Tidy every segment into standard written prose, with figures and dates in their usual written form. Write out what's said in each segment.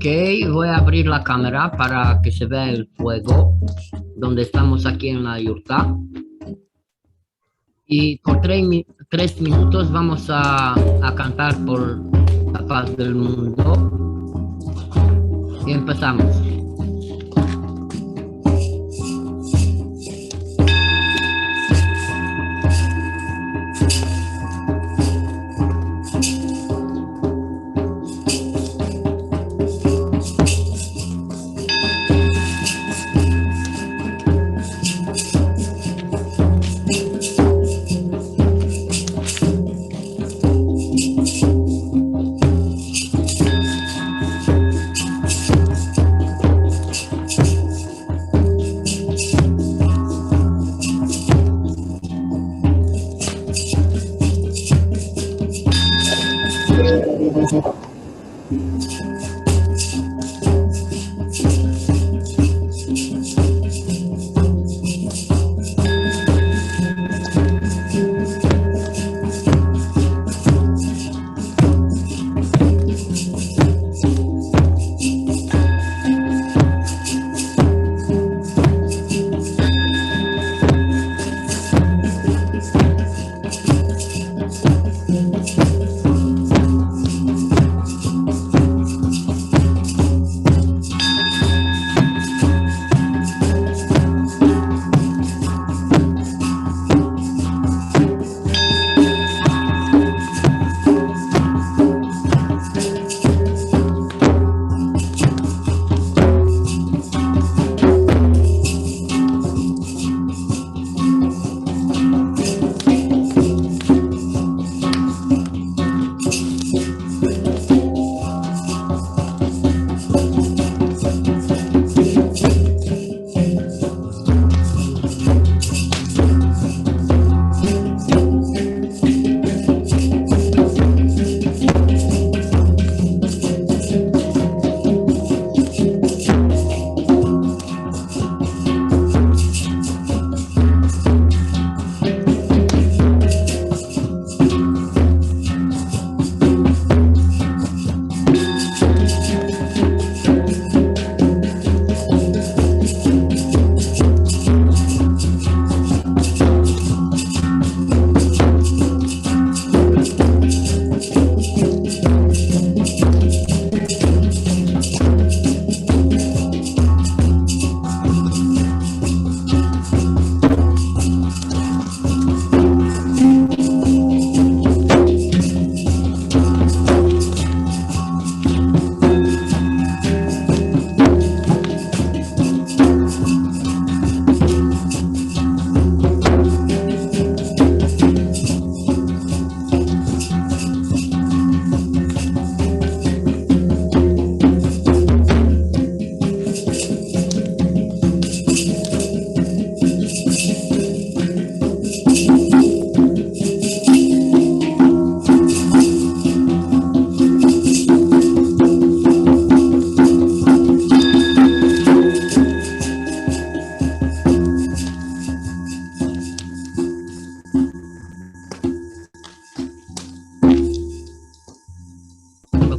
Ok, voy a abrir la cámara para que se vea el fuego donde estamos aquí en la yurta. Y por 3 minutos vamos a cantar por la paz del mundo. Y empezamos.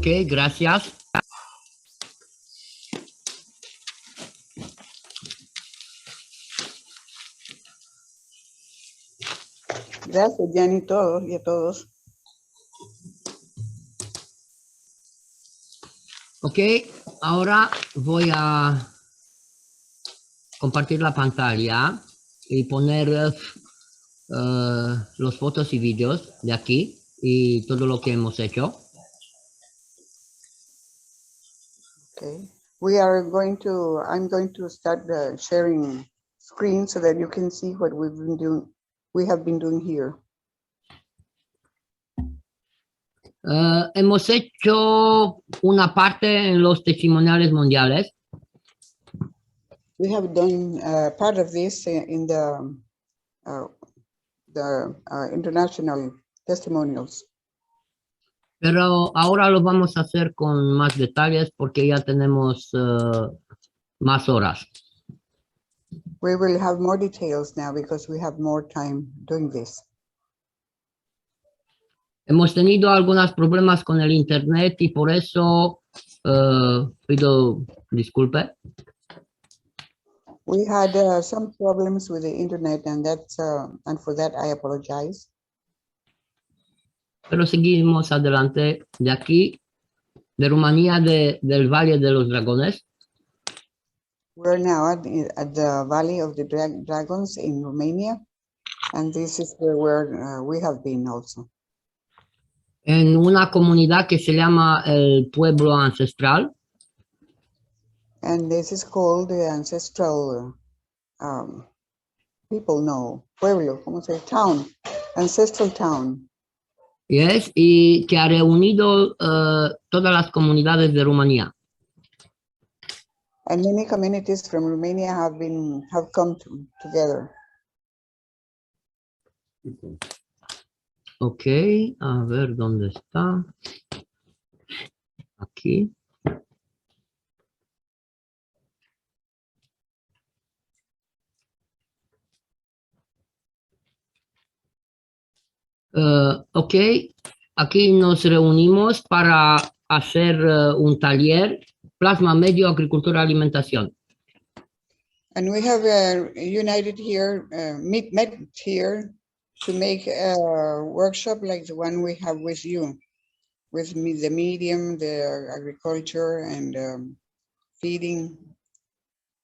Ok, gracias. Gracias, Gianni, todos y a todos. Ok, ahora voy a compartir la pantalla y poner los fotos y vídeos de aquí y todo lo que hemos hecho. Okay. I'm going to start sharing screen so that you can see what we have been doing here. Hemos hecho una parte en los testimoniales mundiales. We have done part of this in the international testimonials. Pero ahora lo vamos a hacer con más detalles porque ya tenemos más horas. We will have more details now because we have more time doing this. Hemos tenido algunos problemas con el internet y por eso Pido disculpe. We had some problems with the internet, and and for that I apologize. Pero seguimos adelante de aquí, de Rumanía, del Valle de los Dragones. We're now at the Valley of the Dragons in Romania, and this is where we have been also. En una comunidad que se llama el Pueblo Ancestral. And this is called the ancestral people know, pueblo, ¿cómo se dice? Town, ancestral town. Yes, y que ha reunido todas las comunidades de Rumanía. And many communities from Romania have come together. Ok, a ver dónde está. Aquí. Ok, aquí nos reunimos para hacer un taller, plasma medio, agricultura, alimentación. And we have united here, met here to make a workshop like the one we have with you, with the medium, the agriculture, and feeding.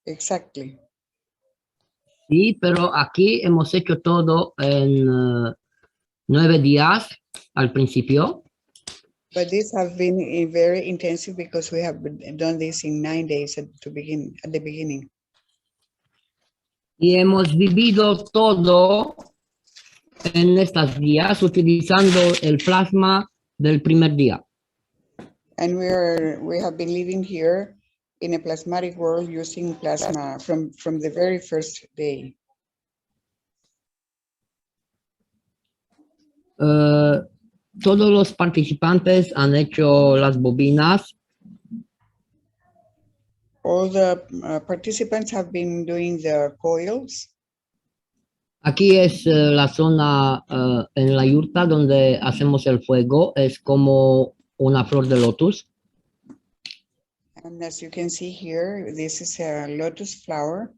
Exactly. Sí, pero aquí hemos hecho todo en 9 días al principio. But these have been very intensive because we have done this in 9 days at the beginning. Y hemos vivido todo en estas días utilizando el plasma del primer día. And we have been living here in a plasmatic world using plasma from the very first day. Todos los participantes han hecho las bobinas. All the participants have been doing the coils. Aquí es la zona en la yurta donde hacemos el fuego. Es como una flor de lotus. And as you can see here, this is a lotus flower,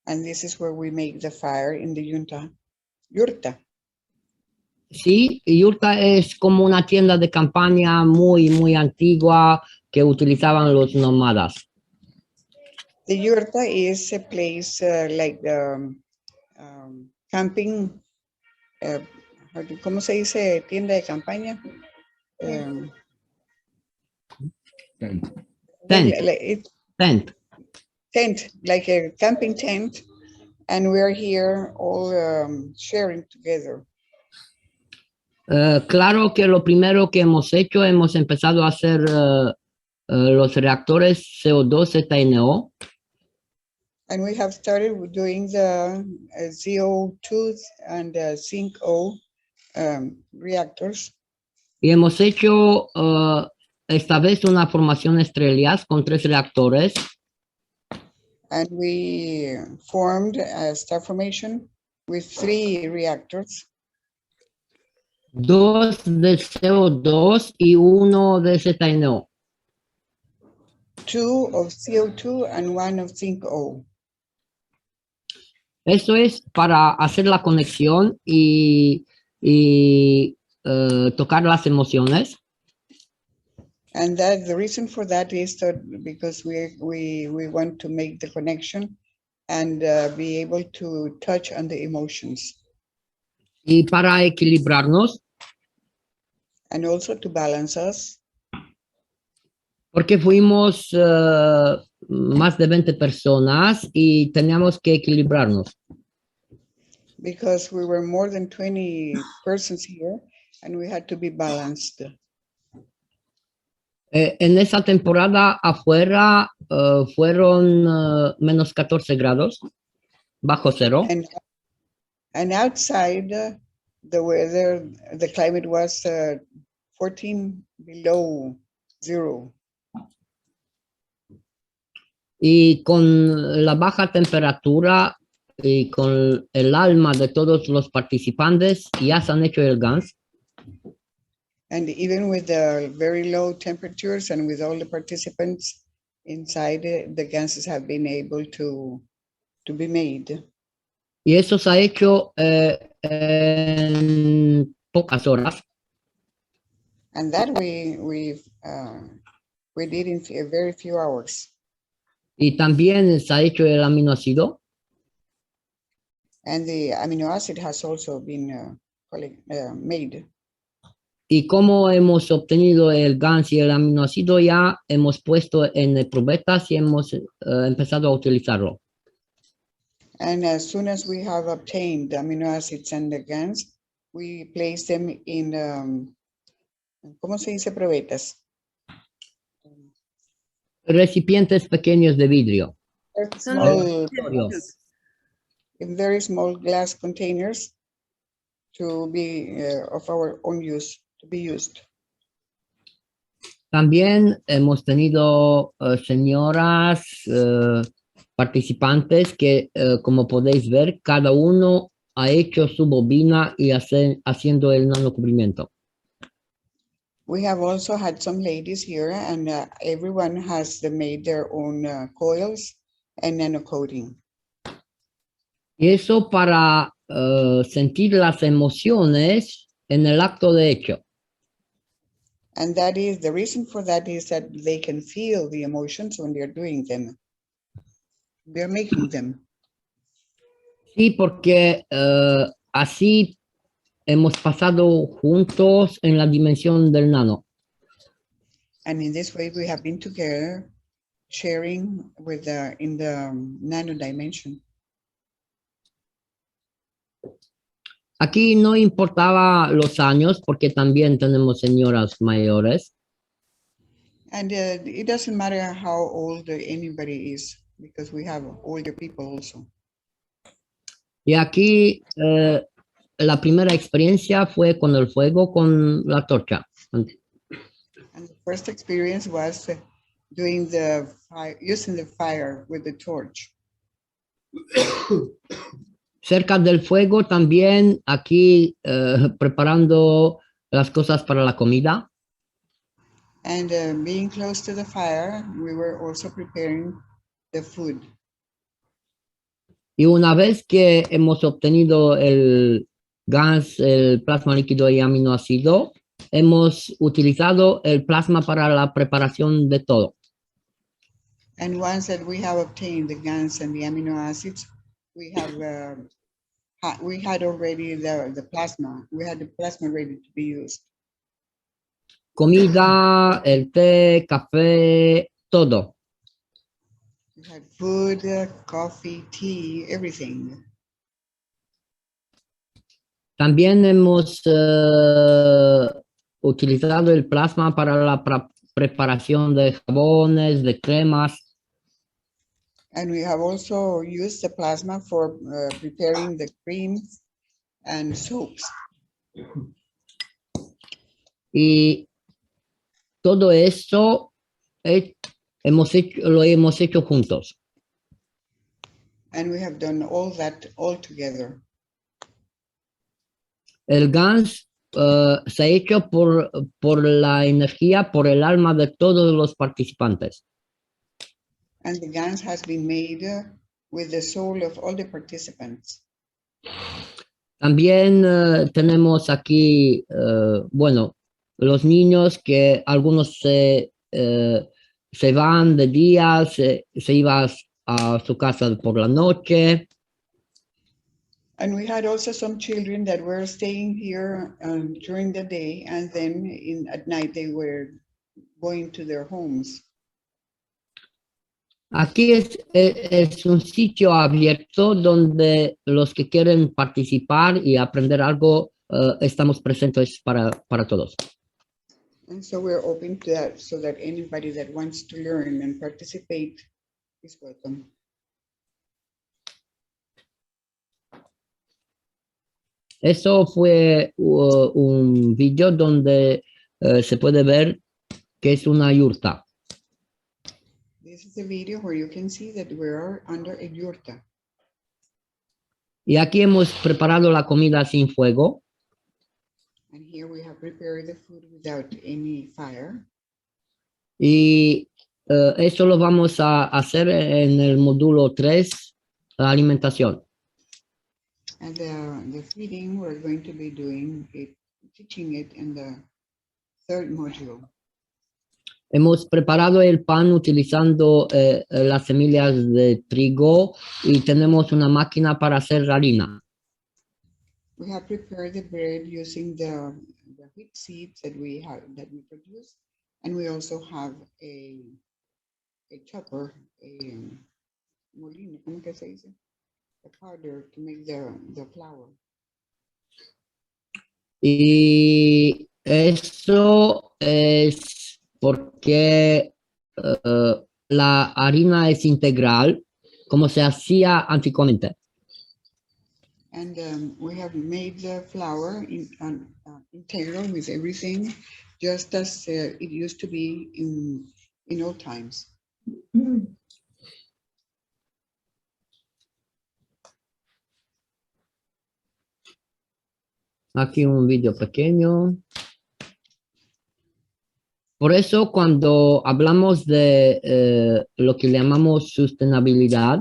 and this is where we make the fire in the yurta. Sí, yurta es como una tienda de campaña muy antigua que utilizaban los nómadas. The yurta is a place like camping, ¿cómo se dice? Tienda de campaña. Tent, like a camping tent, and we're here all sharing together. Claro que lo primero que hemos hecho, hemos empezado a hacer los reactores CO2 ZNO. And we have started doing the CO2 and zinc O reactors. Y hemos hecho esta vez una formación estrellas con 3 reactores. And we formed a star formation with 3 reactors. 2 de CO2 y 1 de ZNO. 2 of CO2 and 1 of zinc O. Eso es para hacer la conexión y tocar las emociones. And that the reason for that is that because we want to make the connection and be able to touch on the emotions. Y para equilibrarnos. And also to balance us. Porque fuimos más de 20 personas y teníamos que equilibrarnos. Because we were more than 20 persons here and we had to be balanced. En esa temporada afuera fueron menos 14 grados, bajo cero. And outside the weather, the climate was 14 below zero. Y con la baja temperatura y con el alma de todos los participantes, ya se han hecho el GANS. And even with the very low temperatures and with all the participants inside, the ganses have been able to be made. Y eso se ha hecho en pocas horas. And that we did in a very few hours. Y también se ha hecho el aminoácido. And the amino acid has also been made. Y como hemos obtenido el GANS y el aminoácido, ya hemos puesto en probetas y hemos empezado a utilizarlo. And as soon as we have obtained the amino acids and the GANs, we place them in, ¿cómo se dice probetas? Recipientes pequeños de vidrio. Small, in very small glass containers to be of our own use, to be used. También hemos tenido señoras participantes que, como podéis ver, cada uno ha hecho su bobina y haciendo el nanocubrimiento. We have also had some ladies here, and everyone has made their own coils and nanocoating. Y eso para sentir las emociones en el acto de hecho. And that is, the reason for that is that they can feel the emotions when they're doing them. They're making them. Sí, porque así hemos pasado juntos en la dimensión del nano. And in this way, we have been together, sharing with in the nano dimension. Aquí no importaba los años porque también tenemos señoras mayores. And it doesn't matter how old anybody is, because we have older people also. Y aquí la primera experiencia fue con el fuego, con la torcha. And the first experience was doing the fire, using the fire with the torch. Cerca del fuego también aquí preparando las cosas para la comida. And being close to the fire, we were also preparing the food. Y una vez que hemos obtenido el gas, el plasma líquido y aminoácido, hemos utilizado el plasma para la preparación de todo. And once that we have obtained the GANs and the amino acids, we have we had already the plasma. We had the plasma ready to be used. Comida, el té, café, todo. We had food, coffee, tea, everything. También hemos utilizado el plasma para la preparación de jabones, de cremas. And we have also used the plasma for preparing the creams and soaps. Y todo esto lo hemos hecho juntos. And we have done all that all together. El GANS se ha hecho por la energía, por el alma de todos los participantes. And the GANs has been made with the soul of all the participants. También tenemos aquí, bueno, los niños que algunos se van de día, se iban a su casa por la noche. And we had also some children that were staying here during the day, and then at night they were going to their homes. Aquí es un sitio abierto donde los que quieren participar y aprender algo, estamos presentes para todos. And so we're open to that, so that anybody that wants to learn and participate is welcome. Eso fue un video donde se puede ver que es una yurta. This is a video where you can see that we are under a yurta. Y aquí hemos preparado la comida sin fuego. And here we have prepared the food without any fire. Y eso lo vamos a hacer en el módulo 3, la alimentación. And the feeding, we're going to be doing it, teaching it in the third module. Hemos preparado el pan utilizando las semillas de trigo y tenemos una máquina para hacer harina. We have prepared the bread using the wheat seeds that we produce, and we also have a chopper, a molino, ¿cómo que se dice? A powder to make the flour. Y eso es porque la harina es integral, como se hacía antiguamente. And we have made the flour integral with everything, just as it used to be in old times. Aquí un vídeo pequeño. Por eso cuando hablamos de lo que llamamos sostenibilidad,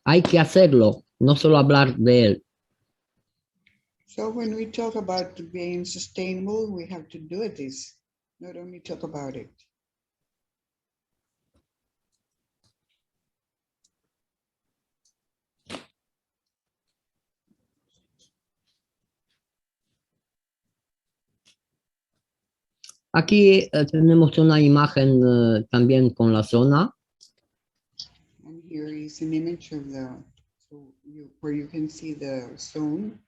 hay que hacerlo, no solo hablar de él. So when we talk about being sustainable, we have to do this, not only talk about it. Aquí tenemos una imagen también con la zona. And here is an image of where you can see the zone,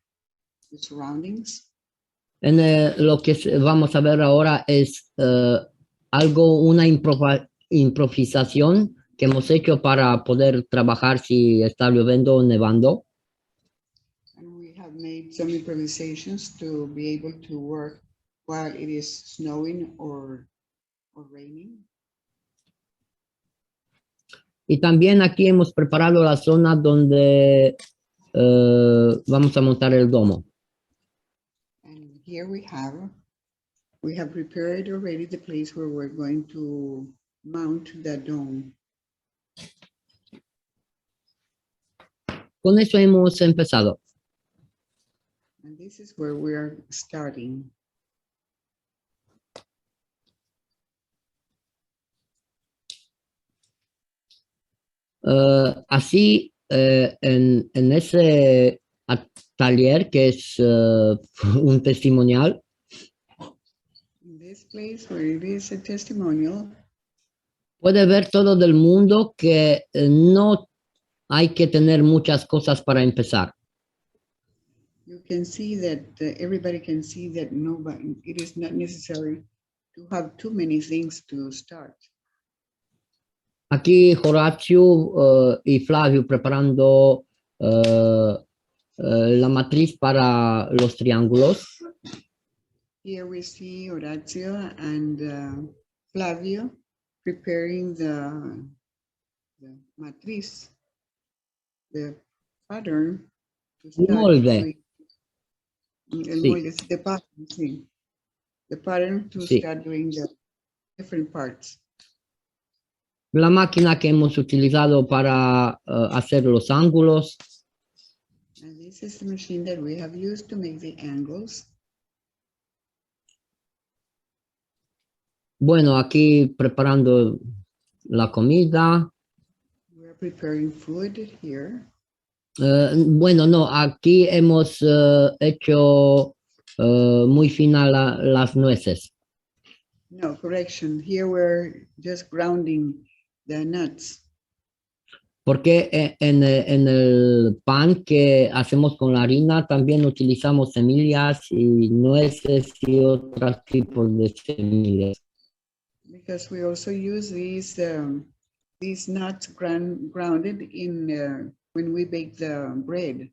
the surroundings. Lo que vamos a ver ahora es una improvisación que hemos hecho para poder trabajar si está lloviendo o nevando. And we have made some improvisations to be able to work while it is snowing or raining. Y también aquí hemos preparado la zona donde vamos a montar el domo. And here we have prepared already the place where we're going to mount the dome. Con eso hemos empezado. And this is where we are starting. Así, en ese taller que es un testimonial, In this place where it is a testimonial, puede ver todo del mundo que no hay que tener muchas cosas para empezar. you can see that everybody can see that it is not necessary to have too many things to start. Aquí Horacio y Flavio preparando la matriz para los triángulos. Here we see Horacio and Flavio preparing the matriz, the pattern to start Molde. doing, el Sí. molde, the pattern, sí. The pattern to Sí. start doing the different parts. La máquina que hemos utilizado para hacer los ángulos. And this is the machine that we have used to make the angles. Bueno, aquí preparando la comida. We're preparing food here. Bueno, no, aquí hemos hecho muy fina las nueces. No, correction. Here we're just grounding the nuts. Porque en el pan que hacemos con la harina también utilizamos semillas y nueces y otros tipos de semillas. Because we also use these nuts grounded in when we bake the bread.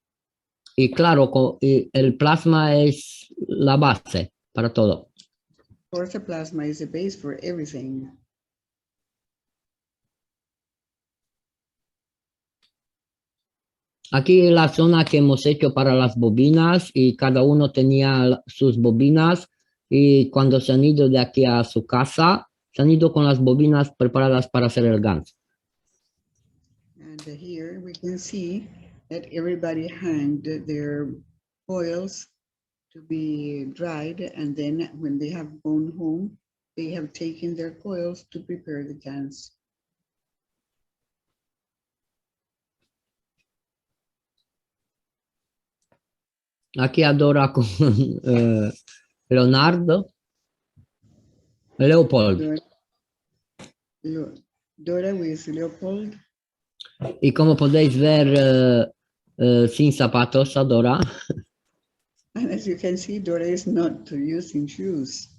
Y claro, el plasma es la base para todo. Of course, the plasma is the base for everything. Aquí la zona que hemos hecho para las bobinas y cada uno tenía sus bobinas y cuando se han ido de aquí a su casa, se han ido con las bobinas preparadas para hacer el ganso. And here we can see that everybody hanged their coils to be dried, and then when they have gone home, they have taken their coils to prepare the dance. Aquí Adora con Leonardo, Leopold. Dora with Leopold. Y como podéis ver, sin zapatos, Adora. And as you can see, Dora is not using shoes.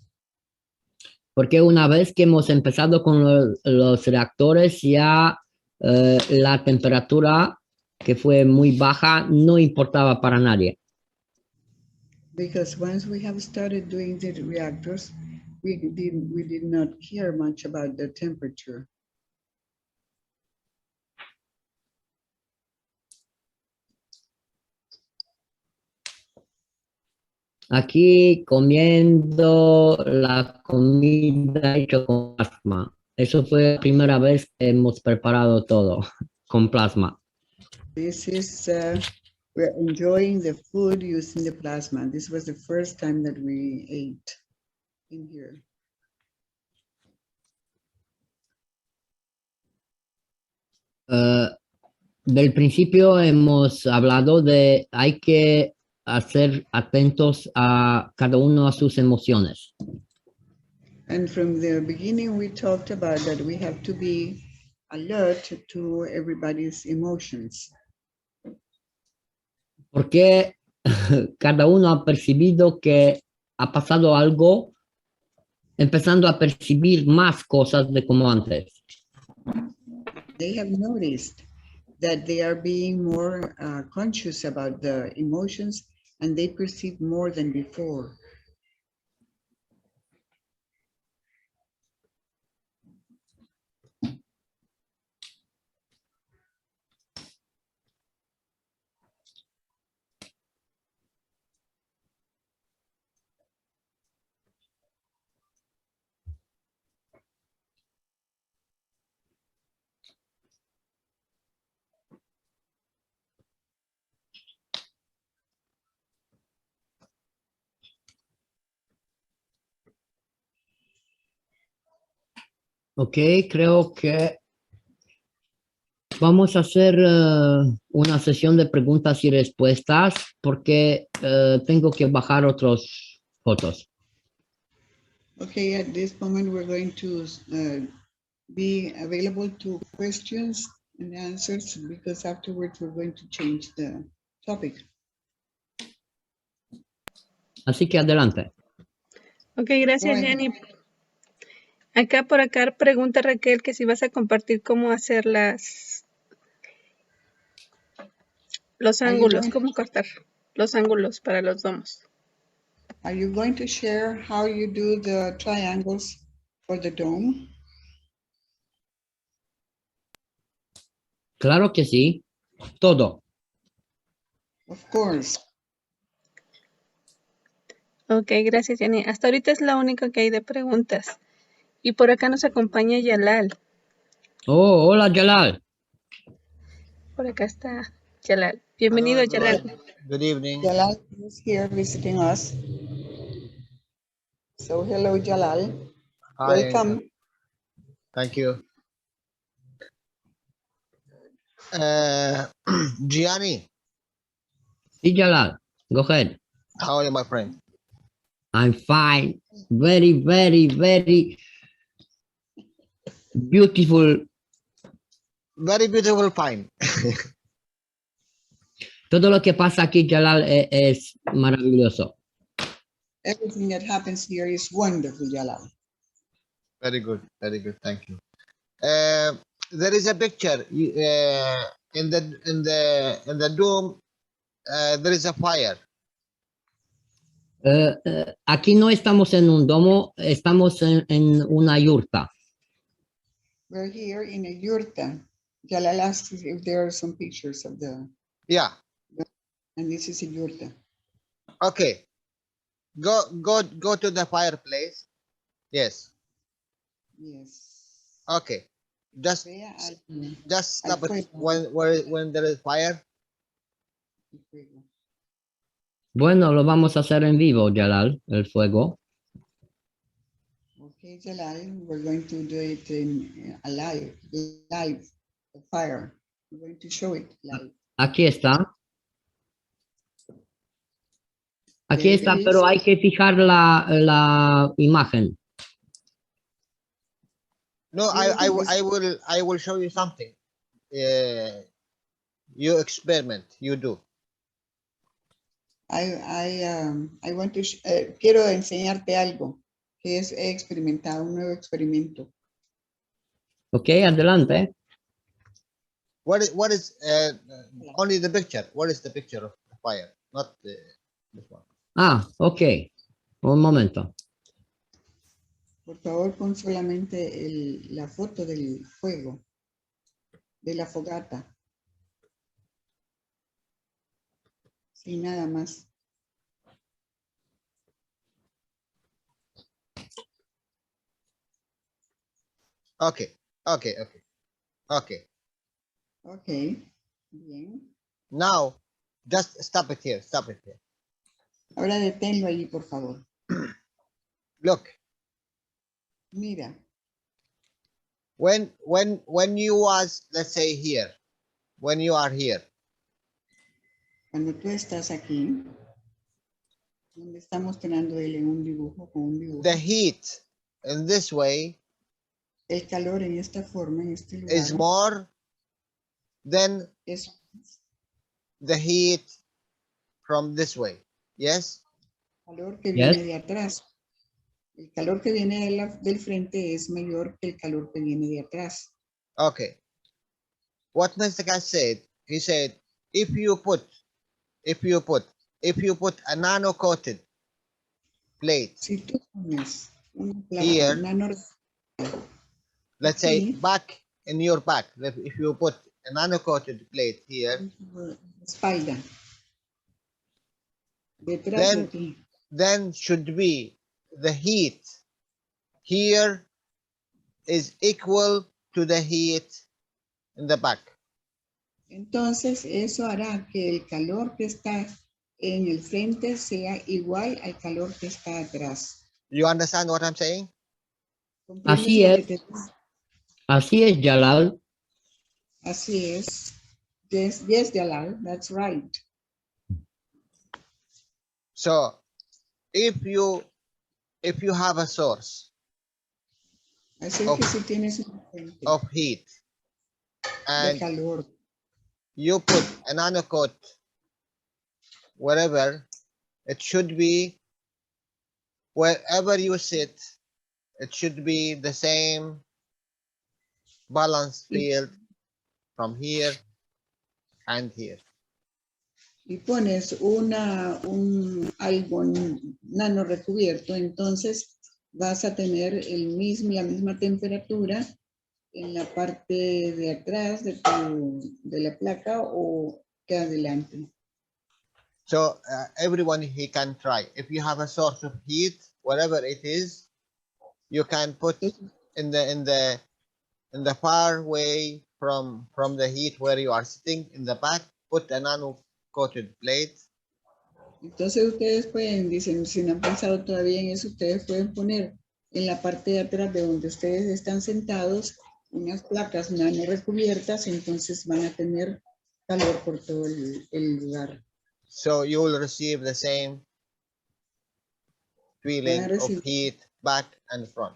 Porque una vez que hemos empezado con los reactores, ya la temperatura, que fue muy baja, no importaba para nadie. Because once we have started doing the reactors, we did not care much about the temperature. Aquí comiendo la comida hecha con plasma. Eso fue la primera vez que hemos preparado todo con plasma. This is, we're enjoying the food using the plasma. This was the first time that we ate in here. Del principio hemos hablado de hay que hacer atentos a cada uno a sus emociones. And from the beginning, we talked about that we have to be alert to everybody's emotions. Porque cada uno ha percibido que ha pasado algo, empezando a percibir más cosas de como antes. They have noticed that they are being more conscious about the emotions, and they perceive more than before. Ok, creo que vamos a hacer una sesión de preguntas y respuestas porque tengo que bajar otras fotos. Okay, at this moment, we're going to be available to questions and answers, because afterwards we're going to change the topic. Así que adelante. Ok, gracias, Bueno. Gianni. Por acá pregunta Raquel que si vas a compartir cómo hacer los ángulos, cómo cortar los ángulos para los domos. Are you going to share how you do the triangles for the dome? Claro que sí, todo. Of course. Ok, gracias, Gianni. Hasta ahorita es la única que hay de preguntas. Y por acá nos acompaña Jalal. Oh, hola, Jalal. Por acá está Jalal. Bienvenido, Hello, Jalal. everyone. Good evening. Jalal is here visiting us. So hello, Jalal. Hi. Welcome. Thank you. Gianni, Sí, Jalal. Go ahead. how are you, my friend? I'm fine. Very, very, very beautiful. Very beautiful, fine. Todo lo que pasa aquí, Jalal, es maravilloso. Everything that happens here is wonderful, Jalal. Very good. Very good. Thank you. There is a picture in the dome. There is a fire. Aquí no estamos en un domo, estamos en una yurta. We're here in a yurta. Jalal asked if there are some pictures of the Yeah. And this is a yurta. Okay. Go to the fireplace. Yes. Yes. Okay. Just Vea just stop al it fuego. when there is fire. El fuego. Bueno, lo vamos a hacer en vivo, Jalal, el fuego. Okay, Jalal, we're going to do it in live, the fire. We're going to show it live. Aquí está. Aquí There está, it pero is. hay que fijar la imagen. No, Yeah, I will show you something. You experiment. You do. I want to, quiero enseñarte algo que he experimentado, un nuevo experimento. Ok, adelante. What is only the picture? What is the picture of the fire? Not this one. Ah, ok. Un momento. Por favor, pon solamente la foto del fuego, de la fogata. Sin nada más. Okay. Ok, bien. Now, just stop it here. Stop it here. Ahora deténlo allí, por favor. Look, Mira, when you was, let's say here, when you are here, cuando tú estás aquí, donde está mostrando él en un dibujo, con un dibujo, the heat in this way el calor en esta forma, en este lugar, is more than es the heat from this way. Yes? calor que Yes. viene de atrás. El calor que viene del frente es mayor que el calor que viene de atrás. Okay. What Mr. Gas said, he said, if you put a nano coated plate Si tú pones una Here. nano, let's say aquí, back in your back, if you put a nano coated plate here, espalda, detrás de then ti, then should be the heat here is equal to the heat in the back. entonces eso hará que el calor que está en el frente sea igual al calor que está atrás. You understand what I'm saying? ¿Comprendes Así lo que es. te digo? Así es, Jalal. Así es. Yes, Jalal, that's right. So if you have a source Así Of- que si tienes una fuente of heat de and calor, you put a nano coat wherever, it should be wherever you sit, it should be the same balance field from here and here. y pones algo nano recubierto, entonces vas a tener la misma temperatura en la parte de atrás de la placa o que adelante. So everyone he can try. If you have a source of heat, whatever it is, you can put in the far way from the heat where you are sitting in the back, put a nano coated plate. Entonces ustedes pueden, dicen, si no han pensado todavía en eso, ustedes pueden poner en la parte de atrás de donde ustedes están sentados unas placas nano recubiertas, entonces van a tener calor por todo el lugar. So you will receive the same feeling of heat back and front.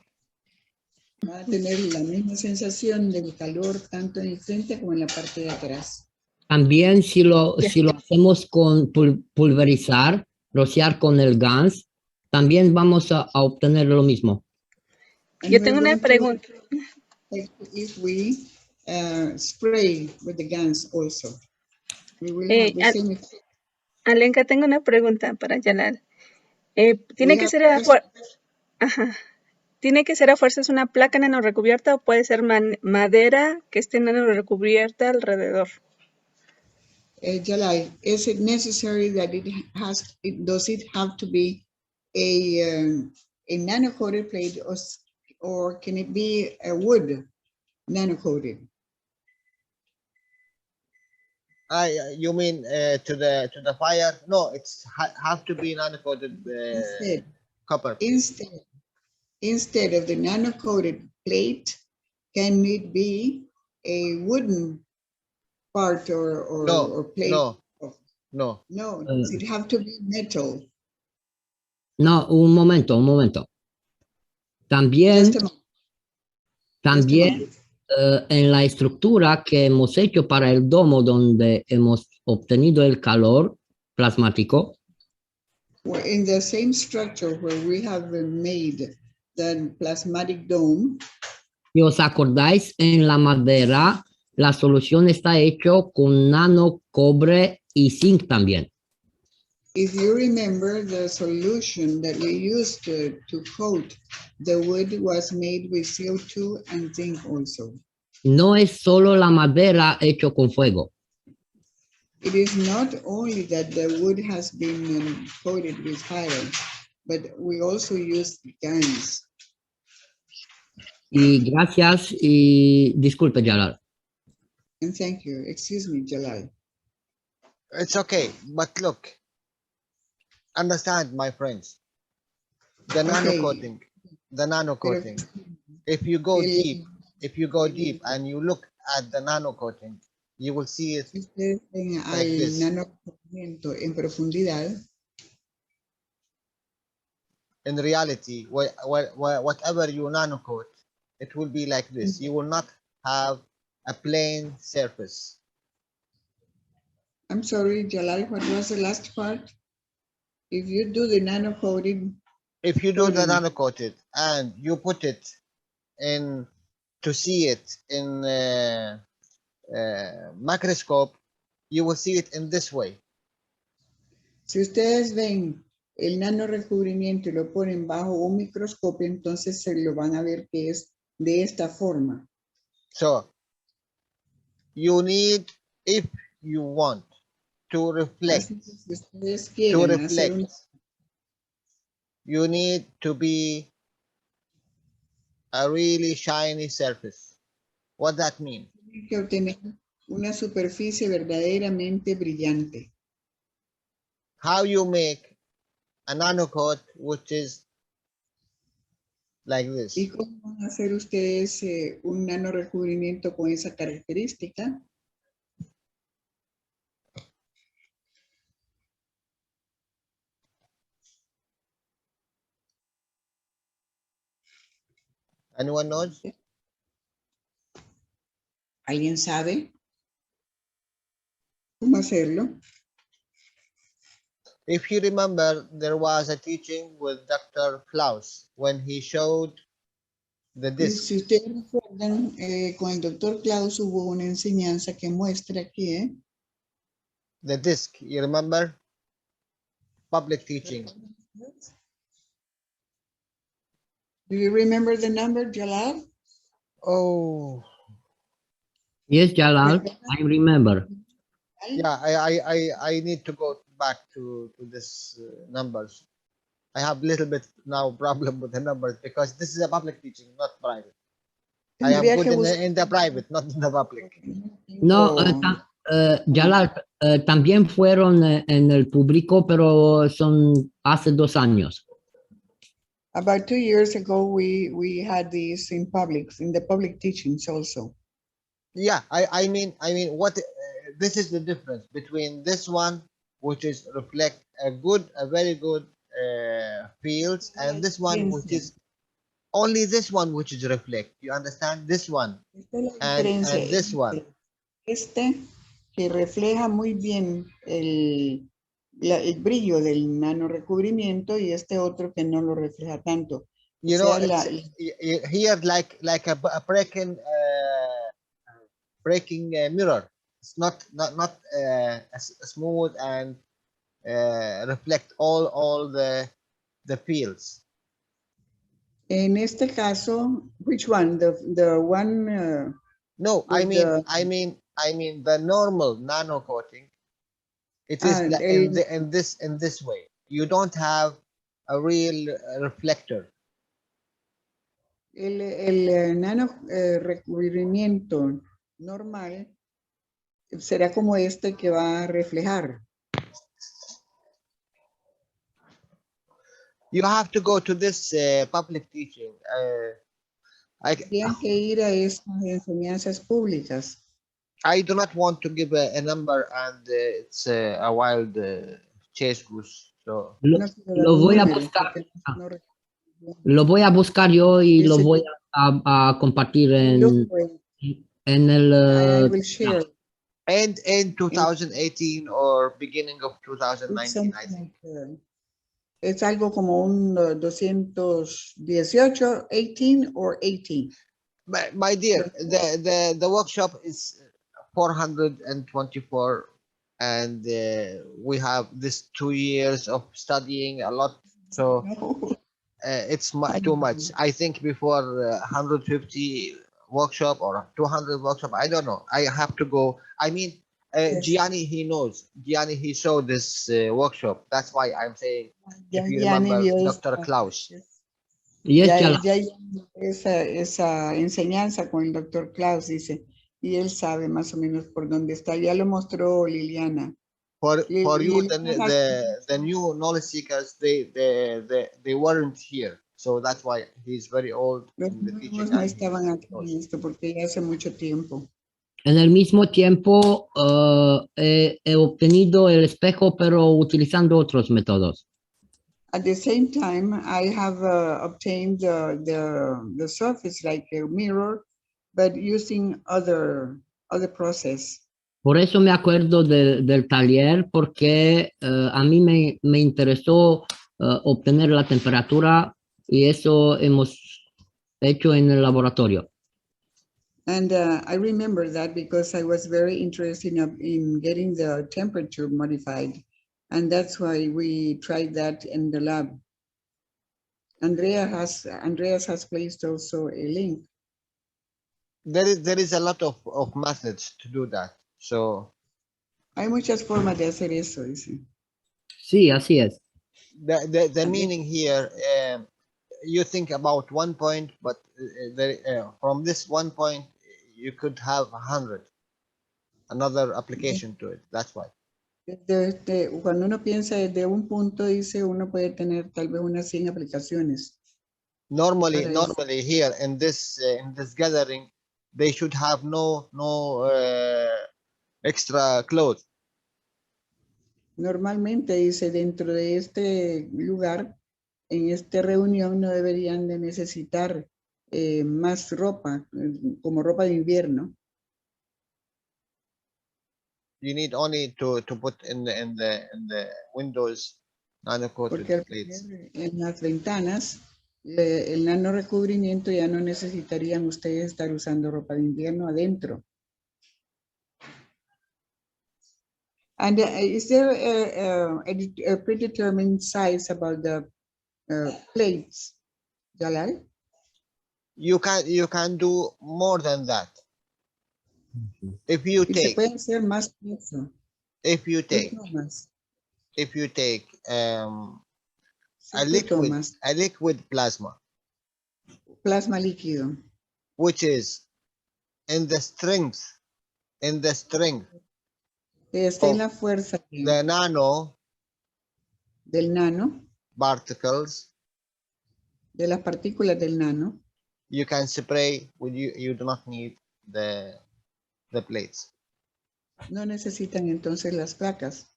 Van a tener la misma sensación del calor tanto en el frente como en la parte de atrás. También si lo hacemos con pulverizar, rociar con el gas, también vamos a obtener lo mismo. Yo tengo una pregunta. If we spray with the guns also, we will have the same effect. Alenka, tengo una pregunta para Jalal. ¿Tiene que ser ¿Tiene que ser a fuerzas una placa nano recubierta o puede ser madera que esté nano recubierta alrededor? Jalal, is it necessary that does it have to be a nano-coated plate or can it be a wood nano-coated? You mean to the fire? No, it's have to be nano-coated copper. Instead of the nano-coated plate, can it be a wooden part or plate? No. No, does it have to be metal? No, un momento. También, Just a moment. también en la estructura que hemos hecho para el domo donde hemos obtenido el calor plasmático, In the same structure where we have made the plasmatic dome, si os acordáis, en la madera la solución está hecho con nano, cobre y zinc también. if you remember, the solution that we used to coat the wood was made with CO2 and zinc also. No es solo la madera hecho con fuego. It is not only that the wood has been coated with fire, but we also use guns. Y gracias y disculpe, Jalal. And thank you. Excuse me, Jalal. It's okay, but look, understand, my friends, the nano coating. If you go deep and you look at the nano coating, you will see it like this. En profundidad. In reality, whatever you nano coat, it will be like this. You will not have a plain surface. I'm sorry, Jalal, what was the last part? If you do the nano coating. If you do the nano coated and you put it in to see it in microscope, you will see it in this way. Si ustedes ven el nano recubrimiento y lo ponen bajo un microscopio, entonces se lo van a ver que es de esta forma. So you need, if you want to reflect, Si ustedes quieren hacer you need to be a really shiny surface. What that mean? Tienen que obtener una superficie verdaderamente brillante. How you make a nano coat which is like this? ¿Y cómo van a hacer ustedes un nano recubrimiento con esa característica? Anyone knows? ¿Alguien sabe cómo hacerlo? If you remember, there was a teaching with Dr. Klaus when he showed the disc. Si ustedes recuerdan, con el doctor Klaus hubo una enseñanza que muestra aquí, The disc, you remember? Public teaching. Do you remember the number, Jalal? Oh, Yes, Jalal, I remember. yeah, I need to go back to this numbers. I have a little bit now problem with the numbers because this is a public teaching, not private. I am good in the private, not in the public. No, Jalal, también fueron en el público, pero son hace 2 años. About 2 years ago, we had these in the public teachings also. Yeah, I mean what this is the difference between this one, which is reflect a very good fields, and this one which is only this one which is reflect. You understand? This one and this one. Este que refleja muy bien el brillo del nano recubrimiento y este otro que no lo refleja tanto. You know, here like a breaking mirror. It's not smooth and reflect all the fields. En este caso, which one? The one? No, I mean the normal nano coating. It is Ah, in this way. You don't have a real reflector. el nano recubrimiento normal será como este que va a reflejar. You have to go to this public teaching. Tendrían que ir a esas enseñanzas públicas. I do not want to give a number, and it's a wild chase goose. So Lo, No quiero dar lo un voy a número, buscar. porque no recuerdo. Lo voy a buscar yo y lo Dice voy a compartir look for it, en el... I will share. and in 2018 or beginning of It's 2019, I something think. like, es algo como un 218, 18 or 18. My dear, the workshop is 424, and we have this 2 years of studying a lot. So No. it's too much. I think before 150 workshop or 200 workshop, I don't know. I have to go. I mean, Yes. Gianni, he knows. Gianni, he showed this workshop. That's why I'm saying, Ya if you Gianni remember, vio Dr. Klaus. Y es Ya, Jalal. ya esa enseñanza con el doctor Klaus, dice, y él sabe más o menos por dónde está. Ya lo mostró Liliana. For you, Liliana, the new knowledge seekers, they weren't here. So that's why he's very old los in the nuevos teaching. no And estaban aquí knows. en esto porque ya hace mucho tiempo. En el mismo tiempo he obtenido el espejo, pero utilizando otros métodos. At the same time, I have obtained the surface like a mirror, but using other process. Por eso me acuerdo del taller, porque a mí me interesó obtener la temperatura y eso hemos hecho en el laboratorio. And I remember that because I was very interested in getting the temperature modified. And that's why we tried that in the lab. Andreas has placed also a link. There is a lot of methods to do that. So Hay muchas formas de hacer eso, dice. Sí, así es. the meaning here, you think about 1 point, but from this 1 point, you could have 100. Another application to it. That's why. Cuando uno piensa desde un punto, dice, uno puede tener tal vez unas 100 aplicaciones. Normally Para eso. here in this gathering, they should have no extra clothes. Normalmente, dice, dentro de este lugar, en esta reunión, no deberían de necesitar más ropa, como ropa de invierno. You need only to put in the windows nano-coated Porque al plates. poner en las ventanas, el nano recubrimiento ya no necesitarían ustedes estar usando ropa de invierno adentro. And is there a predetermined size about the plates, Jalal? You can do more than that. If you Y se take pueden hacer más que eso. if you ¿Qué take tomas? a Si tú tomas liquid plasma, plasma líquido, which is in the strength que esté en of la fuerza the nano del nano, particles, de las partículas del nano, you can spray with you do not need the plates. no necesitan entonces las placas.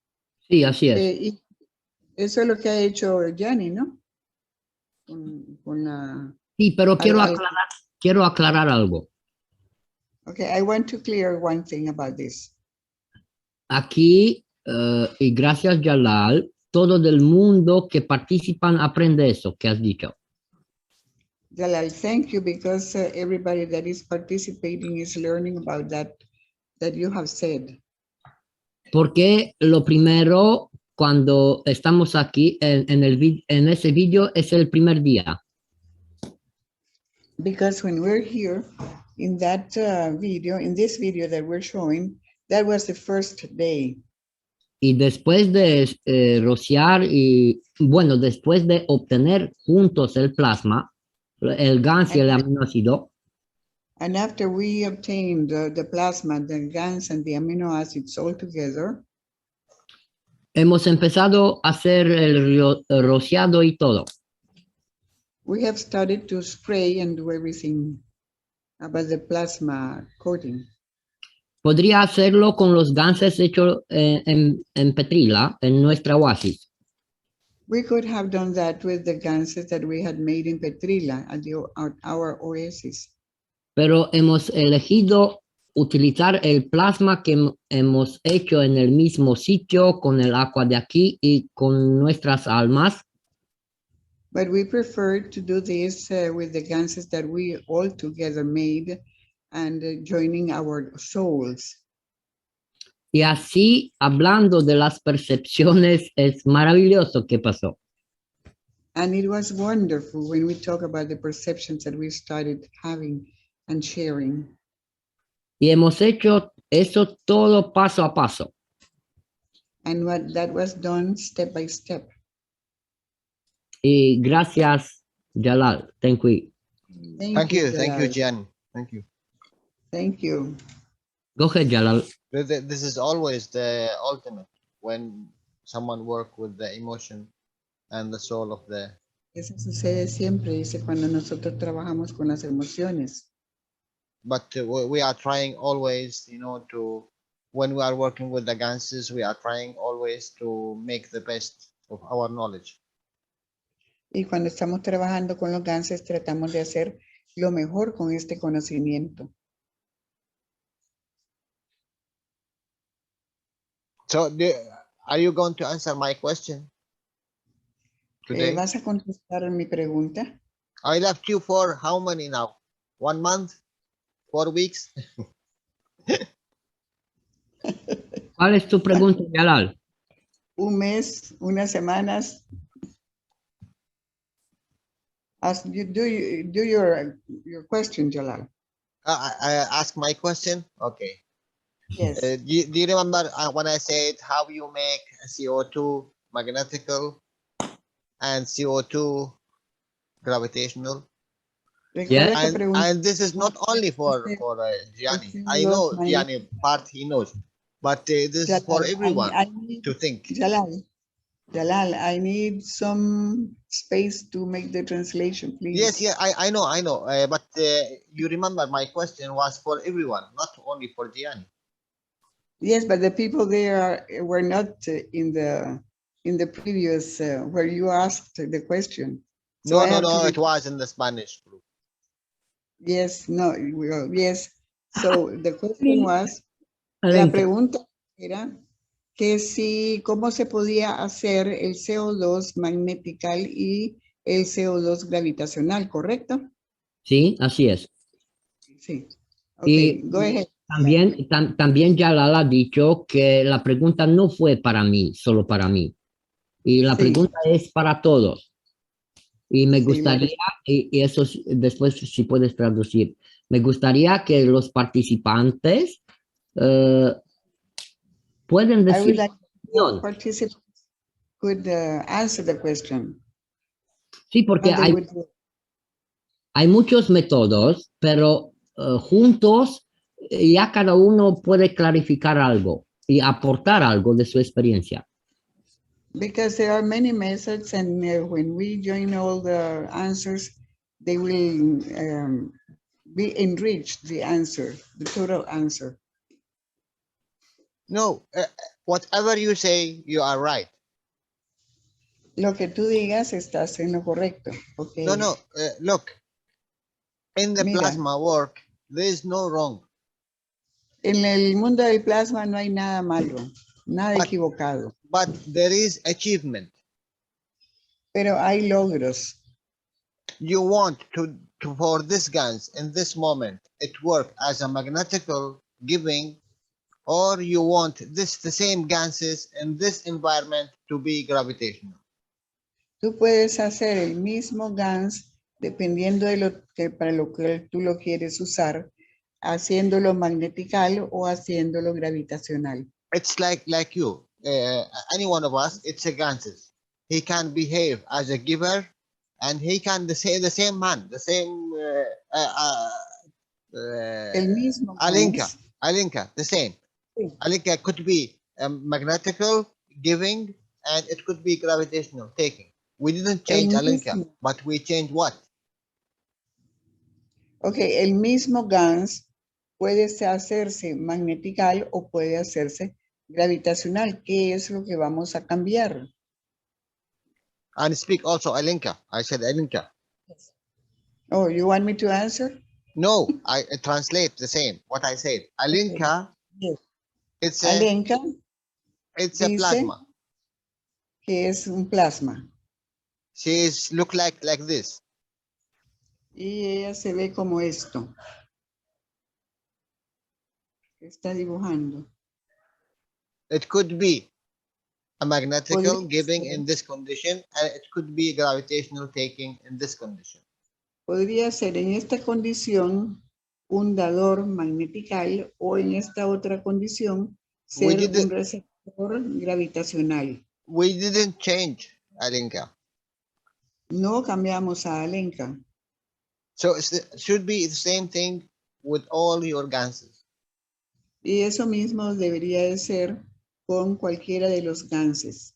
Sí, así es. Y eso es lo que ha hecho Gianni, ¿no? Con la... Sí, pero quiero al- aclarar algo. Okay, I want to clear one thing about this. Aquí, y gracias Jalal, todo el mundo que participan aprende eso que has dicho. Jalal, thank you, because everybody that is participating is learning about that you have said. Porque lo primero, cuando estamos aquí en ese vídeo, es el primer día. Because when we're here in that video, in this video that we're showing, that was the first day. Y después de rociar y, bueno, después de obtener juntos el plasma, el GANS y el aminoácido, And after we obtained the plasma, the GANs and the amino acids all together, hemos empezado a hacer el rociado y todo. we have started to spray and do everything about the plasma coating. Podría hacerlo con los ganses hechos en Petrila, en nuestra oasis. We could have done that with the ganses that we had made in Petrila at our oasis. Pero hemos elegido utilizar el plasma que hemos hecho en el mismo sitio con el agua de aquí y con nuestras almas. But we preferred to do this with the ganses that we all together made and joining our souls. Y así, hablando de las percepciones, es maravilloso que pasó. And it was wonderful when we talk about the perceptions that we started having and sharing. Y hemos hecho eso todo paso a paso. And what that was done step by step. Y gracias, Jalal. Thank you. Thank you, Jalal. Gianni. Thank you. Thank you. Go ahead, Jalal. This is always the ultimate when someone work with the emotion and the soul of the. Eso sucede siempre, dice, cuando nosotros trabajamos con las emociones. But we are trying always, you know, to when we are working with the ganses, we are trying always to make the best of our knowledge. Y cuando estamos trabajando con los ganses, tratamos de hacer lo mejor con este conocimiento. So, are you going to answer my question today? ¿Vas a contestar mi pregunta? I left you for how many now? 1 month? 4 weeks? ¿Cuál es tu pregunta, Jalal? Un mes, unas semanas. As you do your question, Jalal. I ask my question? Okay. Yes. Do you remember when I said how you make CO2 magnetical and CO2 gravitational? Recuerda que And this is not only for Gianni. I know Gianni part he knows, but this is for everyone to think. Jalal, I need some space to make the translation, please. Yes, yeah, I know. But you remember my question was for everyone, not only for Gianni. Yes, but the people there were not in the previous where you asked the question. So no, it was in the Spanish group. Yes, no, yes. So the question was, la pregunta era que si, cómo se podía hacer el CO2 magnetical y el CO2 gravitacional, ¿correcto? Sí, así es. Sí. Okay, Y go ahead. también Jalal ha dicho que la pregunta no fue para mí, solo para mí. Y la pregunta es para todos. Y me gustaría, y eso después si puedes traducir, me gustaría que los participantes pueden decir. I would like participants could answer the question. Sí, porque hay muchos métodos, pero juntos ya cada uno puede clarificar algo y aportar algo de su experiencia. Because there are many methods, and when we join all the answers, they will be enriched, the answer, the total answer. No, whatever you say, you are right. Lo que tú digas estás en lo correcto. Okay. No, look, in the plasma work, there is no wrong. En el mundo del plasma no hay nada malo, nada equivocado. But there is achievement. Pero hay logros. You want to for this GANs in this moment, it work as a magnetical giving, or you want the same GANSes in this environment to be gravitational. Tú puedes hacer el mismo GANS dependiendo de lo que para lo que tú lo quieres usar, haciéndolo magnetical o haciéndolo gravitacional. It's like you. any one of us, it's a ganses. He can behave as a giver, and he can say the same man, the same El mismo Alinka, Gans. the same. Sí. Alinka could be magnetical, giving, and it could be gravitational, taking. We didn't change El Alinka, mismo. but we changed what? Ok, el mismo Gans puede hacerse magnetical o puede hacerse gravitacional. ¿Qué es lo que vamos a cambiar? And speak also Alinka. I said Alinka. Oh, you want me to answer? No, I translate the same. What I said. Alinka, Yes. it's a Alenka it's a dice plasma. que es un plasma. She look like this. Y ella se ve como esto. Está dibujando. It could be a magnetical Podría giving ser. in this condition, and it could be gravitational taking in this condition. Podría ser en esta condición un dador magnetical o en esta otra condición ser un receptor gravitacional. We didn't change Alinka. No cambiamos a Alenka. So it should be the same thing with all your ganses. Y eso mismo debería de ser con cualquiera de los ganses.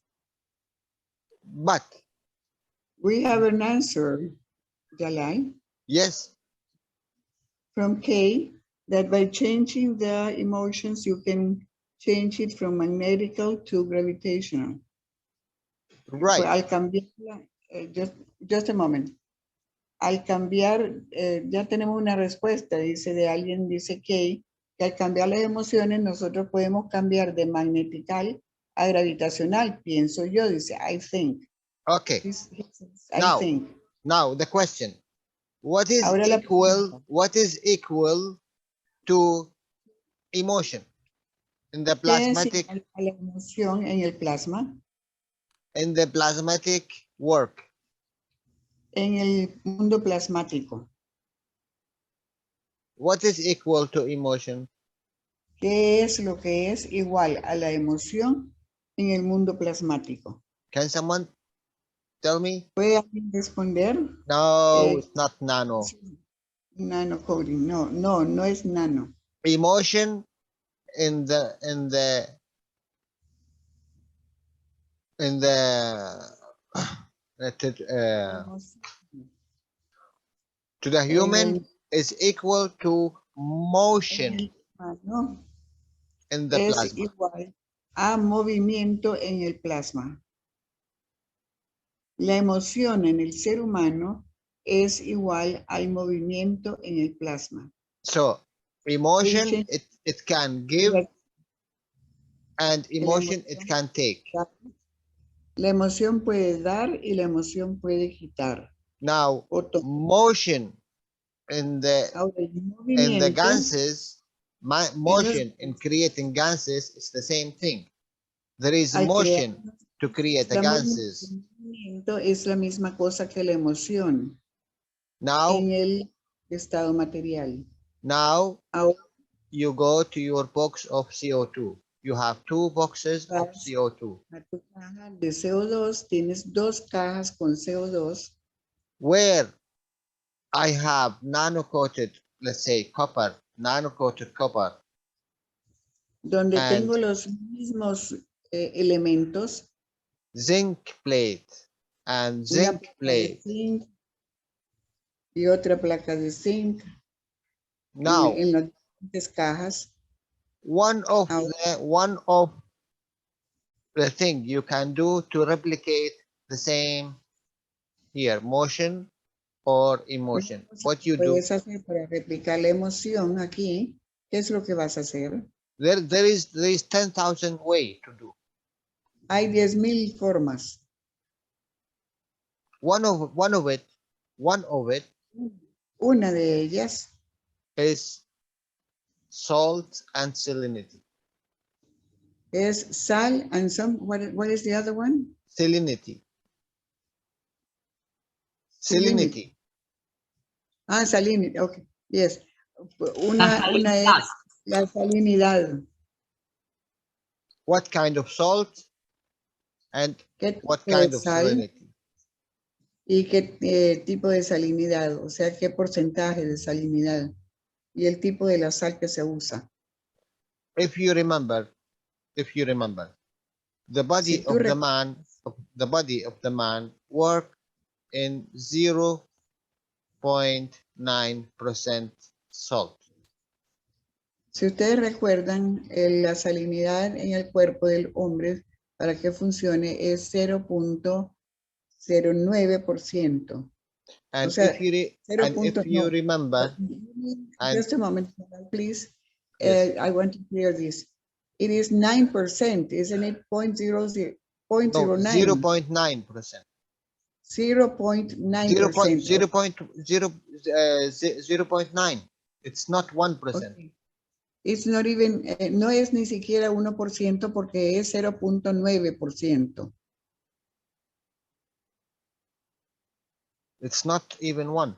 But We have an answer, Jalal, yes, from Kay, that by changing the emotions, you can change it from magnetical to gravitational. right. Al cambiarla, just a moment. Al cambiar, ya tenemos una respuesta, dice de alguien, dice que al cambiar las emociones nosotros podemos cambiar de magnetical a gravitacional, pienso yo, dice, I think. Okay. I think. Now the question: what is Ahora la equal? pregunta. What is equal to emotion in the ¿Qué es plasmatic igual a la emoción en el plasma? work? En el mundo plasmático. What is equal to emotion? ¿Qué es lo que es igual a la emoción en el mundo plasmático? Can someone tell me? ¿Puede alguien responder? No, it's not nano. Nano coding, no es nano. Emotion in the to the human is equal to motion in the es plasma. igual a movimiento en el plasma. La emoción en el ser humano es igual al movimiento en el plasma. So emotion, it can give, and emotion it can take. La emoción puede dar y la emoción puede quitar. Now, motion in the ganses, motion in creating ganses is the same thing. There is motion to create the ganses. El movimiento es la misma cosa que la emoción Now, en el estado material. Now, Ahora, you go to your box of CO2. You have 2 boxes of CO2. a tu caja de CO2 tienes 2 cajas con CO2. Where I have nano-coated, let's say copper, nano-coated copper. Donde tengo los mismos elementos. Zinc plate and zinc plate. Zinc y otra placa de zinc. Now, en las diferentes cajas. One of the thing you can do to replicate the same here, motion or emotion. What you do? Puedes hacer para replicar la emoción aquí. ¿Qué es lo que vas a hacer? There is 10,000 ways to do. Hay 10,000 formas. One of it. Una de ellas is salt and salinity. Es sal and some, what is the other one? Salinity. Salinity. Ah, salinity, okay, yes. Una es la salinidad. what kind of salt, and ¿Qué what tipo de kind of sal salinity. y qué tipo de salinidad? O sea, qué porcentaje de salinidad y el tipo de la sal que se usa. If you remember, the body Si tú of the man work in 0.9% salt. Si ustedes recuerdan, la salinidad en el cuerpo del hombre para que funcione es 0.09%. And O sea, if you remember, and just a moment, please. yes. I want to clear this. It is 9%, isn't it? 0.09. No, 0.9%. 0.9%. 0.9. It's not 1%. Okay. It's not even, no es ni siquiera 1% porque es 0.9%. It's not even 1.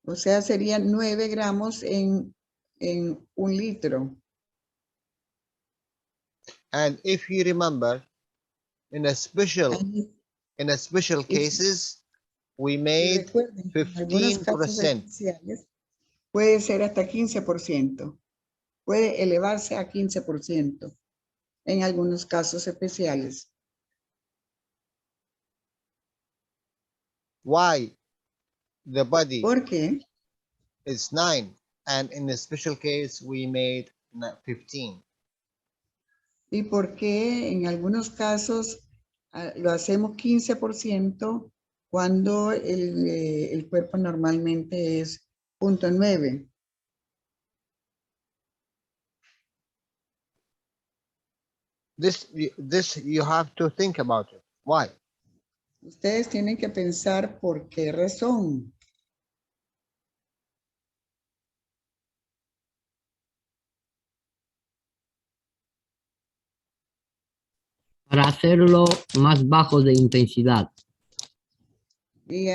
O sea, serían 9 gramos en 1 litro. And if you remember, in a special cases, we made Recuerden, en algunos casos 15%. especiales puede ser hasta 15%. Puede elevarse a 15% en algunos casos especiales. Why? The body ¿Por qué? is 9, and in a special case, we made 15. ¿Y por qué en algunos casos lo hacemos 15% cuando el cuerpo normalmente es 0.9? This you have to think about it. Why? Ustedes tienen que pensar por qué razón. Para hacerlo más bajo de intensidad. ¿Y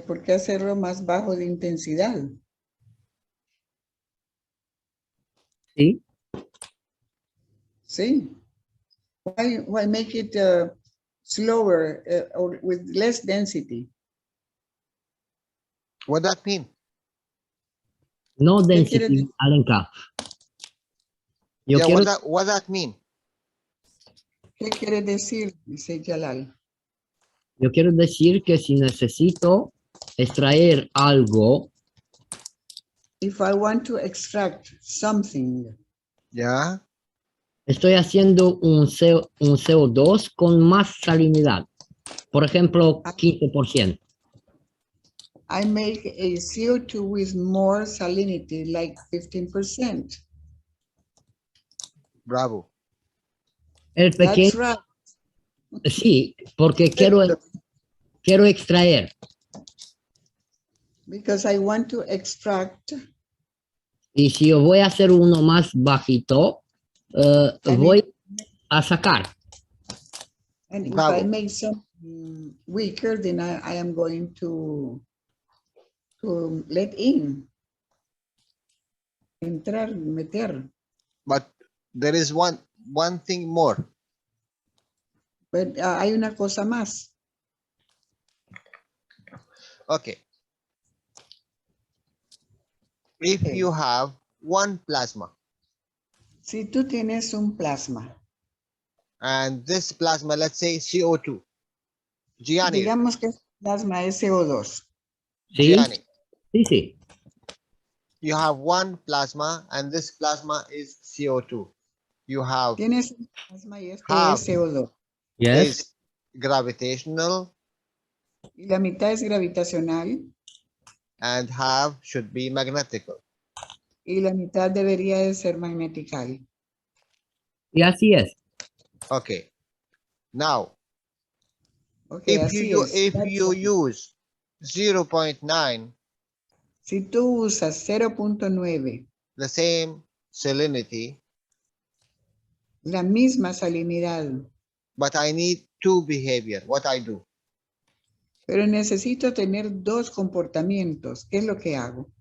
por qué hacerlo más bajo de intensidad? ¿Sí? Sí. Why make it slower or with less density? What that mean? No ¿Qué quiere density, decir? Alenka. Yo Yeah, quiero, what that mean? ¿Qué quiere decir? Dice Jalal. yo quiero decir que si necesito extraer algo, If I want to extract something, Yeah. estoy haciendo un CO2 con más salinidad. Por ejemplo, 15%. I make a CO2 with more salinity, like 15%. Bravo. El pequeño, That's right. sí, porque quiero extraer. Because I want to extract. Y si yo voy a hacer uno más bajito, voy a sacar. And if Bravo. I make something weaker, then I am going to let in. Entrar, meter. But there is one thing more. But hay una cosa más. Okay. If Okay. you have one plasma, Si tú tienes un plasma, and this plasma, let's say CO2. Gianni. digamos que el plasma es CO2. ¿Sí? Gianni. Sí, sí. You have one plasma, and this plasma is CO2. You have Tienes un plasma y este half es CO2. Yes. is gravitational, Y la mitad es gravitacional and half should be magnetical. y la mitad debería de ser magnetical. Y así es. Okay. Now, Okay, if you use 0.9, si tú usas 0.9, the same salinity, la misma salinidad, but I need two behavior, what I do? pero necesito tener dos comportamientos, ¿qué es lo que hago?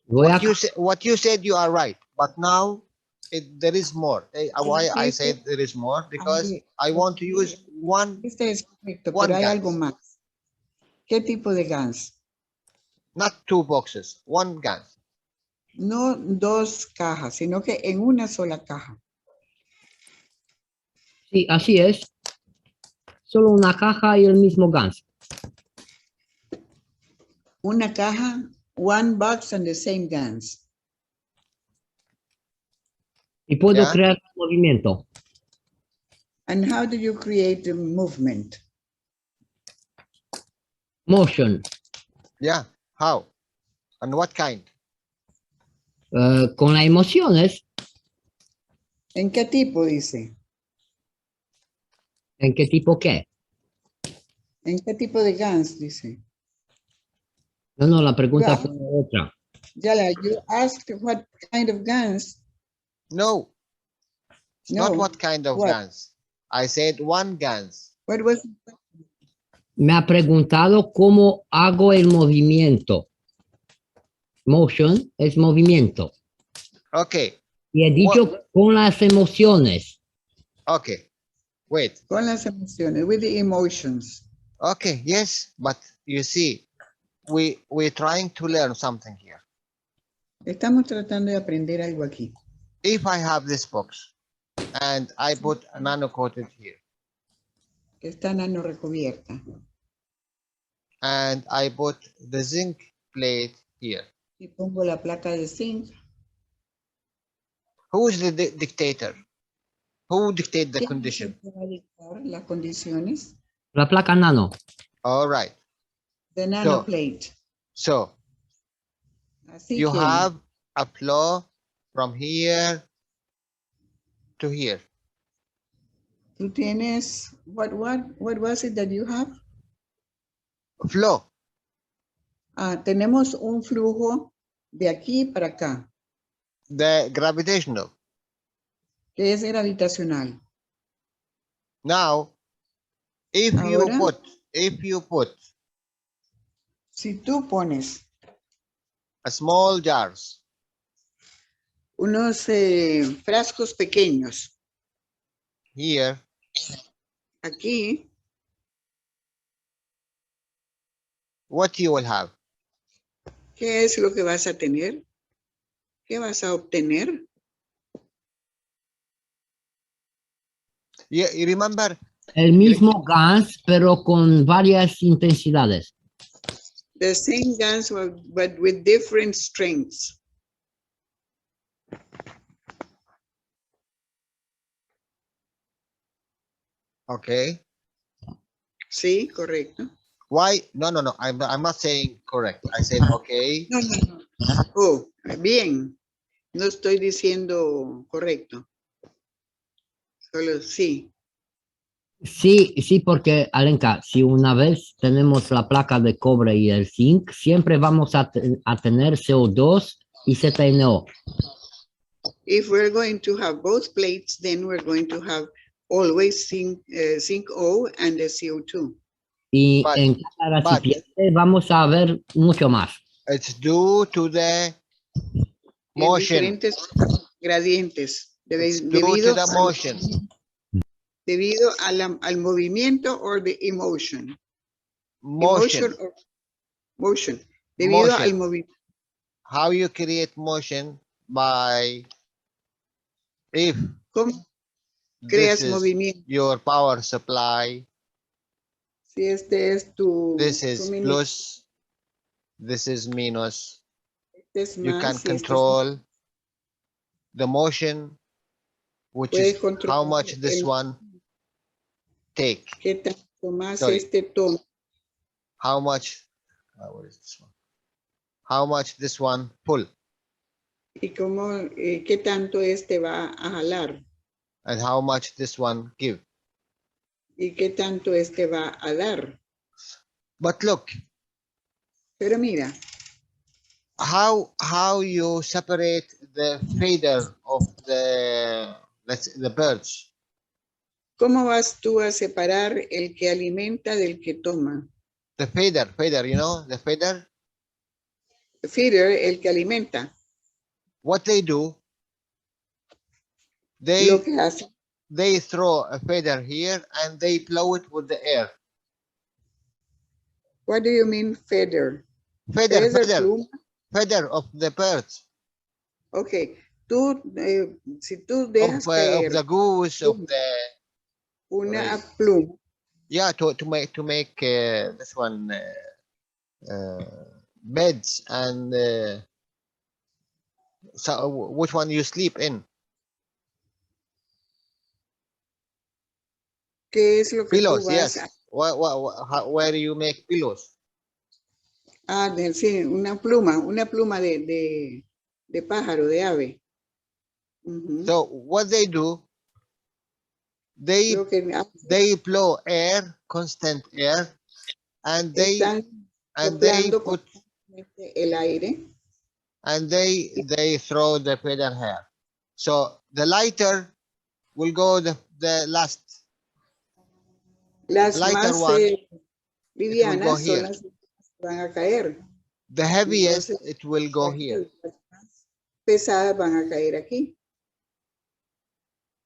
Voy a, What you said, you are right, but now there is more. Why I said there is more? Because I want to use one Este es correcto, One pero hay algo GANs. más. ¿Qué tipo de GANs? not 2 boxes, 1 gun. No 2 cajas, sino que en una sola caja. Sí, así es. Solo una caja y el mismo GANs. Una caja, one box and the same GANs. Y puedo Ya. crear movimiento. And how do you create the movement? Motion. Yeah, how? And what kind? Con las emociones. ¿En qué tipo, dice? ¿En qué tipo qué? ¿En qué tipo de GANs, dice? No, la pregunta Ya. fue otra. Jalal, you asked what kind of GANs? No, it's No. not what kind of What? guns. I said 1 guns. What was Me ha preguntado cómo hago el movimiento. Motion es movimiento. Okay, Y he dicho con las emociones. okay. Wait. con las emociones, with the emotions? Okay, yes, but you see, we're trying to learn something here. Estamos tratando de aprender algo aquí. If I have this box and I put a nano coated here Que está nano recubierta. and I put the zinc plate here, Y pongo la placa de zinc. who is the dictator? Who dictate the ¿Quién condition? va a dictar las condiciones? La placa nano. All right. The nano plate. So Así you que have a flow from here to here. tú tienes, what was it that you have? Flow. Tenemos un flujo de aquí para acá, The gravitational. que es gravitacional. Now, if Ahora, you put si tú pones a small jars unos frascos pequeños here, aquí, what you will have? ¿qué es lo que vas a tener? ¿Qué vas a obtener? You remember? El mismo gas, pero con varias intensidades. The same guns, but with different strengths. Okay. Sí, correcto. Why? No. I'm not saying correct. I said okay. No. Oh, bien. No estoy diciendo correcto. Solo sí. Sí, porque, Alenka, si una vez tenemos la placa de cobre y el zinc, siempre vamos a tener CO2 y ZNO. If we're going to have both plates, then we're going to have always zinc O and the CO2. Y But- en cada recipiente vamos a ver mucho más. It's due to the En motion. diferentes gradientes. It's due to the motion. Debido al movimiento or the emotion. Motion. Or motion. Debido Motion. al movimiento. How you create motion? By if ¿Cómo this creas is movimiento? your power supply, Si este es tu this is suministro, plus, this is minus. este es You más, can y este es control the motion, which Puedes is how controlar much this el- one take, qué tanto más Sorry. este toma how much, what is this one? How much this one pull, y cómo, qué tanto este va a jalar and how much this one give. y qué tanto este va a dar. But look, Pero mira, how you separate the feeder of the birds. ¿cómo vas tú a separar el que alimenta del que toma? The feeder, you know, the feeder, Feeder, el que alimenta. what they do, Lo que hace. they throw a feather here and they blow it with the air. What do you mean feather? Feather, Pluma. feather of the birds. Okay. Tú, si tú Of, dejas caer of the goose, of the una pluma. Yeah, to make this one beds and so which one you sleep in? ¿Qué es lo que Pillows, tú vas yes. Where do you make pillows? sí, una pluma de pájaro, de ave. So what they do, they blow air, constant air, and they put el aire. And they throw the feather hair. So the lighter will go the last. Las The lighter más one, livianas son las que van a caer. The heaviest, Entonces, it will go here. Las más pesadas van a caer aquí.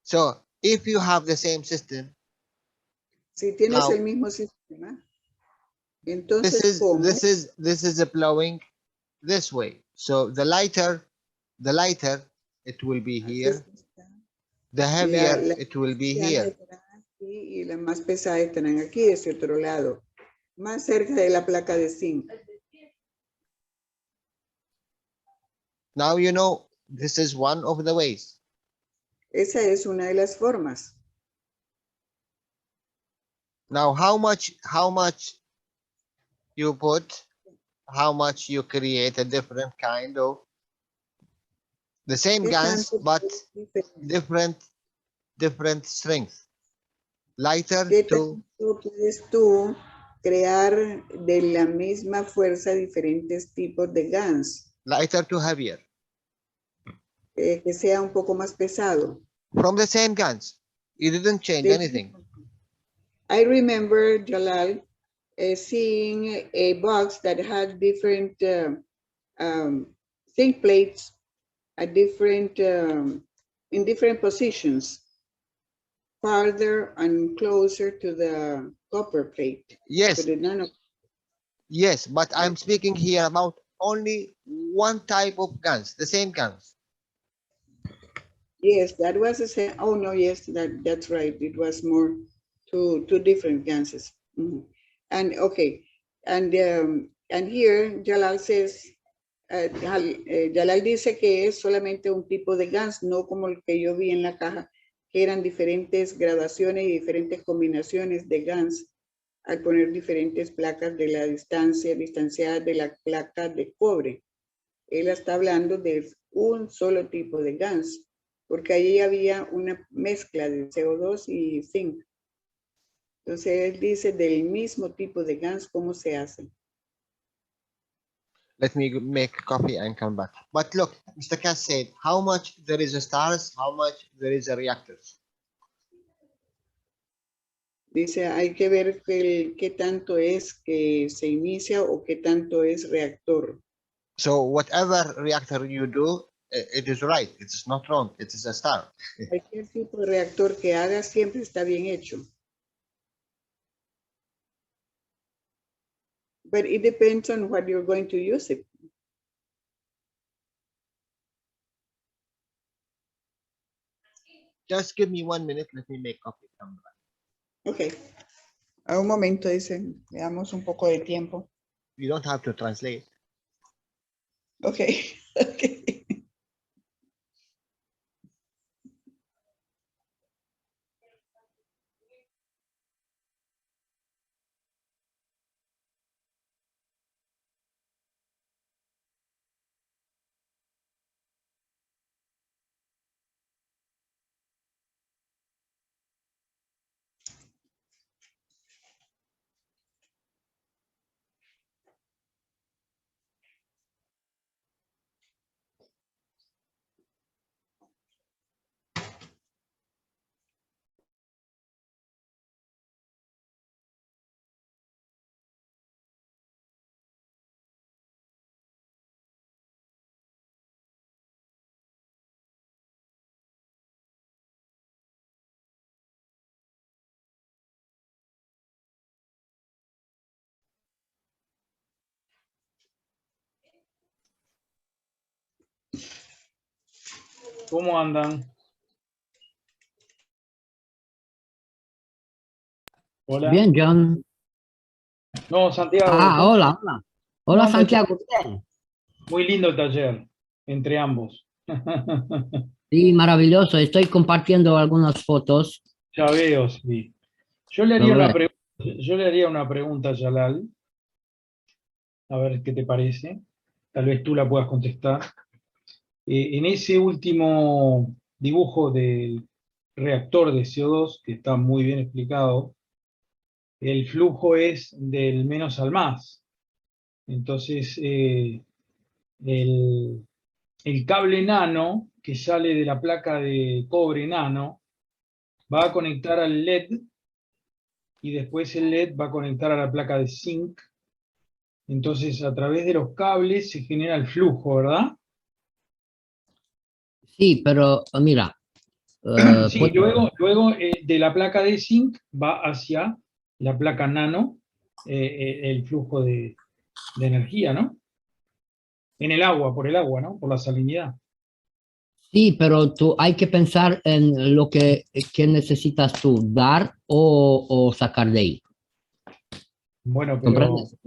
So if you have the same system, si tienes now, el mismo sistema, entonces this is a blowing this way. So the lighter, it will be here. The heavier, it will be here. Y las más pesadas estarán aquí, de ese otro lado, más cerca de la placa de zinc. Now you know this is one of the ways. Esa es una de las formas. Now how much you put, how much you create a different kind of the same guns but different strength. Lighter ¿Qué to tanto puedes tú crear de la misma fuerza diferentes tipos de guns? lighter to heavier. Que sea un poco más pesado. From the same guns. You didn't change anything. I remember, Jalal, seeing a box that had different zinc plates at different in different positions, farther and closer to the copper plate. Yes. Yes, but I'm speaking here about only one type of guns, the same guns. Yes, that was the same. Oh no, yes, that's right. It was more two different ganses. And okay, and here Jalal says, Jalal dice que es solamente un tipo de gans, no como el que yo vi en la caja, que eran diferentes graduaciones y diferentes combinaciones de gans al poner diferentes placas de la distanciadas de la placa de cobre. Él está hablando de un solo tipo de gans, porque allí había una mezcla de CO2 y zinc. Entonces él dice del mismo tipo de gas, ¿cómo se hace? Let me make coffee and come back. But look, Mr. Cass said, how much there is a stars, how much there is a reactors. Dice, hay que ver qué tanto es que se inicia o qué tanto es reactor. So whatever reactor you do, it is right. It is not wrong. It is a star. Cualquier tipo de reactor que hagas siempre está bien hecho. But it depends on what you're going to use it. Just give me 1 minute. Let me make coffee. Come back. Okay. A un momento, dice, veamos un poco de tiempo. You don't have to translate. Okay. Okay. ¿Cómo andan? Hola. Bien, John. No, Santiago. Ah, hola, hola. Hola, ¿Cómo andas? Santiago. Bien. Muy lindo el taller, entre ambos. Sí, maravilloso. Estoy compartiendo algunas fotos. Ya veo, sí. Yo le Lo ves. haría una pregunta a Jalal, a ver qué te parece. Tal vez tú la puedas contestar. En ese último dibujo del reactor de CO2, que está muy bien explicado, el flujo es del menos al más. Entonces, el, el cable nano que sale de la placa de cobre nano va a conectar al LED y después el LED va a conectar a la placa de zinc. Entonces, a través de los cables se genera el flujo, ¿verdad? Sí, pero mira, Sí, luego de la placa de zinc va hacia la placa nano el flujo de energía, ¿no? En el agua, por el agua, ¿no? Por la salinidad. sí, pero tú hay que pensar en lo que necesitas tú, dar o sacar de ahí. Bueno, pero ¿Comprendes?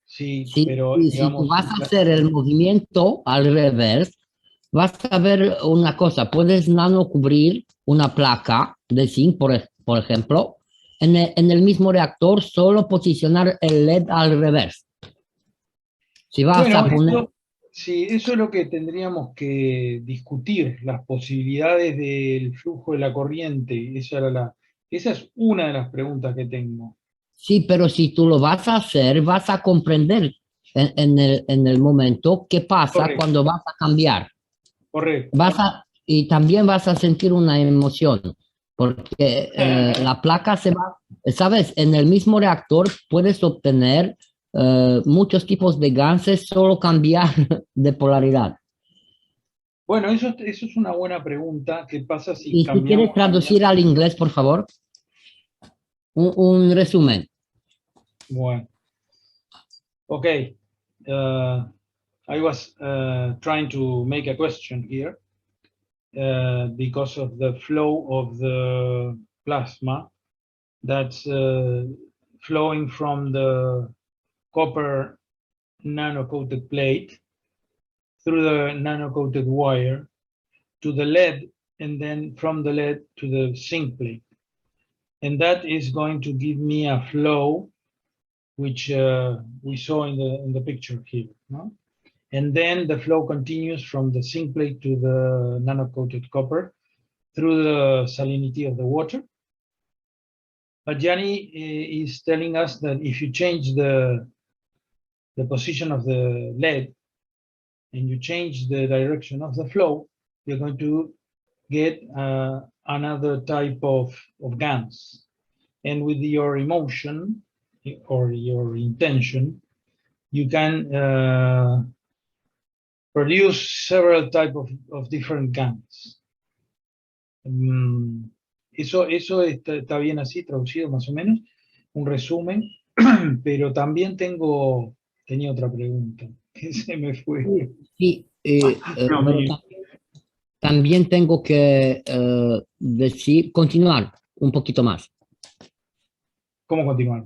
sí, Si, pero si tú digamos, vas a hacer el movimiento al revés, vas a ver una cosa. Puedes nano cubrir una placa de zinc, por ejemplo, en el mismo reactor, solo posicionar el LED al revés. Si vas bueno, a poner, sí, eso es lo que tendríamos que discutir, las posibilidades del flujo de la corriente. Esa es una de las preguntas que tengo. sí, pero si tú lo vas a hacer, vas a comprender en el momento qué pasa Correcto, cuando vas a cambiar. correcto. Y también vas a sentir una emoción, porque la placa se va, sabes, en el mismo reactor puedes obtener muchos tipos de gases, solo cambiar de polaridad. Bueno, eso es una buena pregunta. ¿Qué pasa si Y si quieres cambiamos? traducir al inglés, por favor, un resumen. Bueno, okay. I was trying to make a question here because of the flow of the plasma that's flowing from the copper nano-coated plate through the nano-coated wire to the LED, and then from the LED to the zinc plate. And that is going to give me a flow, which we saw in the picture here. No? And then the flow continues from the zinc plate to the nano-coated copper through the salinity of the water. But Gianni is telling us that if you change the position of the LED and you change the direction of the flow, you're going to get another type of gas. And with your emotion or your intention, you can produce several types of different gas. Eso está bien así, traducido más o menos, un resumen, pero también tenía otra pregunta, que se me fue. Sí, Dios pero mío. también tengo que continuar un poquito más. ¿Cómo continuar?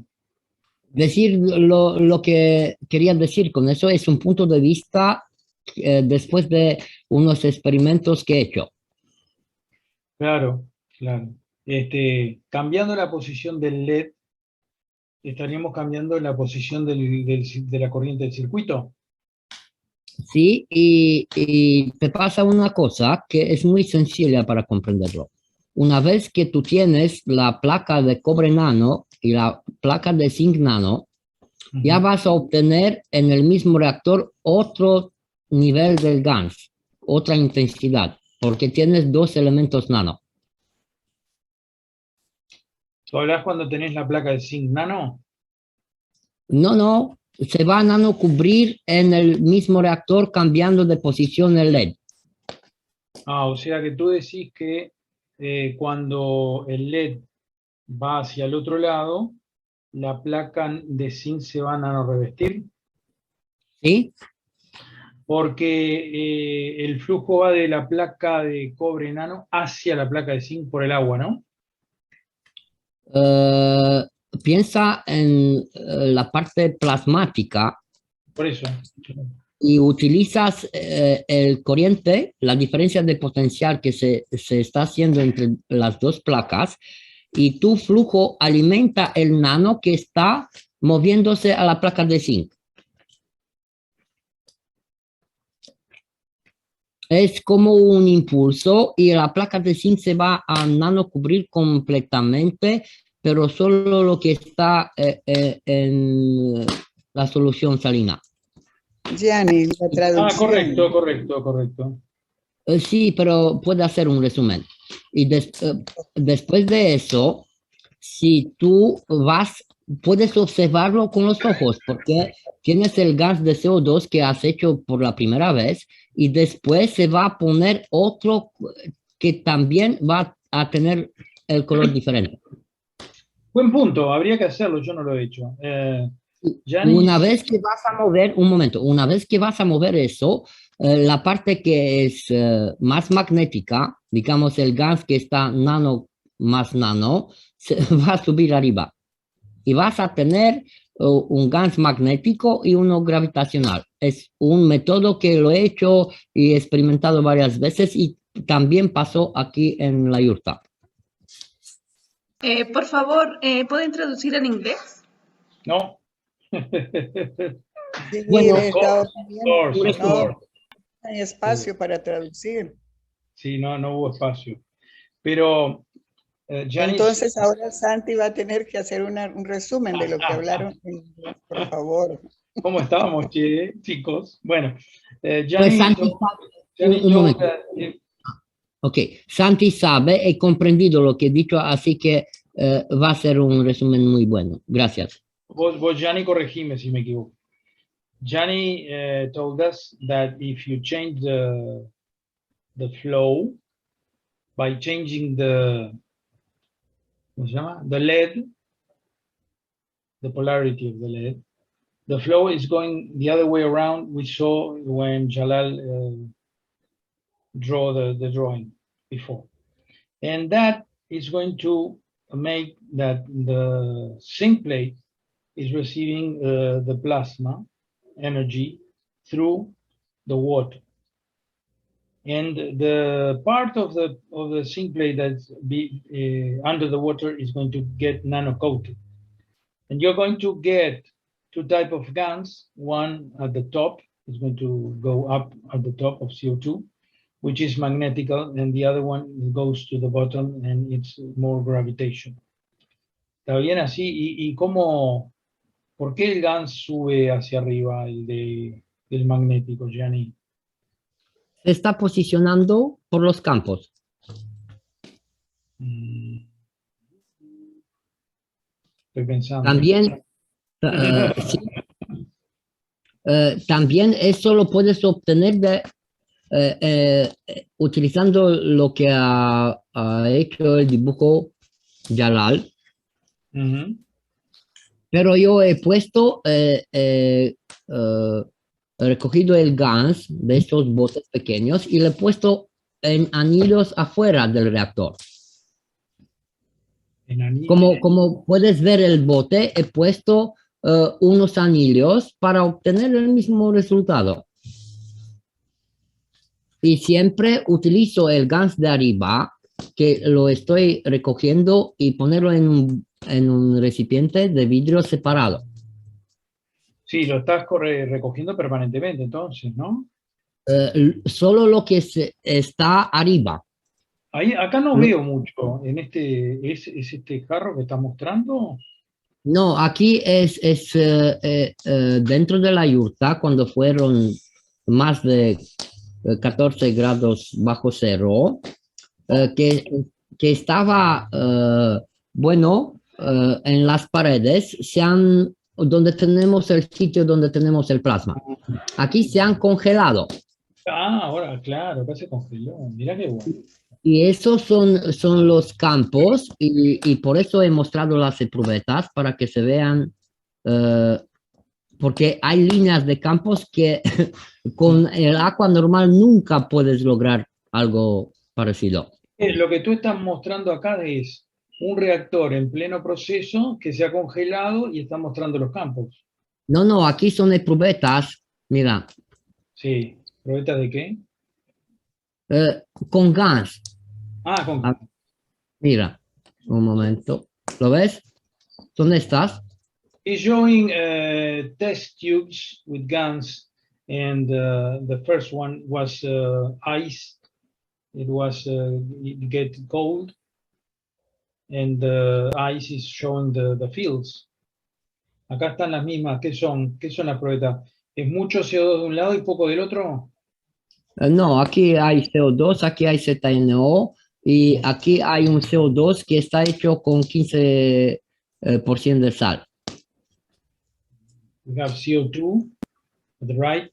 Decir lo que quería decir con eso es un punto de vista después de unos experimentos que he hecho. Claro, claro. Cambiando la posición del LED, estaríamos cambiando la posición de la corriente del circuito. Sí, y te pasa una cosa que es muy sencilla para comprenderlo. Una vez que tú tienes la placa de cobre nano y la placa de zinc nano, ya vas a obtener en el mismo reactor otro nivel del gas, otra intensidad, porque tienes dos elementos nano. ¿Tú hablas cuando tenés la placa de zinc nano? No, se va a nano cubrir en el mismo reactor cambiando de posición el LED. Ah, o sea que tú decís que cuando el LED va hacia el otro lado, la placa de zinc se va a nanorevestir. ¿Sí? porque el flujo va de la placa de cobre nano hacia la placa de zinc por el agua, ¿no? Piensa en la parte plasmática Por eso. y utilizas el corriente, la diferencia de potencial que se está haciendo entre las dos placas, y tu flujo alimenta el nano que está moviéndose a la placa de zinc. Es como un impulso y la placa de zinc se va a nano cubrir completamente, pero solo lo que está en la solución salina. Gianni, la traducción. Correcto. Sí, pero puede hacer un resumen. Y después de eso, si tú puedes observarlo con los ojos, porque tienes el gas de CO2 que has hecho por la primera vez y después se va a poner otro que también va a tener el color diferente. Buen punto, habría que hacerlo, yo no lo he hecho. Gianni, Una vez que vas a mover, un momento, una vez que vas a mover eso, la parte que es más magnética, digamos el gas que está nano más nano, se va a subir arriba. Y vas a tener un gas magnético y uno gravitacional. Es un método que lo he hecho y he experimentado varias veces y también pasó aquí en la yurta. Por favor, ¿pueden traducir en inglés? no. Sí, Bueno, he estado viendo, no hay espacio para traducir. Sí, no hubo espacio. Pero, Gianni, Entonces ahora Santi va a tener que hacer un resumen de lo que hablaron en inglés, por favor. ¿cómo estábamos, chicos? Bueno, Pues Gianni, Santi, un momento. Ok, Santi sabe, he comprendido lo que he dicho, así que va a ser un resumen muy bueno. Gracias. vos Gianni, corregime si me equivoco. Gianni told us that if you change the flow by changing ¿cómo se llama? The LED, the polarity of the LED, the flow is going the other way around. We saw when Jalal draw the drawing before. And that is going to make that the zinc plate is receiving the plasma energy through the water. And the part of the zinc plate that's under the water is going to get nano-coated. And you're going to get two types of gas. One at the top is going to go up at the top of CO2, which is magnetical, and the other one goes to the bottom and it's more gravitational. ¿Está bien así? ¿Y cómo, por qué el gas sube hacia arriba, el magnético, Gianni? Se está posicionando por los campos. Estoy pensando. También, sí. También eso lo puedes obtener utilizando lo que ha hecho el dibujo Jalal. Pero yo he puesto, recogido el gas de estos botes pequeños y le he puesto en anillos afuera del reactor. Como puedes ver el bote, he puesto unos anillos para obtener el mismo resultado. Y siempre utilizo el gas de arriba, que lo estoy recogiendo y ponerlo en un recipiente de vidrio separado. Sí, lo estás recogiendo permanentemente, entonces, ¿no? Solo lo que está arriba. Acá no veo mucho. En ¿es este jarro que está mostrando? No, aquí es dentro de la yurta, cuando fueron más de 14 grados bajo cero, que estaba, bueno, en las paredes, donde tenemos el sitio donde tenemos el plasma. Aquí se han congelado. Ahora, claro, acá se congeló. Mirá qué bueno. Y esos son los campos y por eso he mostrado las eprubetas para que se vean porque hay líneas de campos que con el agua normal nunca puedes lograr algo parecido. Lo que tú estás mostrando acá es un reactor en pleno proceso que se ha congelado y está mostrando los campos. No, no, aquí son pruebas, mira, Sí. ¿Probetas de qué? con gas. Ah, con... Ah, mira, un momento, ¿lo ves? ¿Dónde estás? He's showing test tubes with guns, and the first one was ice. It was it get cold, and the ice is showing the fields. Acá están las mismas. ¿Qué son? ¿Qué son las probetas? ¿Es mucho CO2 de un lado y poco del otro? No, aquí hay CO2, aquí hay ZNO y aquí hay un CO2 que está hecho con 15% de sal. We have CO2 at the right.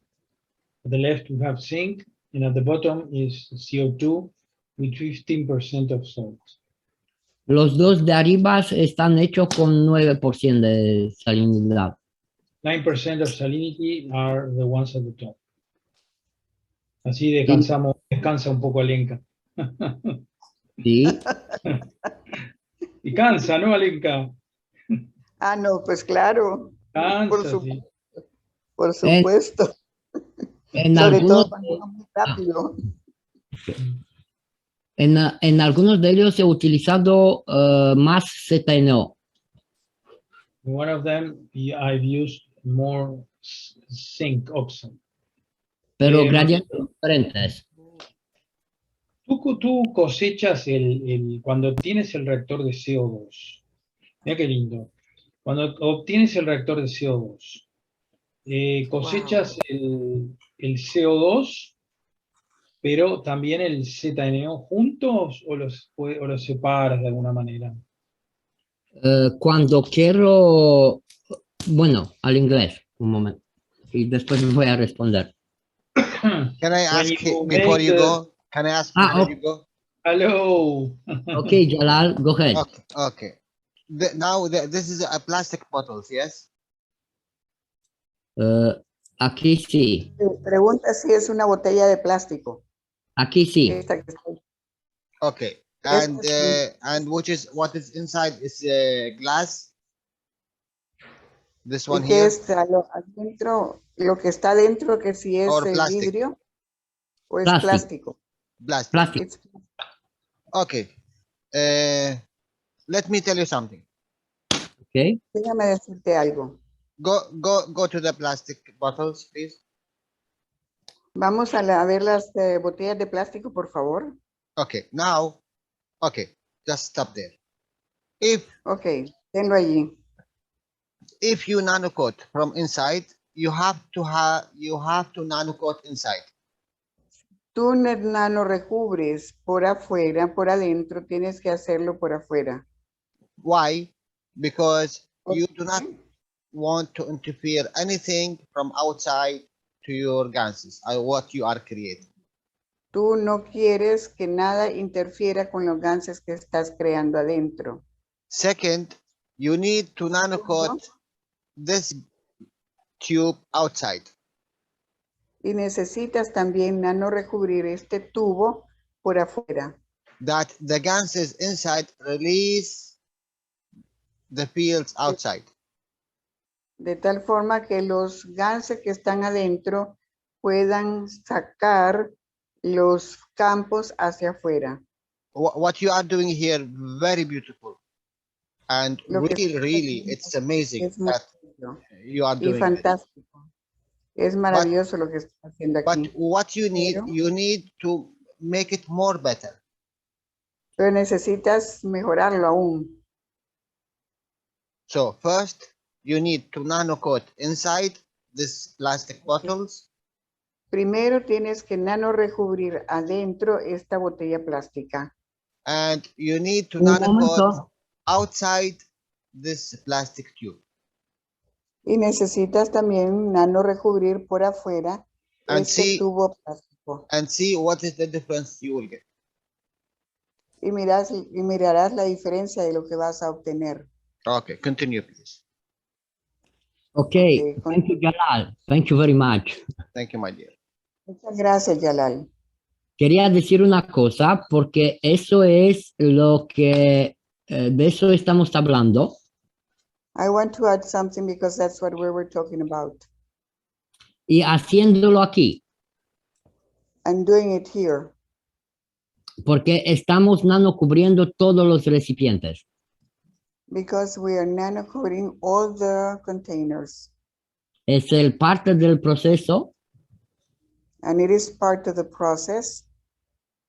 At the left, we have zinc, and at the bottom is CO2 with 15% of salt. Los dos de arriba están hechos con 9% de salinidad. 9% of salinity are the ones at the top. Así Y- descansa un poco Alenka. Sí, Y cansa, ¿no, Alenka? Ah, no, pues claro, por, Cansa, su- sí. por en, supuesto. en Sobre algunos, todo cuando va muy rápido. en algunos de ellos he utilizado más ZNO, One of them, I've used more zinc oxide. pero gradientes diferentes. Tú cosechas cuando tienes el reactor de CO2. Mira qué lindo. Cuando obtienes el reactor de CO2, cosechas el CO2, pero también el ZNO juntos o los separas de alguna manera. Cuando quiero, bueno, al inglés, un momento, y después me voy a responder. Can I When ask you before make you the- go? Can I ask Ah, before you go? Hello. Okay, Jalal, go ahead. Okay. Okay. This is a plastic bottles, yes? Aquí sí, Pregunta si es una botella de plástico. aquí sí. Esta que está ahí. Okay. Yes, And what is inside is glass. This one ¿Y qué here, es adentro? Lo que está adentro, que si es or plastic. vidrio o es Plástico. plástico. Plastic. Plástico. It's- Okay. Let me tell you something. Okay. Déjame decirte algo. Go to the plastic bottles, please. Vamos a ver las botellas de plástico, por favor. Okay. Now, okay, just stop there. If Ok, tenlo allí. you nanocoat from inside, you have to nanocoat inside. Tú nano recubres por afuera, por adentro, tienes que hacerlo por afuera. Why? Because ¿Por you do not qué? want to interfere anything from outside to your gases, what you are creating. Tú no quieres que nada interfiera con los gases que estás creando adentro. Second, you need to nanocoat this tube outside. Y necesitas también nano recubrir este tubo por afuera, That the gases inside release the fields outside. de tal forma que los gases que están adentro puedan sacar los campos hacia afuera. What you are doing here, very beautiful. And Lo que really, it's amazing es that maravilloso you are y doing it. fantástico. Es maravilloso lo que estás haciendo But aquí. what you need, Pero- you need to make it more better. Pero necesitas mejorarlo aún. So first, you need to nanocoat inside this plastic bottles. Primero tienes que nano recubrir adentro esta botella plástica. And you need to Un nanocoat momento. outside this plastic tube. Y necesitas también nano recubrir por afuera And este tubo plástico. and see what is the difference you will get. Y mirarás la diferencia de lo que vas a obtener. Okay, continue, please. Okay, Okay, thank you, Jalal. Thank you very much. Thank you, my dear. muchas gracias, Jalal. Quería decir una cosa porque eso es lo que de eso estamos hablando. I want to add something because that's what we were talking about. Y haciéndolo aquí, And doing it here porque estamos nano cubriendo todos los recipientes. because we are nano coating all the containers. Es el parte del proceso. And it is part of the process.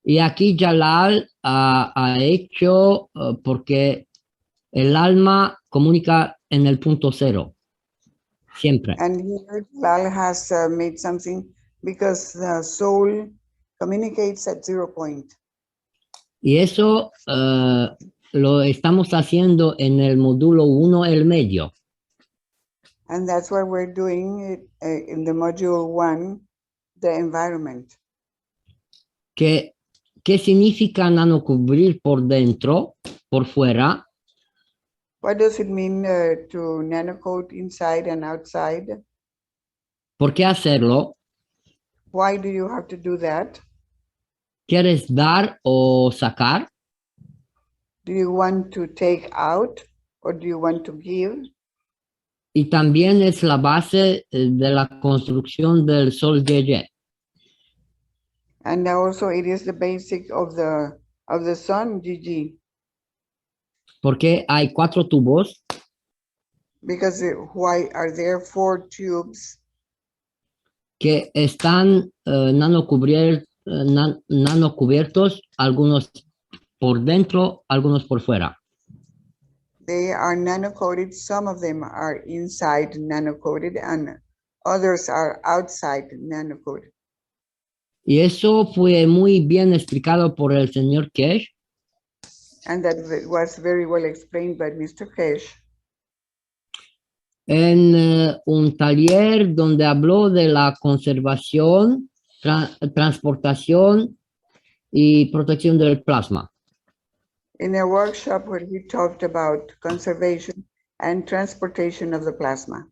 Y aquí Jalal ha hecho porque el alma comunica en el punto cero, siempre. And here Jalal has made something because the soul communicates at 0 point. Y eso lo estamos haciendo en el módulo 1, el medio. And that's what we're doing in the module 1, the environment. ¿Qué significa nano cubrir por dentro, por fuera? What does it mean to nano coat inside and outside? ¿Por qué hacerlo? Why do you have to do that? ¿Quieres dar o sacar? Do you want to take out or do you want to give? Y también es la base de la construcción del Sol YY. And also it is the basic of the sun, GG. Porque hay 4 tubos Because why are there 4 tubes que están nano cubiertos, algunos por dentro, algunos por fuera. they are nano coated? Some of them are inside nano coated and others are outside nano coated. Y eso fue muy bien explicado por el señor Kesh. And that was very well explained by Mr. Kesh En un taller donde habló de la conservación, transportación y protección del plasma. in a workshop where he talked about conservation and transportation of the plasma.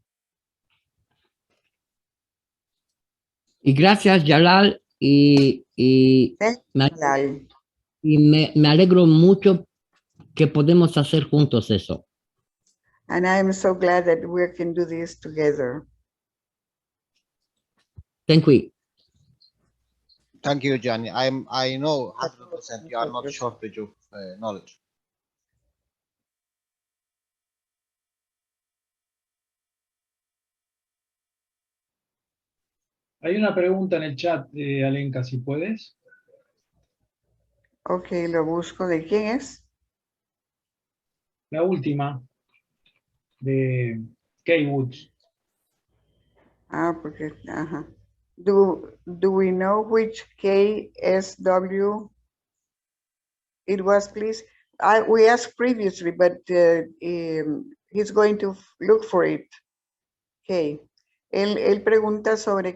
Y gracias, Jalal, y Thank me, you, Jalal. me alegro mucho que podemos hacer juntos eso. And I am so glad that we can do this together. Thank you. Thank you, Gianni. I know 100% you are not shortage of knowledge. Hay una pregunta en el chat, Alenka, si puedes. Ok, lo busco. ¿De quién es? La última, de Kay Woods. Ah, porque, ajá. Do we know which KSW it was, please? We asked previously, but he's going to look for it. Okay. Él pregunta sobre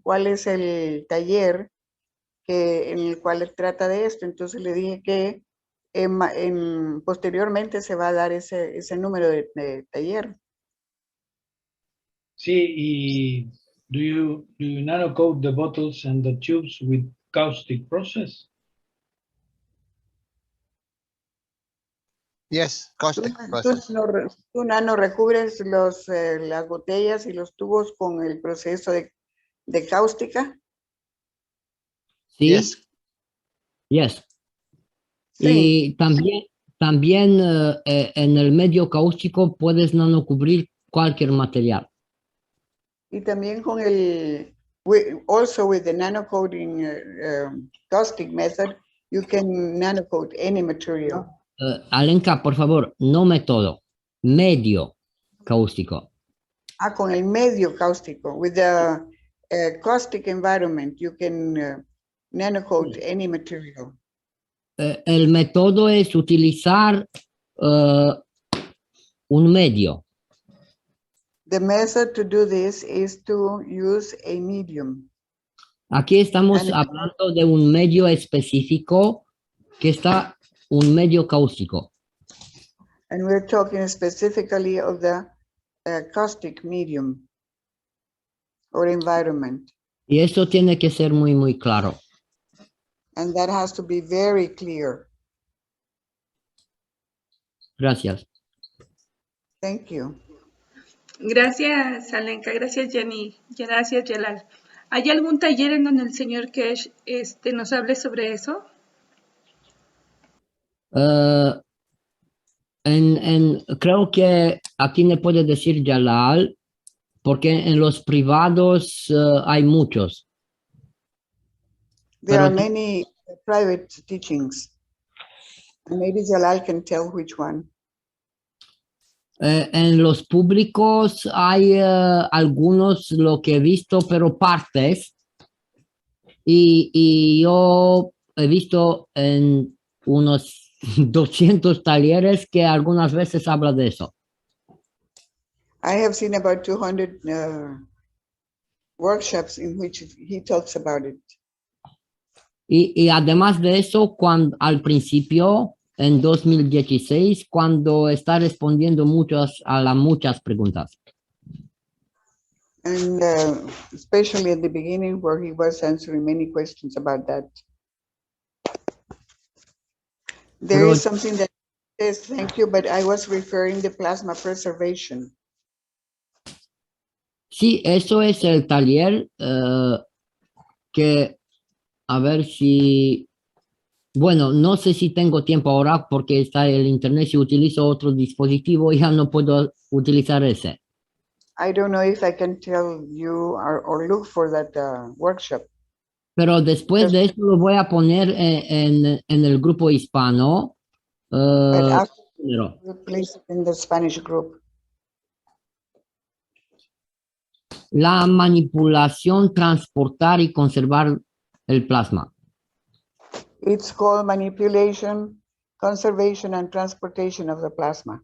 cuál es el taller en el cual él trata de esto. Entonces le dije que posteriormente se va a dar ese número de taller. Sí, y do you nano coat the bottles and the tubes with caustic process? Yes, caustic process. Tú nano recubres las botellas y los tubos con el proceso de cáustica. Sí. Yes. Yes. Sí. Y también en el medio cáustico puedes nano cubrir cualquier material. Y también con also with the nano coating caustic method, you can nano coat any material. Alenka, por favor, no método, medio cáustico. Con el medio cáustico. With the caustic environment, you can nano coat any material. El método es utilizar un medio. The method to do this is to use a medium. Aquí estamos hablando de un medio específico que está un medio cáustico. And we're talking specifically of the acoustic medium or environment. Y eso tiene que ser muy, muy claro. And that has to be very clear. Gracias. Thank you. Gracias, Alenka. Gracias, Gianni. Gracias, Jalal. ¿Hay algún taller en donde el señor Kesh nos hable sobre eso? Creo que aquí me puede decir Jalal, porque en los privados hay muchos. There Pero are many private teachings. Maybe Jalal can tell which one. En los públicos hay algunos, lo que he visto, pero partes. Y yo he visto en unos 200 talleres que algunas veces habla de eso. I have seen about 200 workshops in which he talks about it. Y además de eso, cuando al principio, en 2016, cuando está respondiendo a muchas preguntas. And especially at the beginning where he was answering many questions about that. There Pero- is something that says, thank you, but I was referring the plasma preservation. Sí, eso es el taller que, a ver si, bueno, no sé si tengo tiempo ahora porque está el internet. Si utilizo otro dispositivo, ya no puedo utilizar ese. I don't know if I can tell you or look for that workshop. Pero después de eso lo voy a poner en el grupo hispano. But after Pero we place it in the Spanish group. la manipulación, transportar y conservar el plasma. It's called manipulation, conservation, and transportation of the plasma.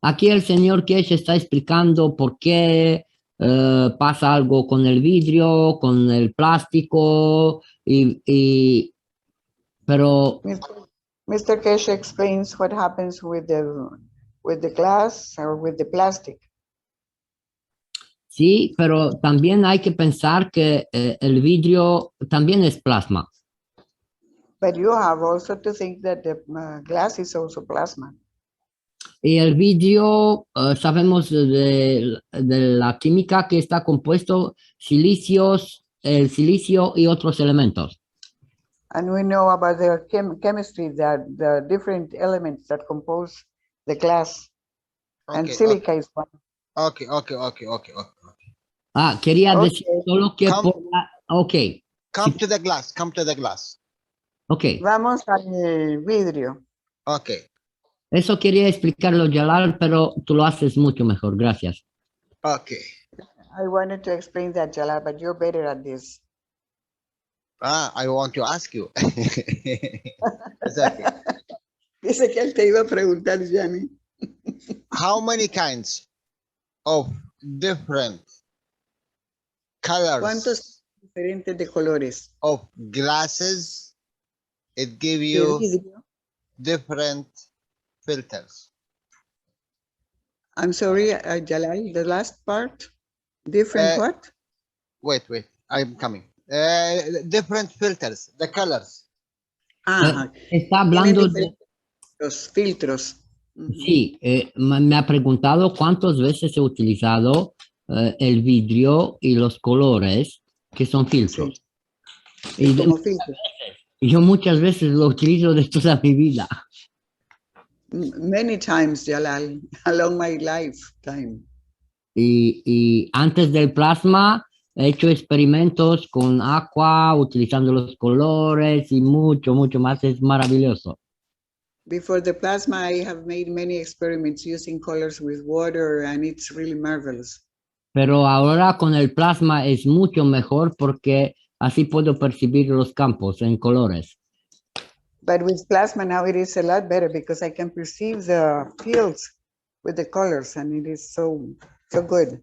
Aquí el señor Kesh está explicando por qué pasa algo con el vidrio, con el plástico, pero Mr. Kesh explains what happens with the glass or with the plastic. sí, pero también hay que pensar que el vidrio también es plasma. But you have also to think that the glass is also plasma. Y el vidrio, sabemos de la química que está compuesto el silicio y otros elementos. And we know about the chemistry, that the different elements that compose the glass. And Okay, silica is one. okay. Ah, quería Okay. decir solo que Come- por la... Ok, Come to the glass. ok. Vamos al vidrio. Okay, Eso quería explicarlo, Jalal, pero tú lo haces mucho mejor. Gracias. okay. I wanted to explain that, Jalal, but you're better at this. I want to ask you. It's okay. Dice que él te iba a preguntar, Gianni. How many kinds of different colors ¿Cuántos diferentes de colores? of glasses it give De you vidrio. different filters? I'm sorry, Jalal, the last part. Different what? Wait, I'm coming. Different filters, the colors. Ah, Está tienen hablando de... diferentes filtros. Ujú. Sí, me ha preguntado cuántas veces he utilizado el vidrio y los colores que son filtros. Sí, Y como filtros. yo muchas veces lo utilizo de toda mi vida. Many times, Jalal, along my lifetime. Y antes del plasma he hecho experimentos con agua, utilizando los colores y mucho más. Es maravilloso. Before the plasma, I have made many experiments using colors with water, and it's really marvelous. Pero ahora con el plasma es mucho mejor porque así puedo percibir los campos en colores. But with plasma now, it is a lot better because I can perceive the fields with the colors, and it is so good.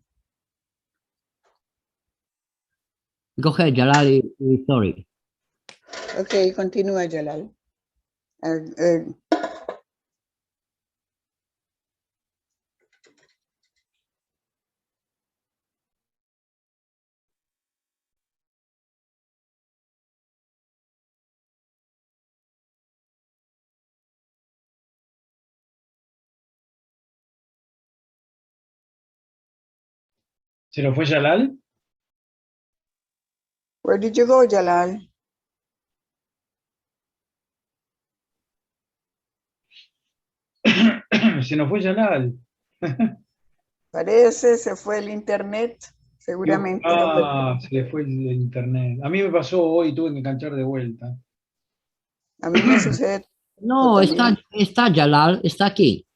Go ahead, Jalal, sorry. Okay, continúa, Jalal. ¿Se lo fue Jalal? Where did you go, Jalal? Se nos fue Jalal. Parece, se fue el internet, seguramente. Se le fue el internet. A mí me pasó hoy, tuve que enganchar de vuelta. A mí me sucede No, también. está Jalal, está aquí.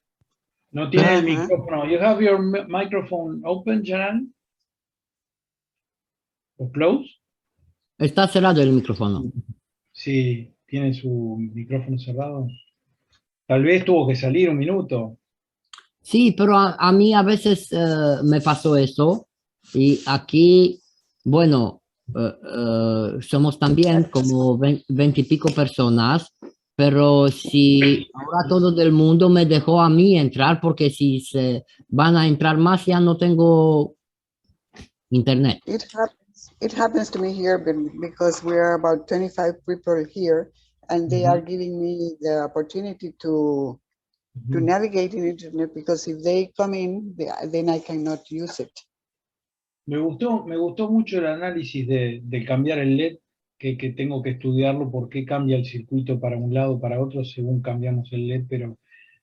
No tiene el Ajá. micrófono. You have your microphone open, Jalal? ¿O close? Está cerrado el micrófono. Sí, tiene su micrófono cerrado. Tal vez tuvo que salir un minuto. Sí, pero a mí a veces me pasó eso y aquí, bueno, somos también como 20 y pico personas, pero si ahora todo el mundo me dejó a mí entrar porque si se van a entrar más ya no tengo internet. It happens to me here because we are about 25 people here, and they are giving me the opportunity to navigate in internet, because if they come in, then I cannot use it. Me gustó mucho el análisis de cambiar el LED, que tengo que estudiarlo, por qué cambia el circuito para un lado, para otro, según cambiamos el LED, pero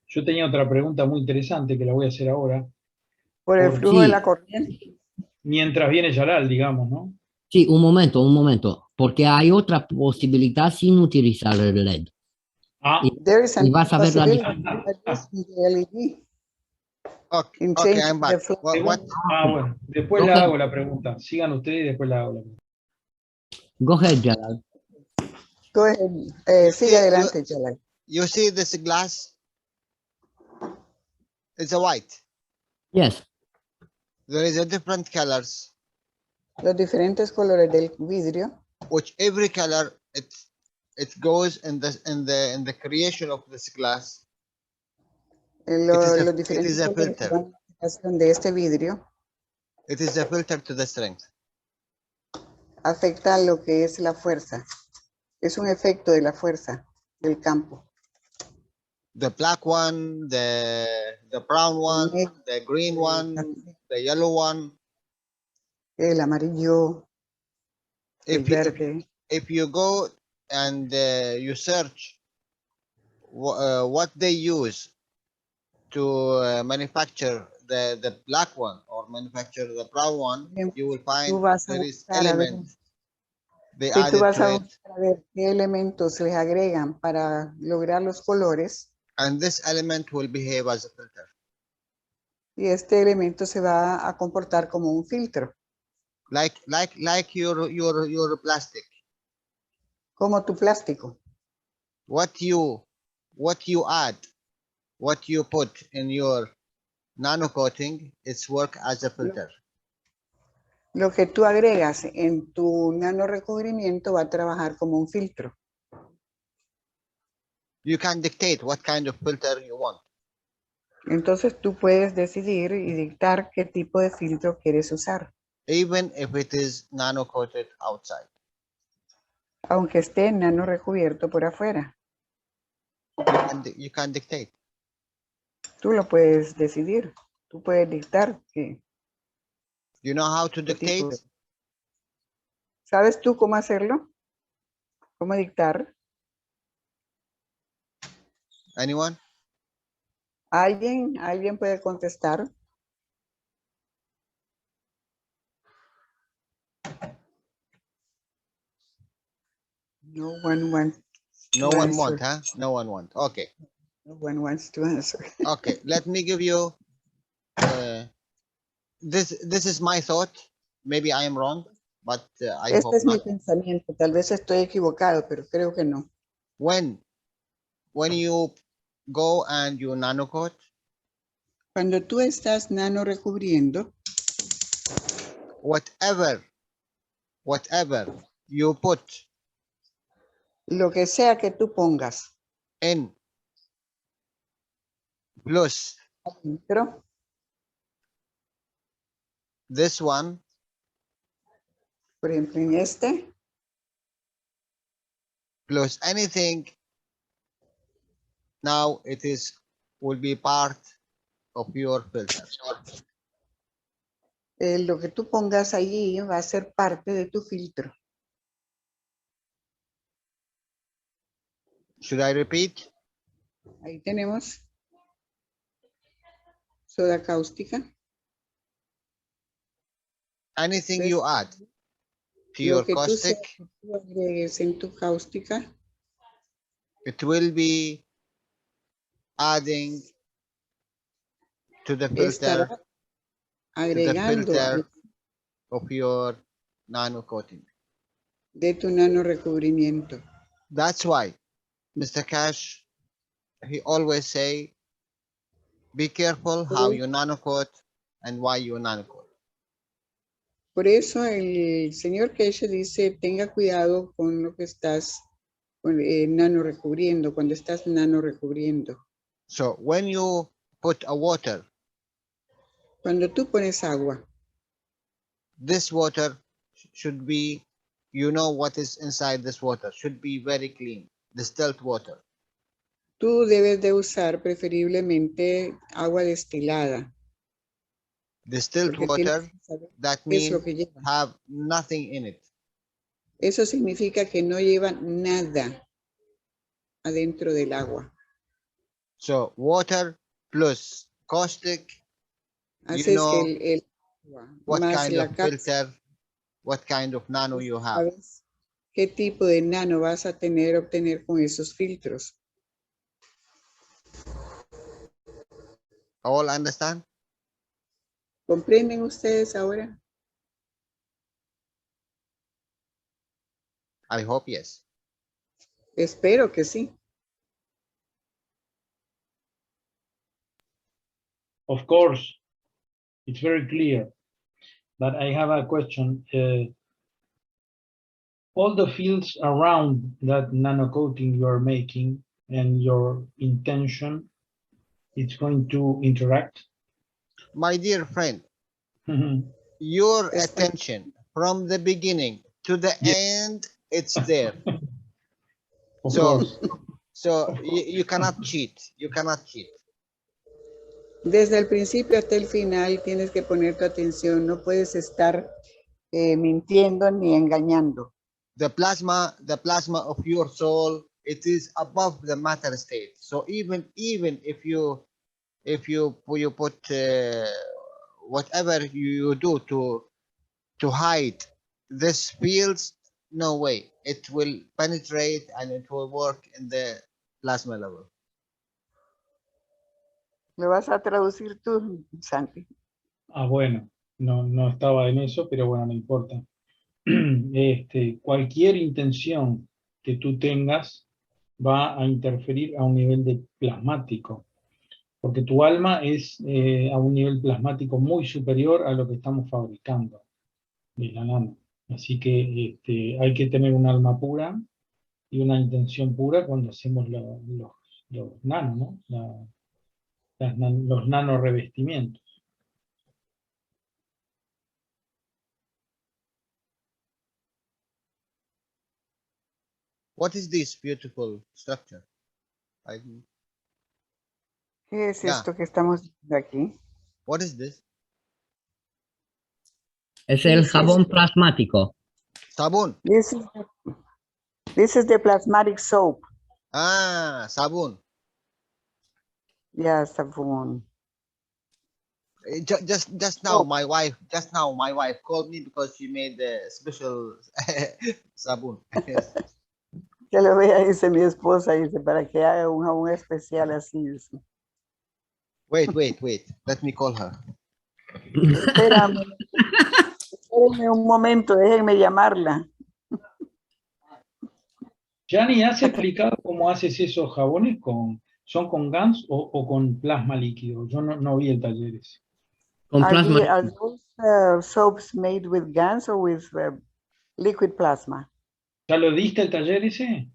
yo tenía otra pregunta muy interesante que la voy a hacer ahora, Por el Por- flujo de Sí. la corriente. mientras viene Jalal, digamos, ¿no? Sí, un momento, porque hay otra posibilidad sin utilizar el LED. Ah, There is Y a vas a ver la possibility diferencia. by using the LED Okay, in okay, changing I'm the back. flow. What? bueno, después Go la ahead. hago la pregunta. Sigan ustedes y después la hago la pregunta. Go ahead, Jalal. Go ahead. You Sigue see, adelante, Jalal. you see this glass? It's a white. Yes. There is a different colors, Los diferentes colores del vidrio, which every color it goes in the creation of this glass. los It diferentes is a colores que filter. van a la creación de este vidrio It is a filter to the strength. afecta lo que es la fuerza. Es un efecto de la fuerza del campo. The black one, the brown one, the green one, the yellow one. El amarillo, el If you, verde. if you go and you search what they use to manufacture the black one or manufacture the brown one, you will find Tú vas a there is buscar a ver, element they si tú added vas to a it, buscar a ver qué elementos les agregan para lograr los colores, and this element will behave as a filter. y este elemento se va a comportar como un filtro, Like your plastic. como tu plástico. What you add, what you put in your nano coating, it's work as a filter. Lo que tú agregas en tu nano recubrimiento va a trabajar como un filtro. You can dictate what kind of filter you want. Entonces tú puedes decidir y dictar qué tipo de filtro quieres usar, Even if it is nano coated outside. aunque esté nano recubierto por afuera. You can dictate. Tú lo puedes decidir. Tú puedes dictar que. You know how to dictate? ¿Sabes tú cómo hacerlo? ¿Cómo dictar? Anyone? ¿Alguien puede contestar? No one wants No to one answer. want, huh? No one want. Okay. No one wants to answer. Okay. Let me give you. This is my thought. Maybe I am wrong, but I Este hope es mi not. pensamiento. Tal vez estoy equivocado, pero creo que no. When you go and you nano coat, Cuando tú estás nano recubriendo, whatever you put lo que sea que tú pongas in plus adentro, this one, por ejemplo en este, plus anything, now it will be part of your filter. Lo que tú pongas allí va a ser parte de tu filtro. Should I repeat? Ahí tenemos soda cáustica. Anything Pues, you add to lo your que tú sea caustic, que tú agregues en tu cáustica it will be adding to the filter, estará agregando of your nano coating. de tu nano recubrimiento. That's why Mr. Cash, he always say, be careful how you nano coat and why you nano coat. Por eso el señor Keshe dice, tenga cuidado con lo que estás nano recubriendo, cuando estás nano recubriendo. So when you put a water, Cuando tú pones agua, this water should be, you know what is inside this water, should be very clean, distilled water. tú debes de usar preferiblemente agua destilada. Distilled Porque water, tienes que saber that qué es lo means que lleva. have nothing in it. Eso significa que no lleva nada adentro del agua. So water plus caustic, Así you es know que el agua what más kind la of casa, filter, what kind of nano you have. sabes qué tipo de nano vas a obtener con esos filtros. All understand? ¿Comprenden ustedes ahora? I hope yes. Espero que sí. Of course, it's very clear. But I have a question. All the fields around that nano coating you are making and your intention, it's going to interact? My dear friend, Mhm. your Yes. attention from the beginning to the Yes. end, it's there. Of So, course. so you cannot cheat. You cannot cheat. Desde el principio hasta el final tienes que poner tu atención. No puedes estar mintiendo ni engañando. The plasma of your soul, it is above the matter state. So even if you put whatever you do to hide this fields, no way, it will penetrate and it will work in the plasma level. ¿Lo vas a traducir tú, Santi? Ah, bueno, no estaba en eso, pero bueno, no importa. Cualquier intención que tú tengas va a interferir a un nivel de plasmático, porque tu alma es a un nivel plasmático muy superior a lo que estamos fabricando de la nano. Así que hay que tener un alma pura y una intención pura cuando hacemos los nano, ¿no? Los nano revestimientos. What is this beautiful structure? ¿Qué es Yeah. esto que estamos viendo aquí? What is this? Es ¿Qué el es jabón esto? plasmático. Sabun. This is the plasmatic soap. Ah, sabun. Yeah, sabun. Just now, my wife called me because she made the special sabun. Que lo vea, dice mi esposa, dice, para que haga un jabón especial así. Dice. Wait. Let me call her. Espérame, espérenme un momento, déjenme llamarla. Gianni, ¿has explicado cómo haces esos jabones? ¿Son con GANS o con plasma líquido? Yo no vi el taller ese. Con plasma. Are those soaps made with GANs or with liquid plasma? ¿Ya lo diste el taller ese?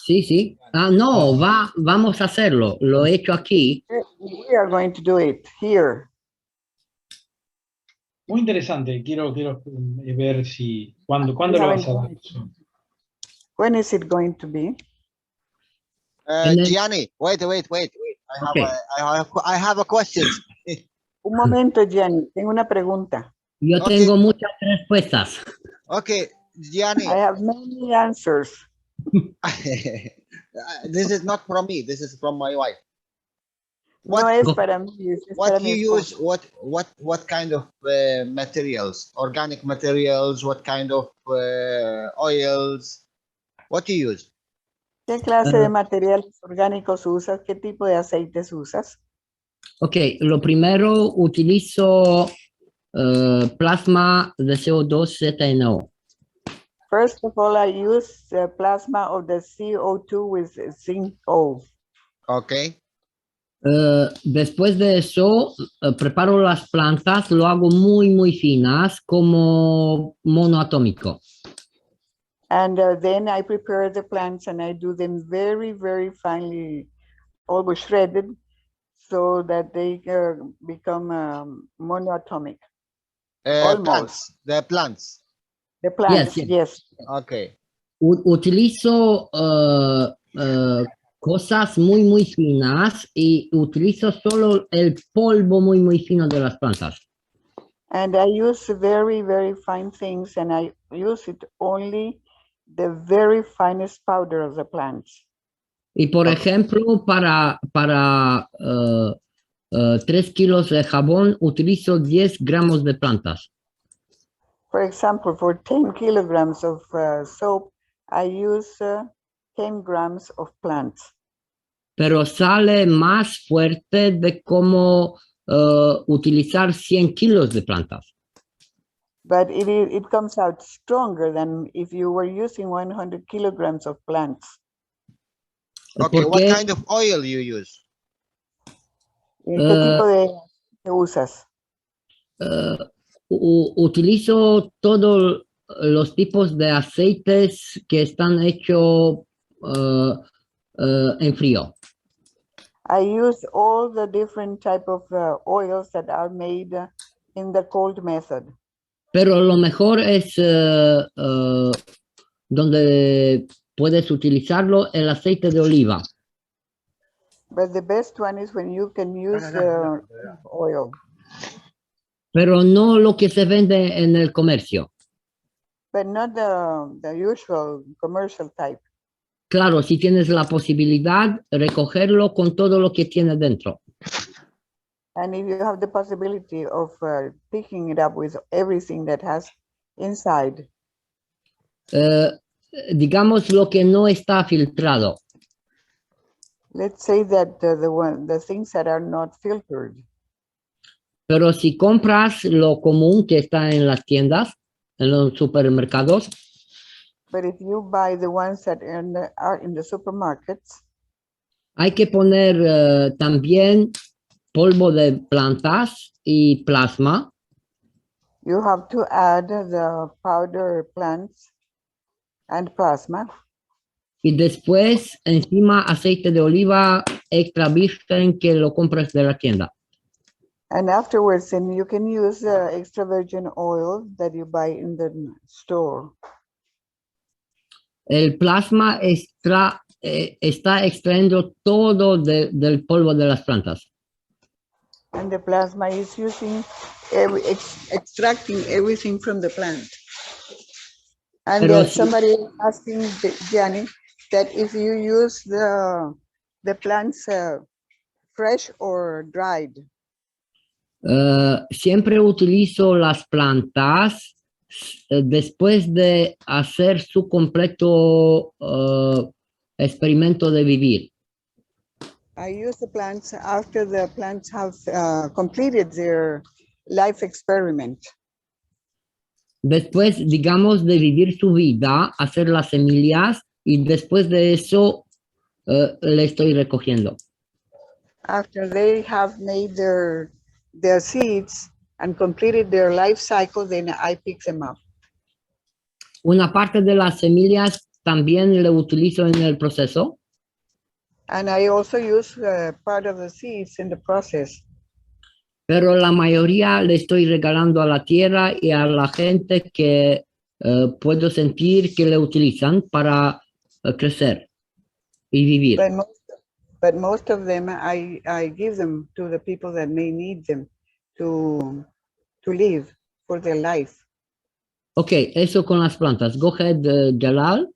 Sí. Ah, no, vamos a hacerlo. Lo he hecho aquí. We are going to do it here. Muy interesante. Quiero ver si cuándo lo vas a dar. When is it going to be? Gianni, wait. I have a question. Un momento, Gianni, tengo una pregunta. Yo Okay. tengo muchas respuestas. Okay, Gianni. I have many answers. This is not from me. This is from my wife. No What es para mí, es para what mi you use? esposo. What kind of materials? Organic materials? What kind of oils? What you use? ¿Qué clase Eh, de materiales orgánicos usas? ¿Qué tipo de aceites usas? Ok, lo primero utilizo plasma de CO2 ZNO. First of all, I use plasma of the CO2 with zinc O. Okay. Después de eso, preparo las plantas, lo hago muy finas como monoatómico. And then I prepare the plants and I do them very finely, almost shredded, so that they become monoatomic. Almost. Plants. The plants. The plants, Yes. yes. Okay. Utilizo cosas muy finas y utilizo solo el polvo muy fino de las plantas. And I use very fine things, and I use it only the very finest powder of the plants. Y por ejemplo, para 3 kilos de jabón utilizo 10 gramos de plantas. For example, for 10 kilograms of soap, I use 10 grams of plants. Pero sale más fuerte de cómo utilizar 100 kilos de plantas. But it comes out stronger than if you were using 100 kilograms of plants. Okay. What Porque kind of oil you use? ¿Qué tipo de usas? utilizo todos los tipos de aceites que están hechos en frío. I use all the different type of oils that are made in the cold method. Pero lo mejor es donde puedes utilizarlo el aceite de oliva. But the best one is when you can use oil. Pero no lo que se vende en el comercio. But not the usual commercial type. Claro, si tienes la posibilidad, recogerlo con todo lo que tiene dentro. And if you have the possibility of picking it up with everything that has inside. Digamos lo que no está filtrado. Let's say that the things that are not filtered. Pero si compras lo común que está en las tiendas, en los supermercados, But if you buy the ones that are in the supermarkets, hay que poner también polvo de plantas y plasma. you have to add the powder plants and plasma. Y después encima aceite de oliva extra virgen que lo compras de la tienda. And afterwards, then you can use extra virgin oil that you buy in the store. El plasma está extrayendo todo del polvo de las plantas. And the plasma is using extracting everything from the plant. And somebody asking Gianni that if you use the plants fresh or dried. Siempre utilizo las plantas después de hacer su completo experimento de vivir. I use the plants after the plants have completed their life experiment. Después, digamos, de vivir su vida, hacer las semillas y después de eso le estoy recogiendo. After they have made their seeds and completed their life cycle, then I pick them up. Una parte de las semillas también le utilizo en el proceso. And I also use part of the seeds in the process. Pero la mayoría le estoy regalando a la tierra y a la gente que puedo sentir que le utilizan para crecer y vivir. But most of them, I give them to the people that may need them to live. for their life. Ok, eso con las plantas. Go ahead, Jalal.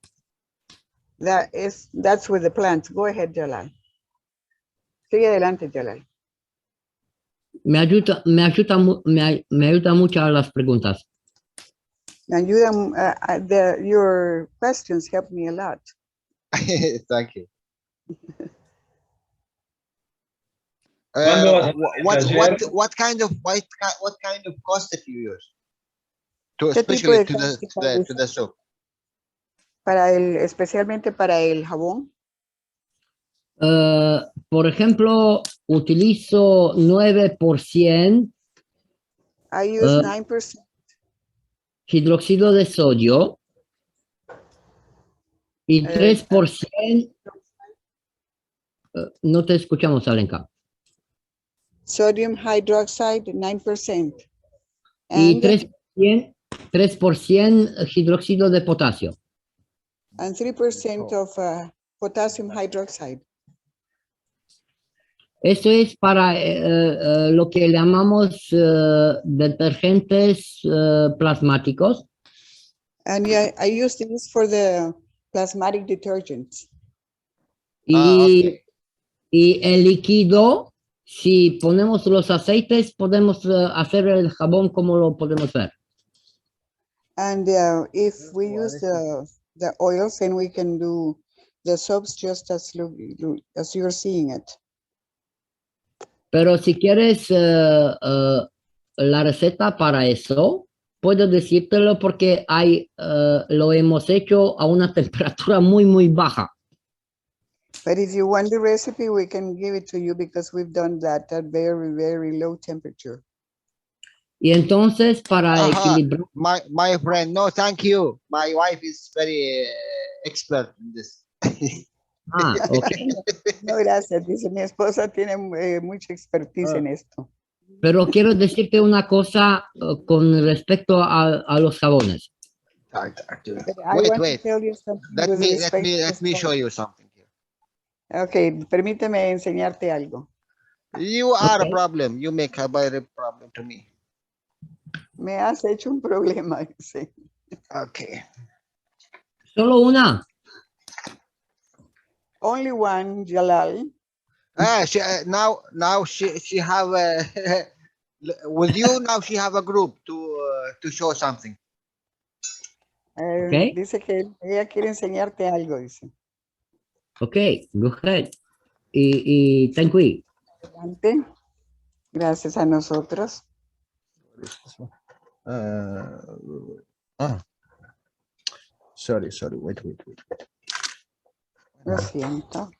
That's with the plants. Go ahead, Jalal. Sigue adelante, Jalal. Me ayuda mucho a las preguntas. Me ayudan, your questions help me a lot. Thank you. ¿Cuándo vas a What kind of caustic you use? ¿Qué tipo Especially de to caustic the soap. Especialmente para el jabón? Por ejemplo, utilizo 9% I use 9%. hidróxido de sodio y 3%, no te escuchamos, Alenka. Sodium hydroxide, 9%. Y And 3% hidróxido de potasio. 3% of potassium hydroxide. Esto es para lo que llamamos detergentes plasmáticos. And yeah, I use this for the plasmatic detergents. Y el líquido, si ponemos los aceites, podemos hacer el jabón como lo podemos ver. And if we use the oils, then we can do the soaps just as you're seeing it. Pero si quieres la receta para eso, puedo decírtelo porque lo hemos hecho a una temperatura muy, muy baja. But if you want the recipe, we can give it to you because we've done that at very, very low temperature. Y entonces, para equilibrar... My friend, no, thank you. My wife is very expert in this. Okay. No, gracias. Dice, mi esposa tiene mucha expertise en esto. Pero quiero decirte una cosa con respecto a los jabones. Wait. Let me show you something here. Okay, permíteme enseñarte algo. You are a problem. You make a very problem to me. Me has hecho un problema. Sí. Okay. Solo una. Only one, Jalal. Now she have with you now she have a group to show something. Okay. Dice que ella quiere enseñarte algo, dice. Okay, go ahead. Y thank you. Adelante. Gracias a nosotros. Sorry. Wait. Lo siento.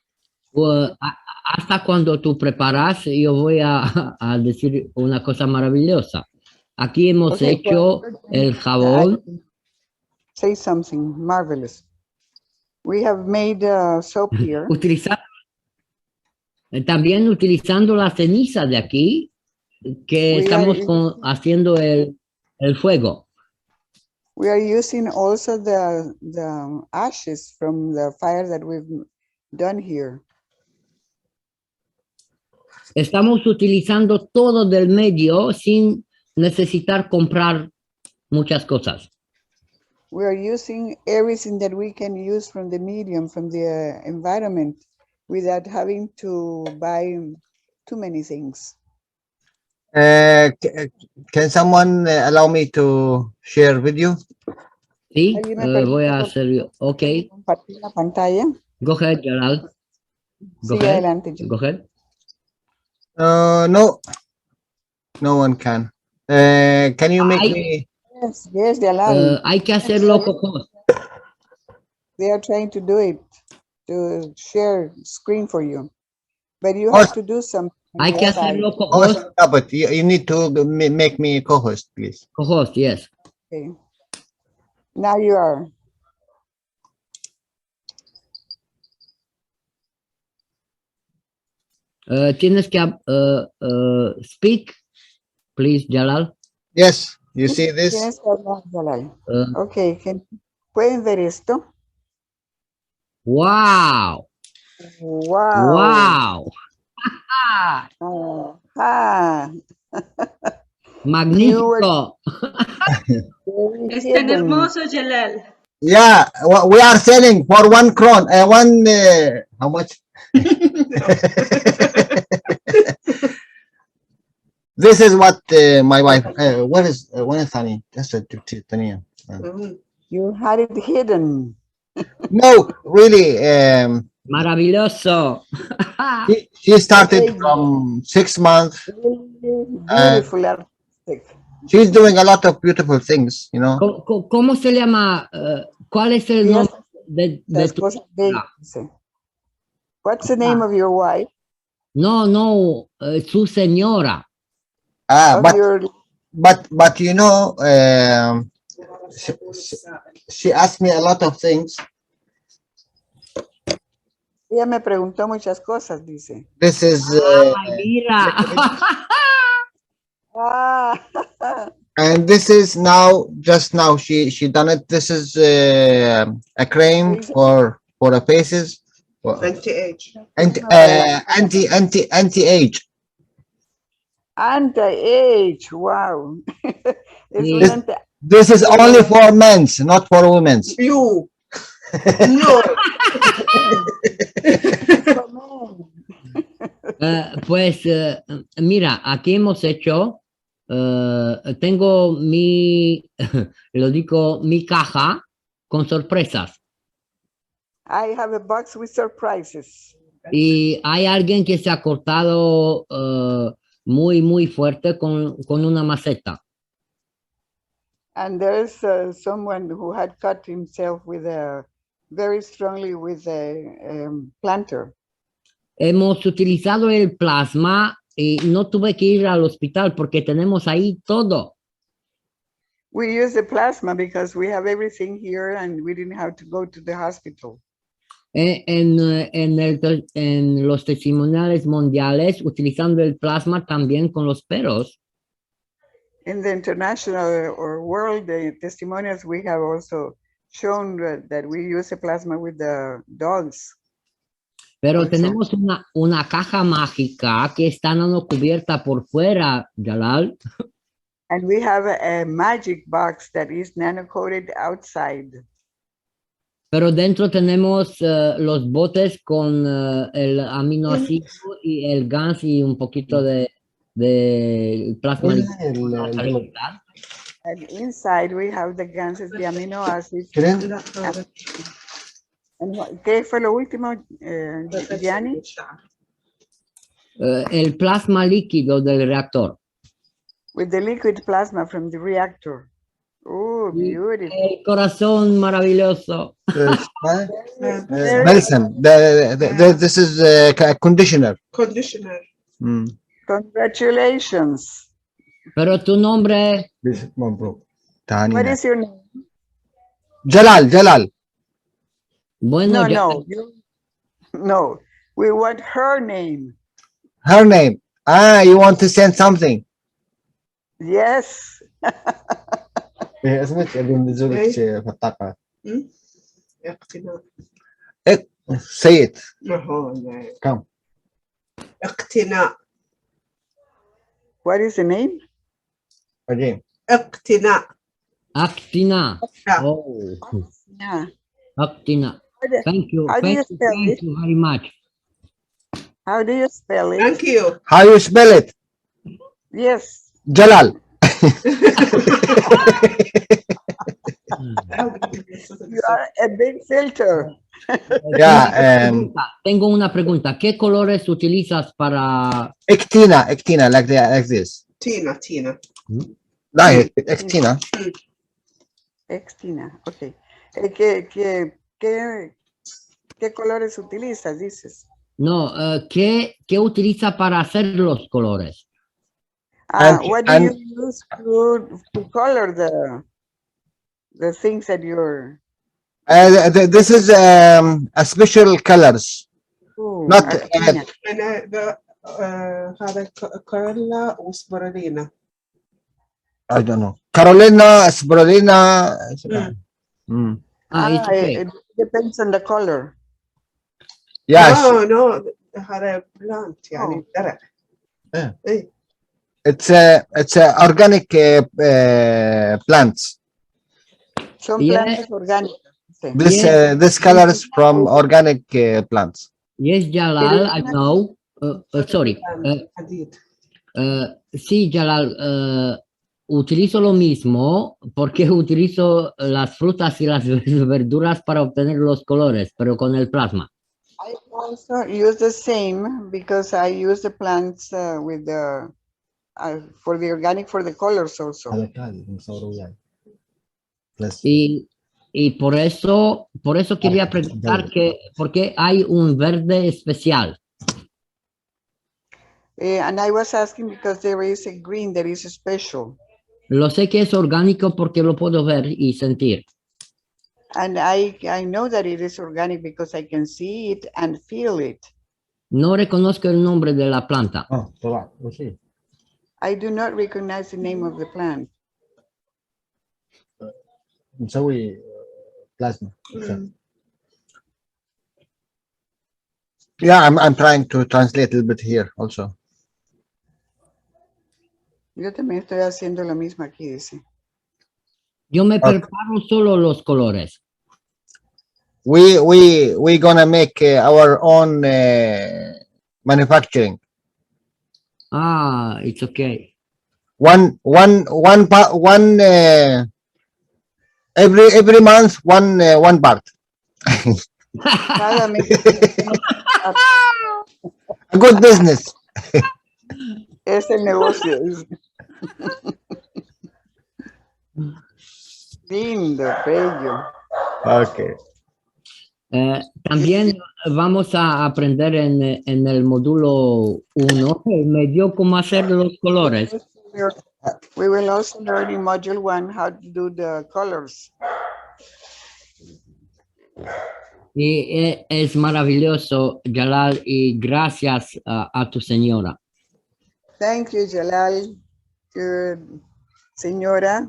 Hasta cuando tú preparas, yo voy a decir una cosa maravillosa. Aquí hemos hecho el jabón. Say something marvelous. We have made soap here. También utilizando la ceniza de aquí, que estamos haciendo el fuego. We are using also the ashes from the fire that we've done here. Estamos utilizando todo del medio sin necesitar comprar muchas cosas. We are using everything that we can use from the medium, from the environment, without having to buy too many things. Can someone allow me to share with you? Sí, voy a hacer yo. Ok. Compartir la pantalla. Go ahead, Jalal. Go ahead. Adelante. Go ahead. No one can. Can you make me? Yes, Jalal. Hay que hacerlo con... They are trying to do it, to share screen for you. But you have to do something. Hay que hacerlo co-host. But you need to make me co-host, please. Co-host, yes. Okay. Now you are. Tienes que speak, please, Jalal. Yes, you see this? Tienes que hablar, Jalal. Okay, ¿pueden ver esto? Wow. Wow. Wow. Magnífico. Very Es tan hidden. hermoso, Jalal. Yeah, we are selling for 1 kron. How much? This is what my wife. What is Tani? That's a Tania. You had it hidden. No, really. Maravilloso. She started from 6 months. Really beautiful, artistic. She's doing a lot of beautiful things, you know. ¿Cómo se llama? ¿Cuál es el Yes, nombre de la tu esposa de ella, señora? dice. What's the name of your wife? No, su señora. Of your But you know, she asked me a lot of things. ella me preguntó muchas cosas, dice. This is Ay, mira. Ah, and this is just now she done it. This is a cream for the faces. Anti-age. And anti-age. anti-age, wow. Es Sí. un anti- This is only for men's, not for women's. You. No. Pues mira, aquí hemos hecho, tengo lo digo, mi caja con sorpresas. I have a box with surprises. Y hay alguien que se ha cortado muy fuerte con una maceta. And there is someone who had cut himself with very strongly with a planter. Hemos utilizado el plasma y no tuve que ir al hospital porque tenemos ahí todo. We use the plasma because we have everything here and we didn't have to go to the hospital. En los testimoniales mundiales, utilizando el plasma también con los perros. In the international or world testimonials, we have also shown that we use a plasma with the dogs. Pero Also. tenemos una caja mágica que está no cubierta por fuera, Jalal. And we have a magic box that is nano-coated outside. Pero dentro tenemos los botes con el aminoácido y el gas y un poquito de plasma. And inside we have the ganses, the amino acids. And ¿qué fue lo último, Gianni? El plasma líquido del reactor. With the liquid plasma from the reactor. Oh, beautiful. El corazón maravilloso. Medicine. This is a conditioner. Conditioner. Congratulations. Pero tu nombre. What is your name? Jalal. Bueno, No. We want her name. Her name. You want to send something? Yes. Say it. Come. اقتناء. What is the name? Again. اقتناء. Actina. Oh. Yeah. Actina. Thank you. How do you spell Thank it? you very much. How do you spell it? Thank you. How you spell it? Yes. Jalal. You are a big filter. Yeah. Tengo una pregunta. ¿Qué colores utilizas para? Ectina, like this. Tina. Like ectina. Extina, ok. ¿Qué colores utilizas, dices? No, ¿qué utiliza para hacer los colores? What do you use to color the things that you're... This is a special colors. Not هذا كارلا وسبرالينا. I don't know. Carolina, Sbrodina. It's okay. It depends on the color. Yes. No هذا plant يعني درع. It's organic plants. Son Yeah. plantas orgánicas. Sí. This colors from organic plants. Yes, Jalal, I know. Sorry. حديد. Sí, Jalal, utilizo lo mismo porque utilizo las frutas y las verduras para obtener los colores, pero con el plasma. I also use the same because I use the plants with the for the organic for the colors also. Y por eso quería preguntar por qué hay un verde especial. And I was asking because there is a green that is special. Lo sé que es orgánico porque lo puedo ver y sentir. And I know that it is organic because I can see it and feel it. No reconozco el nombre de la planta. I do not recognize the name of the plant. Yeah, I'm trying to translate a little bit here also. Yo también estoy haciendo lo mismo aquí, dice. Yo me preparo solo los colores. We gonna make our own manufacturing. Ah, it's okay. Every month one part. Cada mes. A good business. Es el negocio. Lindo, bello. Okay. También vamos a aprender en el módulo 1 me dio cómo hacer los colores. We will also learn in module 1 how to do the colors. Y es maravilloso, Jalal, y gracias a tu señora. Thank you, Jalal, your señora,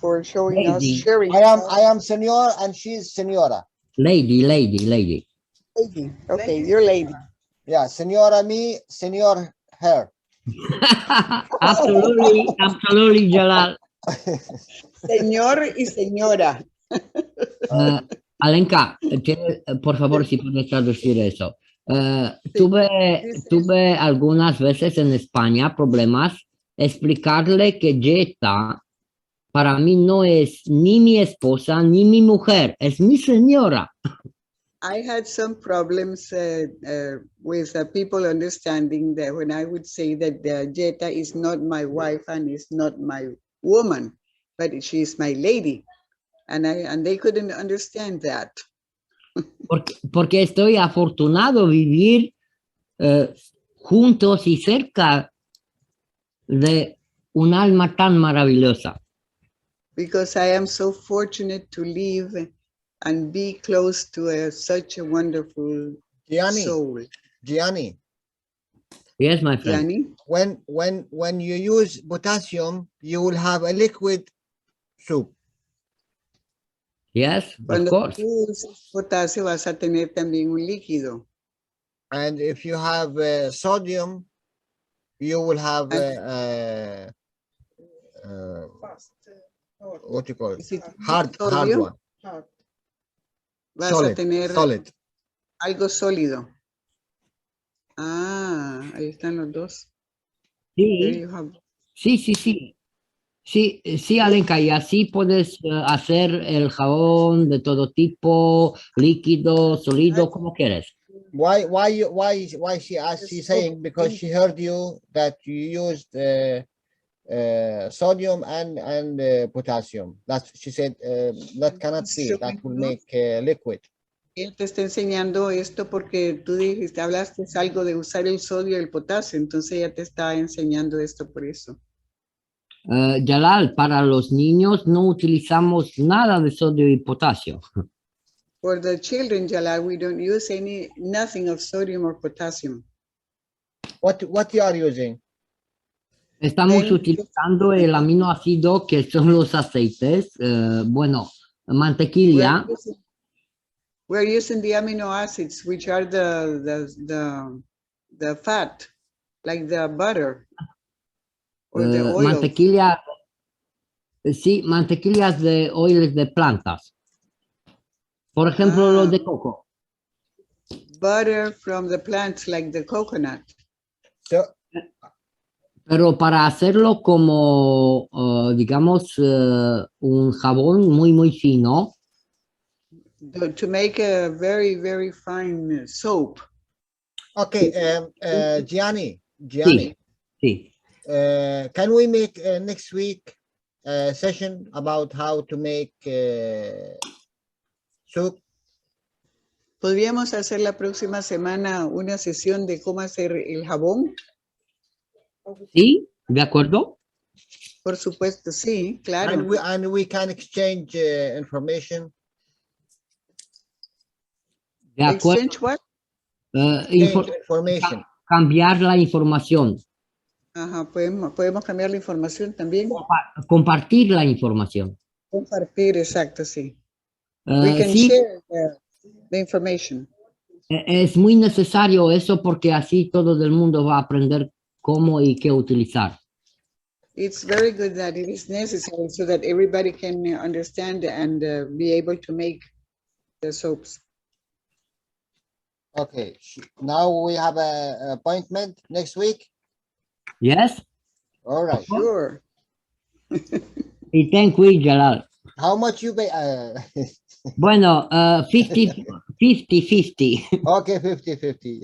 for showing us, Lady. sharing. I am senor and she's senora. Lady. Lady. Okay, you're lady. Yeah, senora me, senor her. Absolutely, Jalal. Señor y señora. Alenka, por favor, si puedes traducir eso. Tuve algunas veces en España problemas explicarle que Jetta para mí no es ni mi esposa ni mi mujer, es mi señora. I had some problems with people understanding that when I would say that Jetta is not my wife and is not my woman, but she is my lady. And they couldn't understand that. Porque estoy afortunado vivir juntos y cerca de un alma tan maravillosa. Because I am so fortunate to live and be close to such a wonderful soul. Gianni. Yes, my friend. Gianni? When you use potassium, you will have a liquid soup. Yes, of Cuando course. tú usas potasio vas a tener también un líquido. And if you have sodium, you will have what you call it? Hard one. Vas Solid, a tener solid. algo sólido. Ah, ahí están los dos. There Sí, you have. sí. Sí, Alenka, y así puedes hacer el jabón de todo tipo, líquido, sólido, como quieres. Why she's saying because she heard you that you used sodium and potassium. That's she said that cannot be. That will make liquid. Él te está enseñando esto porque tú dijiste, hablaste algo de usar el sodio y el potasio, entonces ella te está enseñando esto por eso. Jalal, para los niños no utilizamos nada de sodio y potasio. For the children, Jalal, we don't use nothing of sodium or potassium. What you are using? Estamos utilizando el aminoácido que son los aceites, mantequilla. We're using the amino acids, which are the fat. like the butter or the oil. Mantequilla, sí, mantequillas de oils de plantas. Por ejemplo, los de coco. Butter from the plants like the coconut. So, Pero para hacerlo como, digamos, un jabón muy, muy fino, To make a very, very fine soap. okay, Gianni, sí, sí. can we make next week a session about how to make soup? ¿Podríamos hacer la próxima semana una sesión de cómo hacer el jabón? ¿Sí? ¿De acuerdo? Por supuesto, sí, claro. And we can exchange information. De acuerdo. Exchange what? Exchange information. Cambiar la información. Ajá, podemos cambiar la información también. Compartir la información. Compartir, exacto, sí. We can Sí, share the information. es muy necesario eso porque así todo el mundo va a aprender cómo y qué utilizar. It's very good that it is necessary so that everybody can understand and be able to make the soaps. Okay, now we have an appointment next week. Yes? All right. Sure. Y ten cuidado, Jalal. How much you pay? Bueno, 50-50. Okay, 50-50.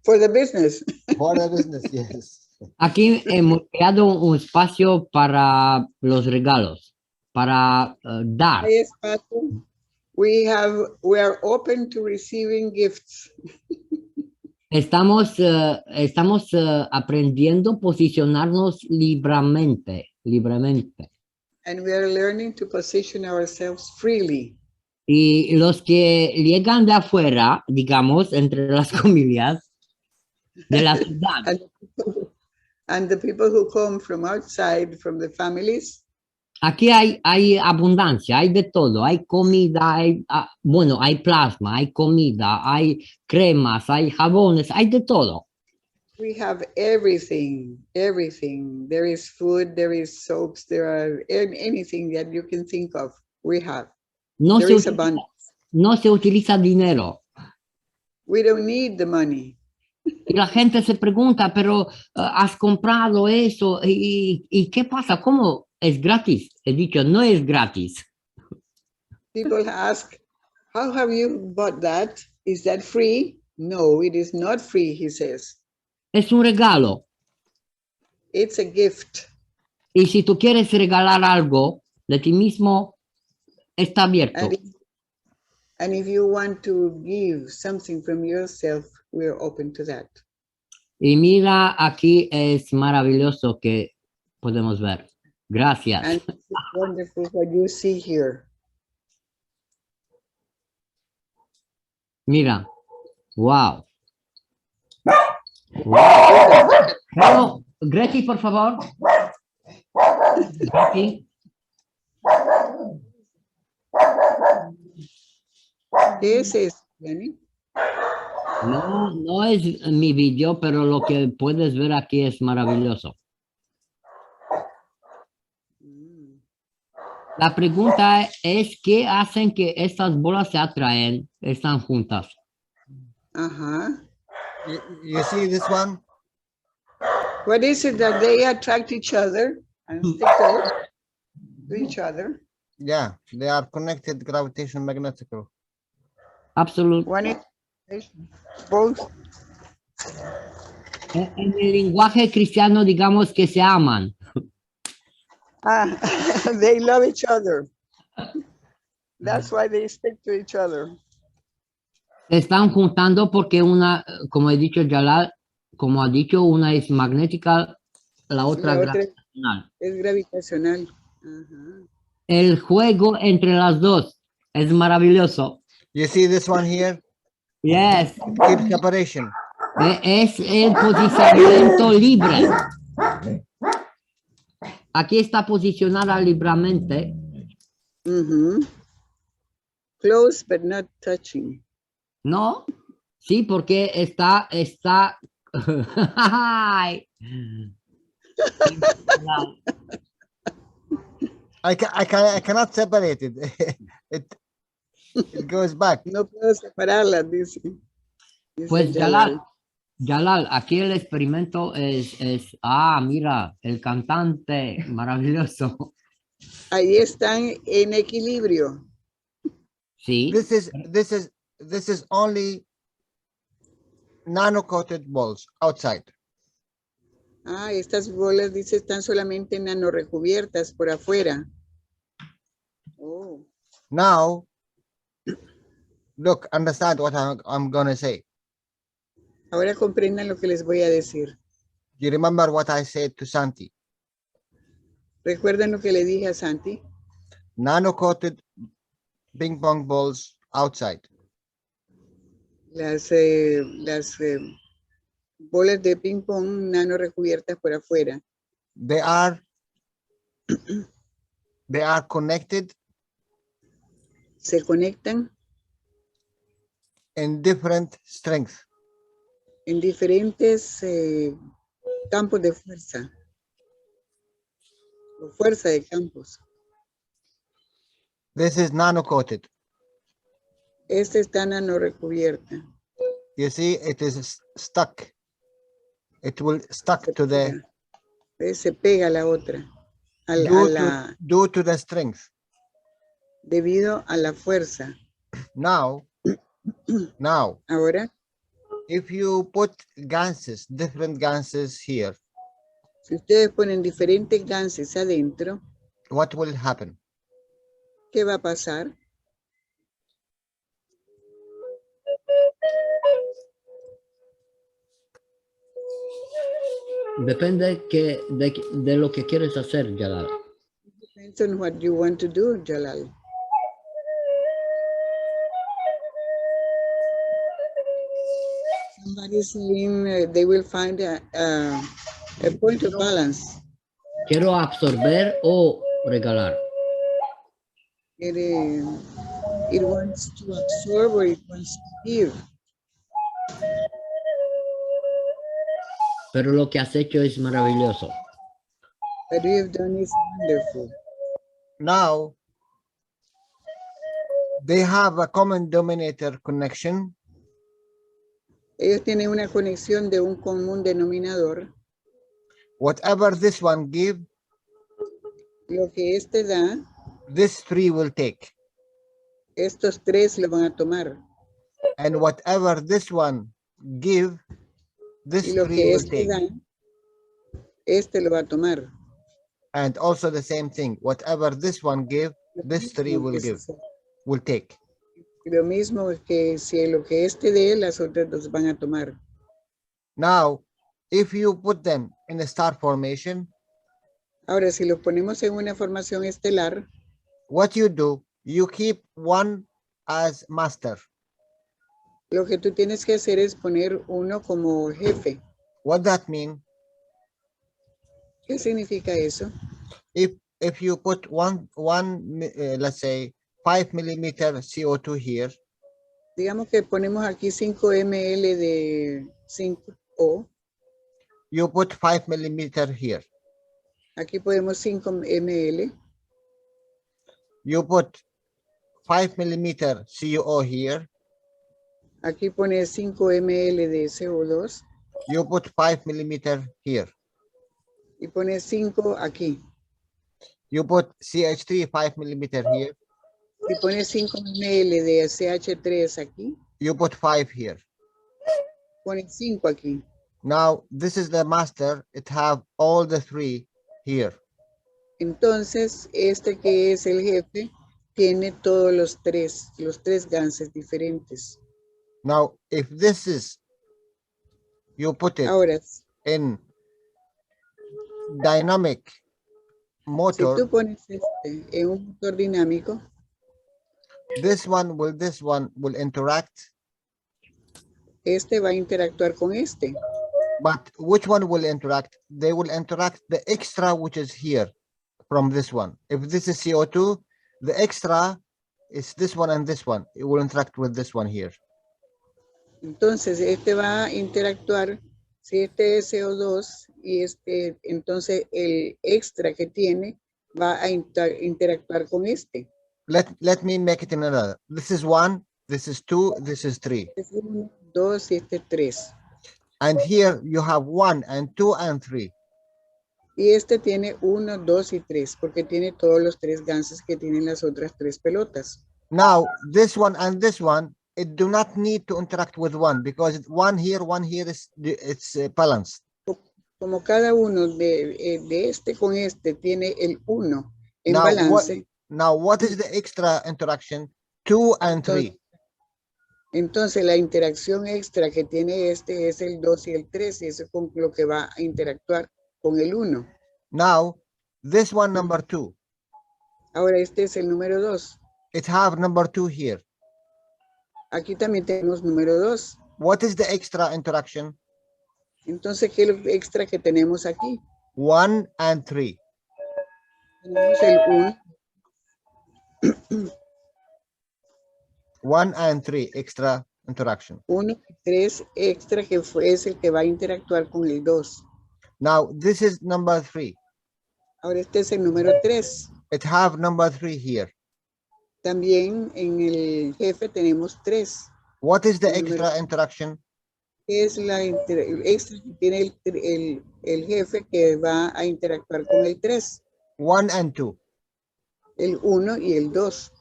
For the business. For the business, yes. Aquí hemos creado un espacio para los regalos, para dar. Yes, Pastor. We are open to receiving gifts. Estamos aprendiendo a posicionarnos libremente. And we are learning to position ourselves freely. Y los que llegan de afuera, digamos, entre las comillas, de la ciudad, And the people who come from outside, from the families, aquí hay abundancia, hay de todo, hay comida, bueno, hay plasma, hay comida, hay cremas, hay jabones, hay de todo. we have everything. There is food, there is soaps, there are anything that you can think of, we have. No There is abundance. no se utiliza dinero. We don't need the money. Y la gente se pregunta, pero has comprado eso, ¿y qué pasa? ¿Cómo es gratis? He dicho, no es gratis. People ask, how have you bought that? Is that free? No, it is not free, he says. Es un regalo. It's a gift. Y si tú quieres regalar algo de ti mismo, está abierto. And if you want to give something from yourself, we're open to that. Y mira, aquí es maravilloso que podemos ver. Gracias. And it's wonderful what you see here. Mira. Wow. Wow. Pero, Greti, por favor. Greti. ¿Qué es eso, Gianni? No es mi vídeo, pero lo que puedes ver aquí es maravilloso. La pregunta es, ¿qué hacen que estas bolas se atraen, están juntas? Uh-huh. You see this one? What is it that they attract each other and stick to each other? Yeah, they are connected gravitation magnetically. Absolutamente. One is both. En el lenguaje cristiano, digamos que se aman. They love each other. That's why they stick to each other. Se están juntando porque una, como he dicho Jalal, como ha dicho, una es magnética, la otra gravitacional. Es gravitacional. Uh-huh. El juego entre las dos es maravilloso. You see this one here? Yes. Keep separation. Es el posicionamiento libre. Aquí está posicionada libremente. Mm-hmm. Close but not touching. No, Sí, porque está. Ay. I cannot separate it. It goes back. No puedo separarlas, dice. Pues Jalal. Jalal, aquí el experimento es, mira, el cantante maravilloso. Ahí están en equilibrio. Sí, This is only nano-coated balls outside. Estas bolas, dice, están solamente nanorecubiertas por afuera. Oh. Now, look, understand what I'm going to say. Ahora comprendan lo que les voy a decir. You remember what I said to Santi? ¿Recuerdan lo que le dije a Santi? Nano-coated ping pong balls outside. Las bolas de ping pong nano recubiertas por afuera. They are connected Se conectan in different strengths. en diferentes campos de fuerza. O fuerza de campos. This is nano-coated. Esta está nano recubierta. You see, it is stuck. It will stuck to the Se pega a la otra. due to the strength. Debido a la fuerza. Now, Ahora, if you put ganses, different ganses here, si ustedes ponen diferentes ganses adentro, what will happen? ¿qué va a pasar? depende de lo que quieres hacer, Jalal. Depends on what you want to do, Jalal. Somebody's saying they will find a point of balance. Quiero absorber o regalar. It wants to absorb or it wants to give. Pero lo que has hecho es maravilloso. What you have done is wonderful. Now, they have a common denominator connection. Ellos tienen una conexión de un común denominador. Whatever this one give, Lo que este da, this three will take. estos tres lo van a tomar. And whatever this one give, this Y lo three que will este take. da, este lo va a tomar. And also the same thing. Whatever this one give, this three will take. Lo mismo que si lo que este dé, las otras dos van a tomar. Now, if you put them in a star formation, Ahora, si lo ponemos en una formación estelar, what you do, you keep one as master. lo que tú tienes que hacer es poner uno como jefe. What that mean? ¿Qué significa eso? If you put one let's say 5 millimeter CO2 here, Digamos que ponemos aquí 5 ml de 5O. you put 5 millimeter here. Aquí podemos 5 ml. You put 5 millimeter CO here. Aquí pone 5 ml de CO2. You put 5 millimeter here. Y pone 5 aquí. You put CH3 5 millimeter here. Y pone 5 ml de CH3 aquí. You put 5 here. Pone 5 aquí. Now this is the master. It have all the three here. Entonces, este que es el jefe tiene todos los tres ganses diferentes. Now, if this is, you put it Ahora, in dynamic si motor, tú pones este en un motor dinámico, this one will interact. este va a interactuar con este. But which one will interact? They will interact the extra which is here from this one. If this is CO2, the extra is this one and this one. It will interact with this one here. Entonces, este va a interactuar, si este es CO2 y este, entonces el extra que tiene va a interactuar con este. Let me make it in another. This is 1, this is 2, this is 3. Es 1, 2 y este 3. And here you have 1 and 2 and 3. Y este tiene 1, 2 y 3, porque tiene todos los 3 ganses que tienen las otras 3 pelotas. Now, this one and this one, it do not need to interact with 1 because 1 here is it's balanced. Como cada uno de este con este tiene el 1 en Now, balance. what is the extra interaction? 2 and 3. Entonces, la interacción extra que tiene este es el 2 y el 3, y eso es con lo que va a interactuar con el 1. Now, this one number 2. Ahora, este es el número 2. It have number 2 here. Aquí también tenemos número 2. What is the extra interaction? Entonces, ¿qué es lo extra que tenemos aquí? 1 and 3. Tenemos el 1. 1 and 3 extra interaction. 1 y 3 extra que es el que va a interactuar con el 2. Now, this is number 3. Ahora este es el número 3. It have number 3 here. También en el jefe tenemos 3. What is the El número- extra interaction? Es la extra que tiene el jefe que va a interactuar con el 3. 1 and 2. El 1 y el 2.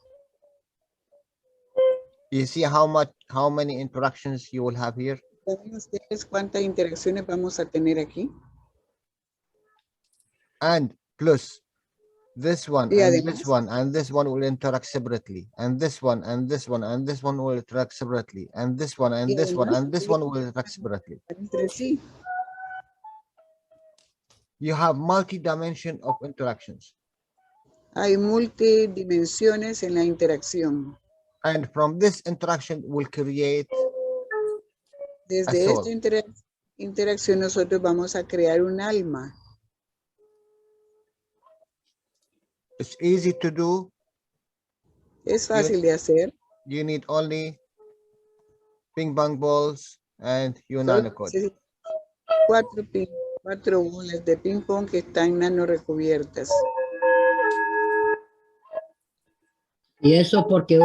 You see how many interactions you will have here? ¿Saben ustedes cuántas interacciones vamos a tener aquí? And plus this one Y and además- this one and this one will interact separately, and this one and this one and this one will interact separately, and this one and Y this one además- and this one will interact separately. Entre sí. You have multi-dimension of interactions, Hay multidimensiones en la interacción. and from this interaction will create Desde soul. esta interacción nosotros vamos a crear un alma. it's easy to do. Es fácil de hacer. You need only ping pong balls and your Solo nanocode. necesita 4 bolas de ping pong que están nano recubiertas. Y eso porque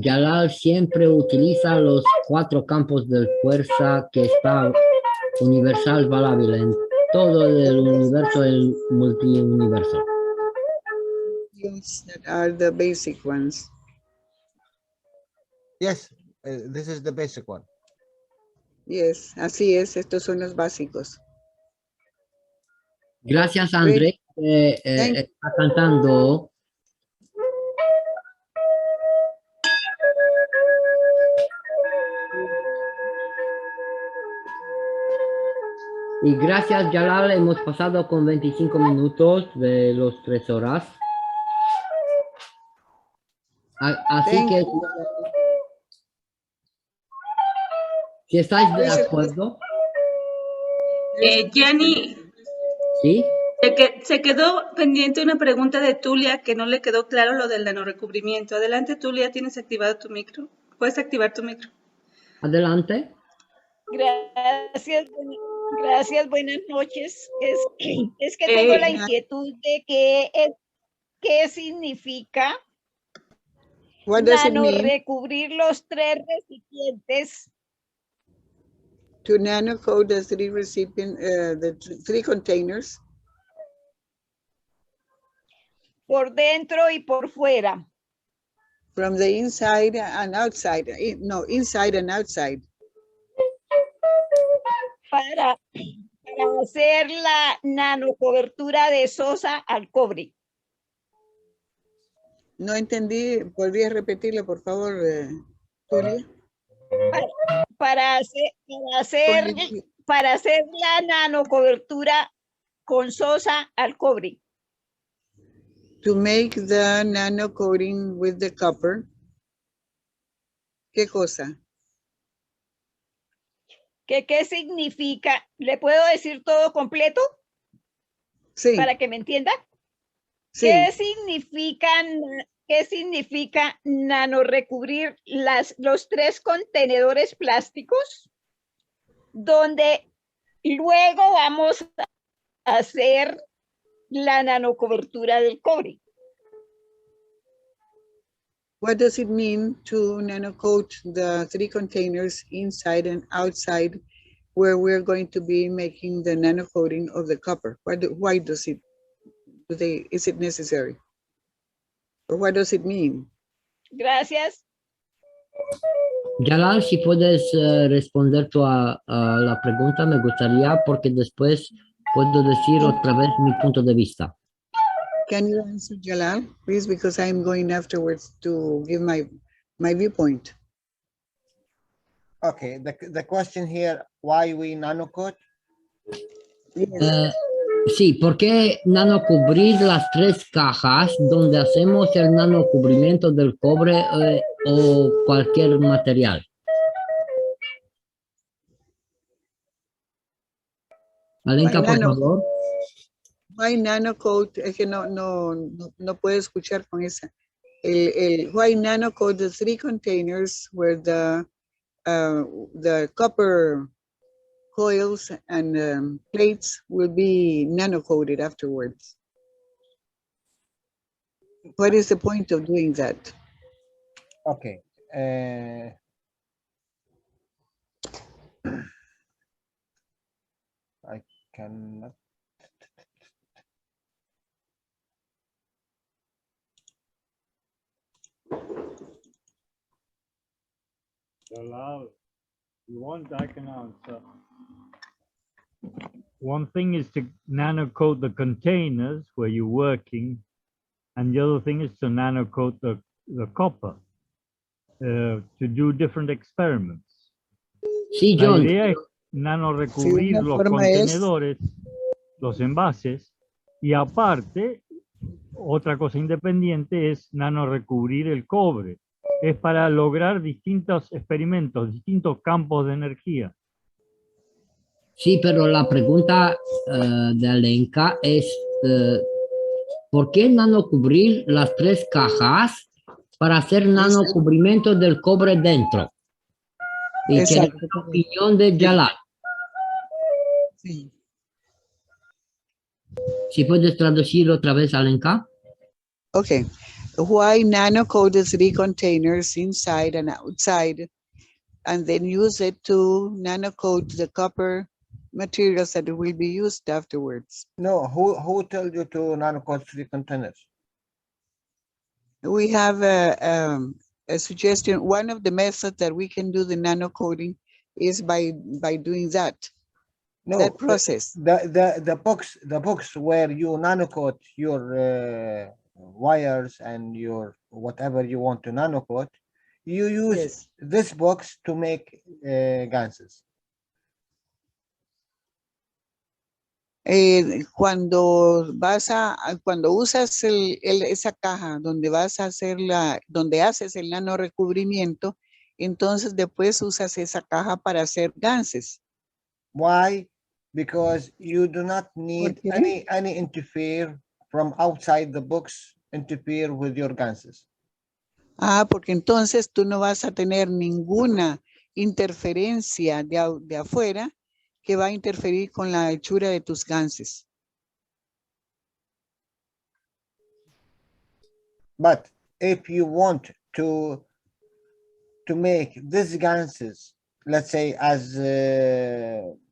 Jalal siempre utiliza los 4 campos de fuerza que está universal valable en todo el universo, el multiuniverso. That are the basic ones. Yes, this is the basic one. Yes, así es, estos son los básicos. Gracias, André, que está cantando. Y gracias, Jalal, hemos pasado con 25 minutos de los 3 horas. Así Thank que, you. si estáis de acuerdo, Gianni, ¿sí? se quedó pendiente una pregunta de Tulia que no le quedó claro lo del nanorecubrimiento. Adelante, Tulia, ¿tienes activado tu micro? ¿Puedes activar tu micro? Adelante. Gracias, buenas noches. Es que tengo la inquietud de qué significa What does it mean recubrir los 3 recipientes to nano code the 3 recipient, the 3 containers? por dentro y por fuera? From the inside and outside. No, inside and outside. Para hacer la nanocobertura de sosa al cobre. No entendí, ¿podrías repetirlo, por favor, Tulia? Para hacer la nanocobertura con sosa al cobre. To make the nano coating with the copper. ¿Qué cosa? ¿Qué significa? ¿Le puedo decir todo completo Sí, para que me entienda? sí. ¿Qué significan ¿qué significa nanorecubrir los 3 contenedores plásticos? Donde luego vamos a hacer la nanocobertura del cobre. What does it mean to nanocoat the 3 containers inside and outside where we're going to be making the nanocoating of the copper? Why does it, is it necessary? Or what does it mean? Gracias. Jalal, si puedes responder tú a la pregunta, me gustaría, porque después puedo decir otra vez mi punto de vista. Can you answer, Jalal, please? Because I'm going afterwards to give my viewpoint. Okay, the question here, why we nanocoat? Yes. Sí, ¿por qué nanocubrir las 3 cajas donde hacemos el nanocubrimiento del cobre o cualquier material? Alenka, por favor. Why nanocoat? Es que no puedo escuchar con esa. Why nanocoat the 3 containers where the copper coils and plates will be nano-coated afterwards. What is the point of doing that? Okay. I cannot. Jalal, you want, I can answer. One thing is to nanocoat the containers where you're working, and the other thing is to nanocoat the copper to do different experiments. Sí, La John. idea es nanorecubrir Sí, los forma contenedores, los envases, y aparte, otra cosa independiente es nanorecubrir el cobre. Es para lograr distintos experimentos, distintos campos de energía. Sí, pero la pregunta de Alenka es, ¿por qué nanocubrir las 3 cajas para hacer nanocubrimiento del cobre dentro? Y Exacto. queremos la opinión de Jalal. Sí. Si puedes traducir otra vez, Alenka. Okay. Why nanocoat the 3 containers inside and outside, and then use it to nanocoat the copper materials that will be used afterwards? No, who told you to nanocoat 3 containers? We have a suggestion. One of the methods that we can do the nanocoating is by doing that. No, That process. The box where you nanocoat your wires and your whatever you want to nanocoat, you use this box to make ganses. Cuando usas esa caja donde vas a hacer donde haces el nano recubrimiento, entonces después usas esa caja para hacer ganses. Why? Because you do not need any interfere from outside the box interfere with your ganses. Porque entonces tú no vas a tener ninguna interferencia de afuera que va a interferir con la hechura de tus ganses. But if you want to make these ganses, let's say as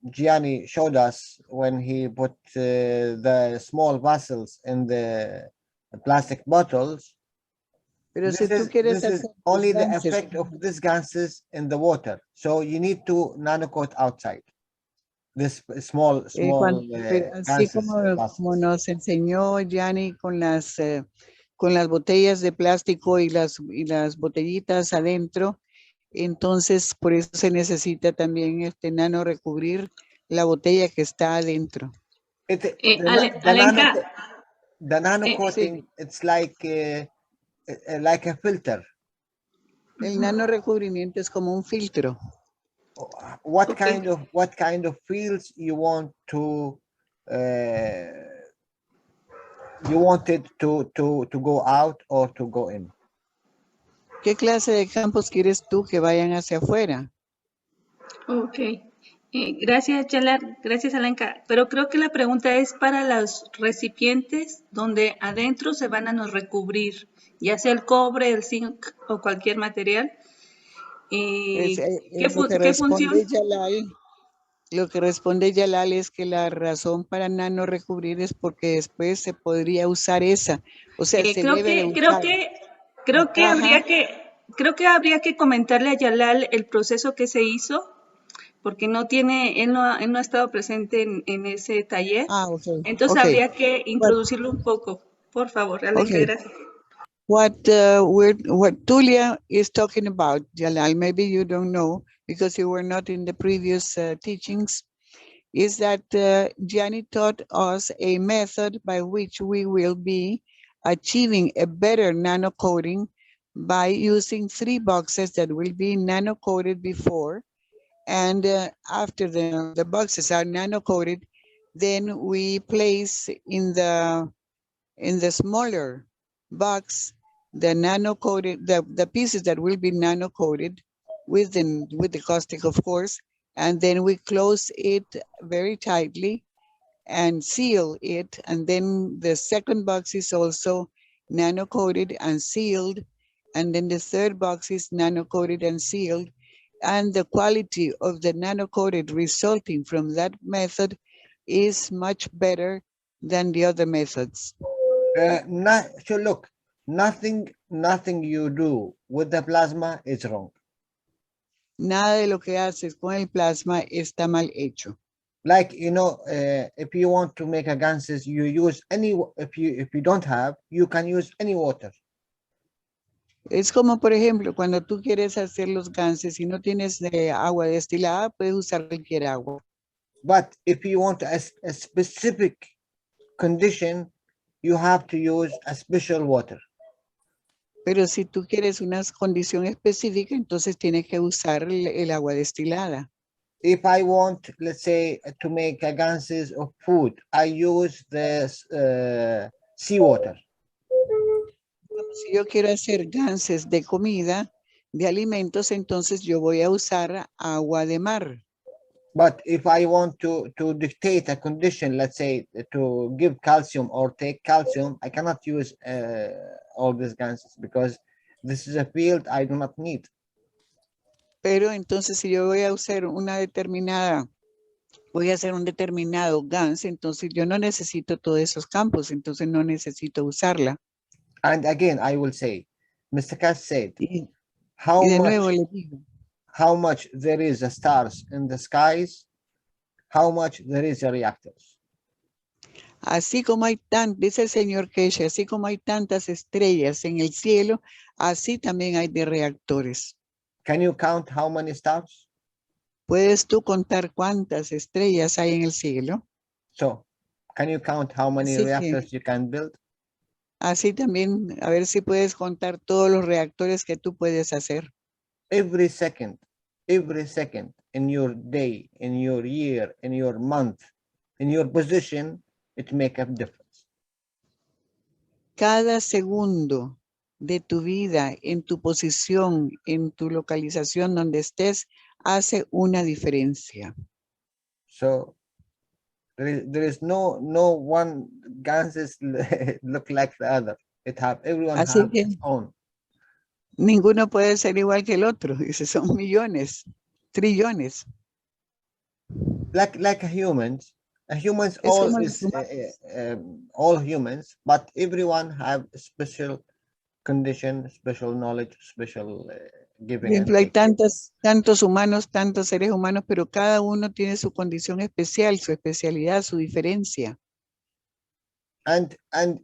Gianni showed us when he put the small vessels in the plastic bottles, this is only the effect of these ganses in the water. So you need to nanocoat outside. This small así como nos enseñó Gianni con las botellas de plástico y las botellitas adentro, entonces por eso se necesita también nano recubrir la botella que está adentro. Alenka, the nanocoating, it's like a filter. El nano recubrimiento es como un filtro. What kind of fields you want to you want it to go out or to go in? ¿Qué clase de campos quieres tú que vayan hacia afuera? Ok. Gracias, Jalal. Gracias, Alenka. Pero creo que la pregunta es para los recipientes donde adentro se van a nos recubrir, ya sea el cobre, el zinc o cualquier material. Lo que ¿Qué función? responde Jalal, lo que responde Jalal es que la razón para nano recubrir es porque después se podría usar esa. O sea, se debe de usar. Creo que habría que comentarle a Jalal el proceso que se hizo, porque él no ha estado presente en ese taller. Okay. Entonces Okay. habría que introducirlo un poco. Por favor, Alenka, Okay. gracias. What Tulia is talking about, Jalal, maybe you don't know because you were not in the previous teachings, is that Gianni taught us a method by which we will be achieving a better nano coating by using 3 boxes that will be nano coated before, and after the boxes are nano coated, then we place in the smaller box the nano coated, the pieces that will be nano coated with the caustic, of course, and then we close it very tightly and seal it. And then the second box is also nano coated and sealed. And then the third box is nano coated and sealed. And the quality of the nano coated resulting from that method is much better than the other methods. So look, nothing you do with the plasma is wrong. Nada de lo que haces con el plasma está mal hecho. Like, you know, if you want to make a ganses, you use any, if you don't have, you can use any water. Es como, por ejemplo, cuando tú quieres hacer los ganses y no tienes agua destilada, puedes usar cualquier agua. But if you want a specific condition, you have to use a special water. Pero si tú quieres una condición específica, entonces tienes que usar el agua destilada. If I want, let's say, to make a ganses of food, I use the seawater. Si yo quiero hacer ganses de comida, de alimentos, entonces yo voy a usar agua de mar. But if I want to dictate a condition, let's say to give calcium or take calcium, I cannot use all these ganses because this is a field I do not need. Pero entonces si yo voy a usar voy a hacer un determinado GANS, entonces yo no necesito todos esos campos, entonces no necesito usarla. And again, I will say, Mr. Cass said, y de nuevo le digo, how much there is a stars in the skies, how much there is a reactors. Así como hay dice el señor Keshe, así como hay tantas estrellas en el cielo, así también hay de reactores. Can you count how many stars? ¿Puedes tú contar cuántas estrellas hay en el cielo? So, can you count how many reactors you can build? Así también, a ver si puedes contar todos los reactores que tú puedes hacer. Every second in your day, in your year, in your month, in your position, it makes a difference. Cada segundo de tu vida, en tu posición, en tu localización donde estés, hace una diferencia. So there is no one ganses look like the other. Everyone has its own. Ninguno puede ser igual que el otro. Dice, son millones, trillones. Like a humans all is all humans, but everyone have a special condition, special knowledge, special giving. Por ejemplo, hay tantos humanos, tantos seres humanos, pero cada uno tiene su condición especial, su especialidad, su diferencia. And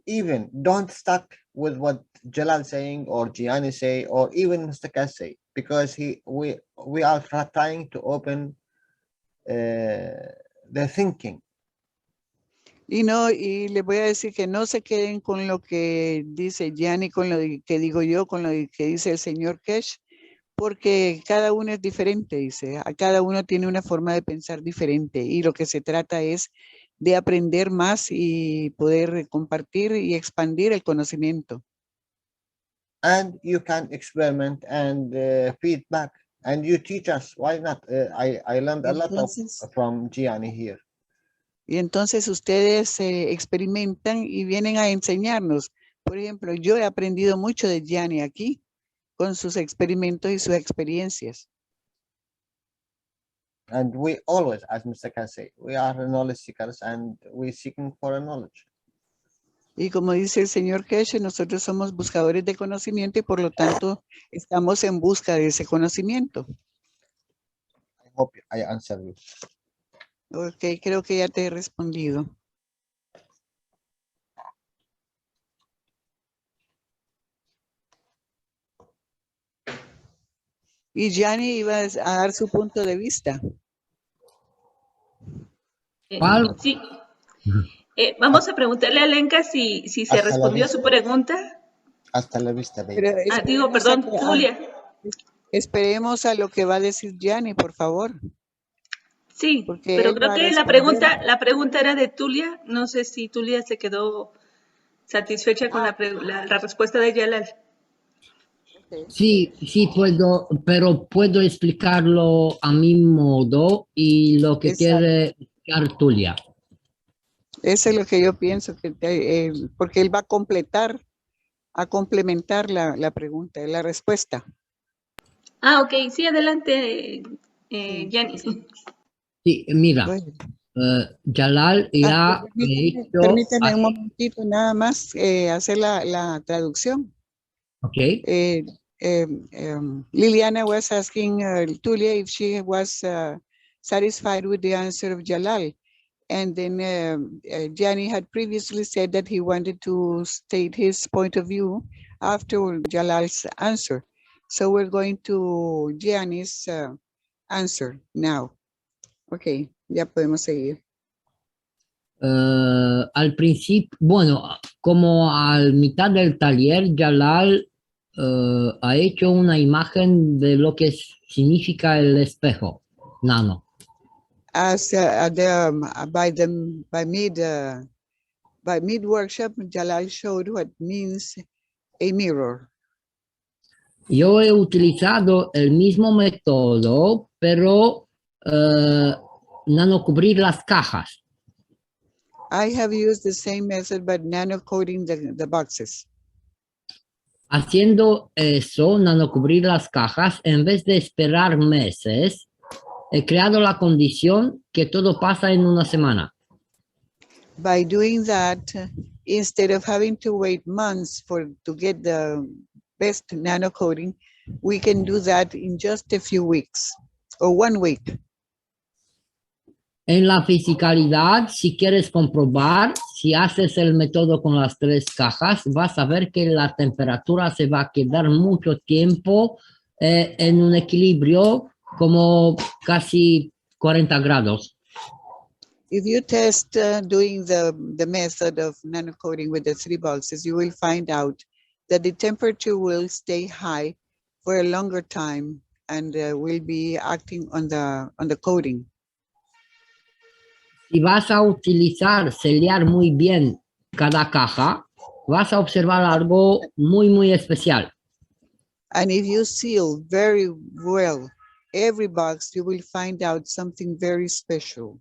even don't stuck with what Jalal saying or Gianni say or even Mr. Cass say, because we are trying to open the thinking. Y les voy a decir que no se queden con lo que dice Gianni, con lo que digo yo, con lo que dice el señor Kesh, porque cada uno es diferente, dice. A cada uno tiene una forma de pensar diferente y lo que se trata es de aprender más y poder compartir y expandir el conocimiento. And you can experiment and feedback, and you teach us. Why not? I learned a lot from Gianni here. Y entonces ustedes experimentan y vienen a enseñarnos. Por ejemplo, yo he aprendido mucho de Gianni aquí con sus experimentos y sus experiencias. And we always, as Mr. can say, we are knowledge seekers and we're seeking for a knowledge. Y como dice el señor Keshe, nosotros somos buscadores de conocimiento y por lo tanto estamos en busca de ese conocimiento. I hope I answered you. Ok, creo que ya te he respondido. Y Gianni iba a dar su punto de vista. ¿Cuál? Sí. Vamos a preguntarle a Lenka si se respondió a su pregunta. Hasta la vista, baby. Pero Digo, perdón, Julia. Esperemos a lo que va a decir Gianni, por favor. Sí, Porque pero él creo va a que responder. la pregunta era de Tulia. No sé si Tulia se quedó satisfecha con la respuesta de Jalal. Sí, sí puedo, pero puedo explicarlo a mi modo y lo que Exacto. quiere explicar Tulia. Eso es lo que yo pienso, porque él va a complementar la pregunta, la respuesta. Ah, ok, sí, adelante, Gianni. Sí, mira, Bueno. Jalal ya hecho... Permíteme un momentito nada más hacer la traducción. Ok. Liliana was asking Tulia if she was satisfied with the answer of Jalal. And then Gianni had previously said that he wanted to state his point of view after Jalal's answer. So we're going to Gianni's answer now. Ok, ya podemos seguir. Al principio, bueno, como al mitad del taller, Jalal ha hecho una imagen de lo que significa el espejo nano. As by mid workshop, Jalal showed what means a mirror. Yo he utilizado el mismo método, pero nano cubrir las cajas. I have used the same method, but nano coating the boxes. Haciendo eso, nano cubrir las cajas, en vez de esperar meses, he creado la condición que todo pasa en una semana. By doing that, instead of having to wait months to get the best nano coating, we can do that in just a few weeks or 1 week. En la fisicalidad, si quieres comprobar, si haces el método con las 3 cajas, vas a ver que la temperatura se va a quedar mucho tiempo en un equilibrio como casi 40 grados. If you test doing the method of nano coating with the 3 boxes, you will find out that the temperature will stay high for a longer time and will be acting on the coating. Si vas a utilizar, sellar muy bien cada caja, vas a observar algo muy, muy especial. And if you seal very well every box, you will find out something very special.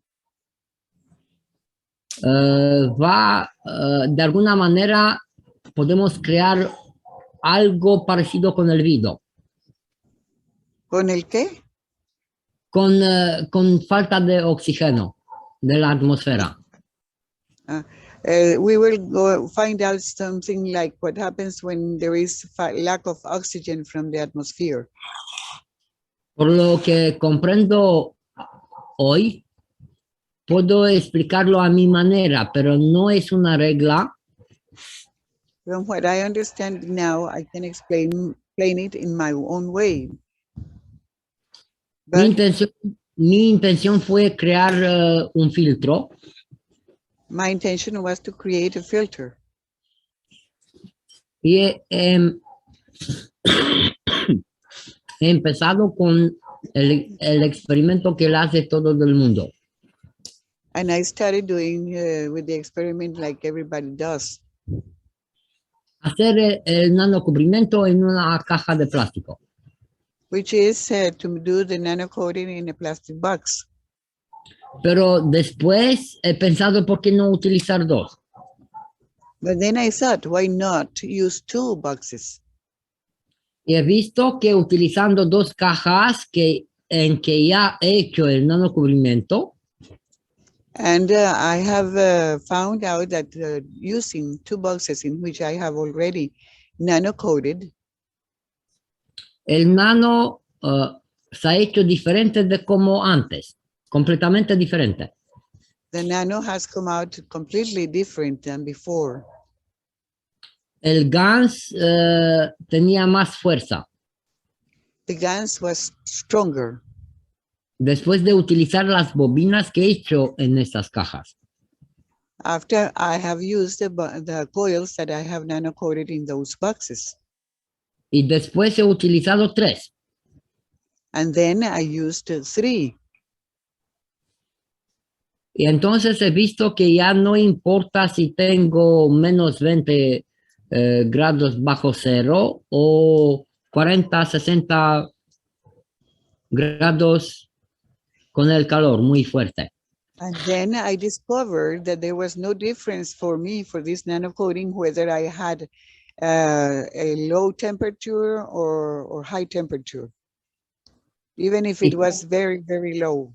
De alguna manera, podemos crear algo parecido con el vidrio. ¿Con el qué? Con falta de oxígeno de la atmósfera. We will find out something like what happens when there is lack of oxygen from the atmosphere. Por lo que comprendo hoy, puedo explicarlo a mi manera, pero no es una regla. From what I understand now, I can explain it in my own way. But mi intención fue crear un filtro. My intention was to create a filter. Y he empezado con el experimento que él hace todo el mundo. And I started doing with the experiment like everybody does. Hacer el nanocubrimiento en una caja de plástico. Which is to do the nanocoating in a plastic box. Pero después he pensado por qué no utilizar dos. But then I thought, why not use 2 boxes? Y he visto que utilizando dos cajas en que ya he hecho el nanocubrimiento, And I have found out that using 2 boxes in which I have already nano-coated, el nano se ha hecho diferente de como antes, completamente diferente. the nano has come out completely different than before. El GANS tenía más fuerza The GANS was stronger después de utilizar las bobinas que he hecho en estas cajas. after I have used the coils that I have nano-coated in those boxes. Y después he utilizado 3. And then I used 3. Y entonces he visto que ya no importa si tengo menos 20 grados bajo cero o 40, 60 grados con el calor muy fuerte. And then I discovered that there was no difference for me for this nano-coating, whether I had a low temperature or high temperature, even if it was very, very low.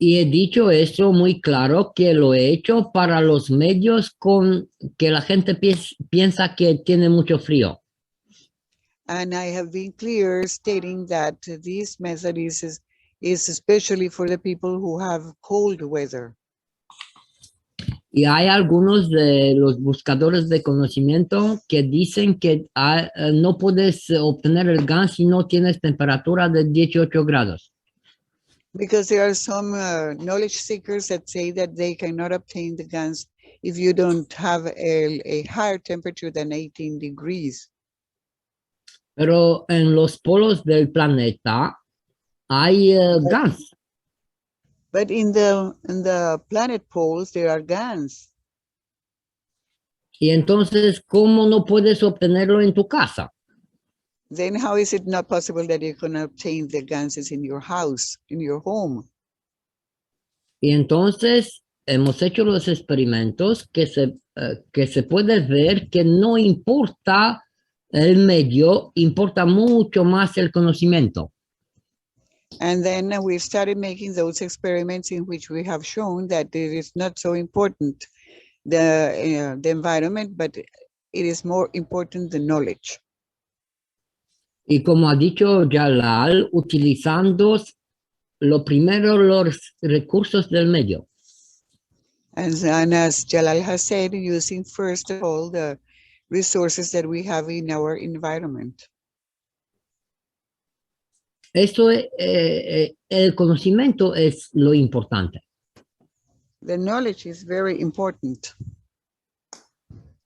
Y he dicho eso muy claro que lo he hecho para los medios con que la gente piensa que tiene mucho frío. And I have been clear stating that this method is especially for the people who have cold weather. Y hay algunos de los buscadores de conocimiento que dicen que no puedes obtener el GAN si no tienes temperatura de 18 grados. Because there are some knowledge seekers that say that they cannot obtain the GANs if you don't have a higher temperature than 18 degrees. Pero en los polos del planeta hay GANs. But in the planet poles, there are GANs. Y entonces, ¿cómo no puedes obtenerlo en tu casa? Then how is it not possible that you can obtain the GANs in your house, in your home? Y entonces hemos hecho los experimentos que se puede ver que no importa el medio, importa mucho más el conocimiento. And then we started making those experiments in which we have shown that it is not so important the environment, but it is more important the knowledge. Y como ha dicho Jalal, utilizando lo primero los recursos del medio. And as Jalal has said, using first of all the resources that we have in our environment. Eso el conocimiento es lo importante. The knowledge is very important.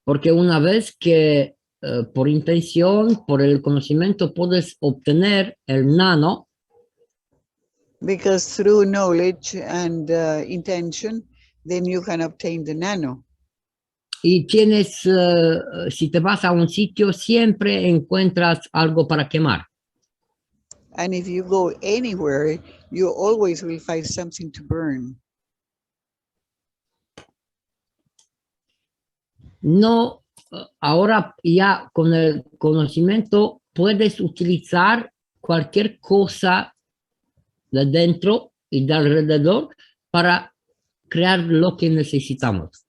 Porque una vez que por intención, por el conocimiento puedes obtener el nano. Because through knowledge and intention, then you can obtain the nano. Y tienes, si te vas a un sitio, siempre encuentras algo para quemar. And if you go anywhere, you always will find something to burn. No, ahora ya con el conocimiento puedes utilizar cualquier cosa de dentro y de alrededor para crear lo que necesitamos.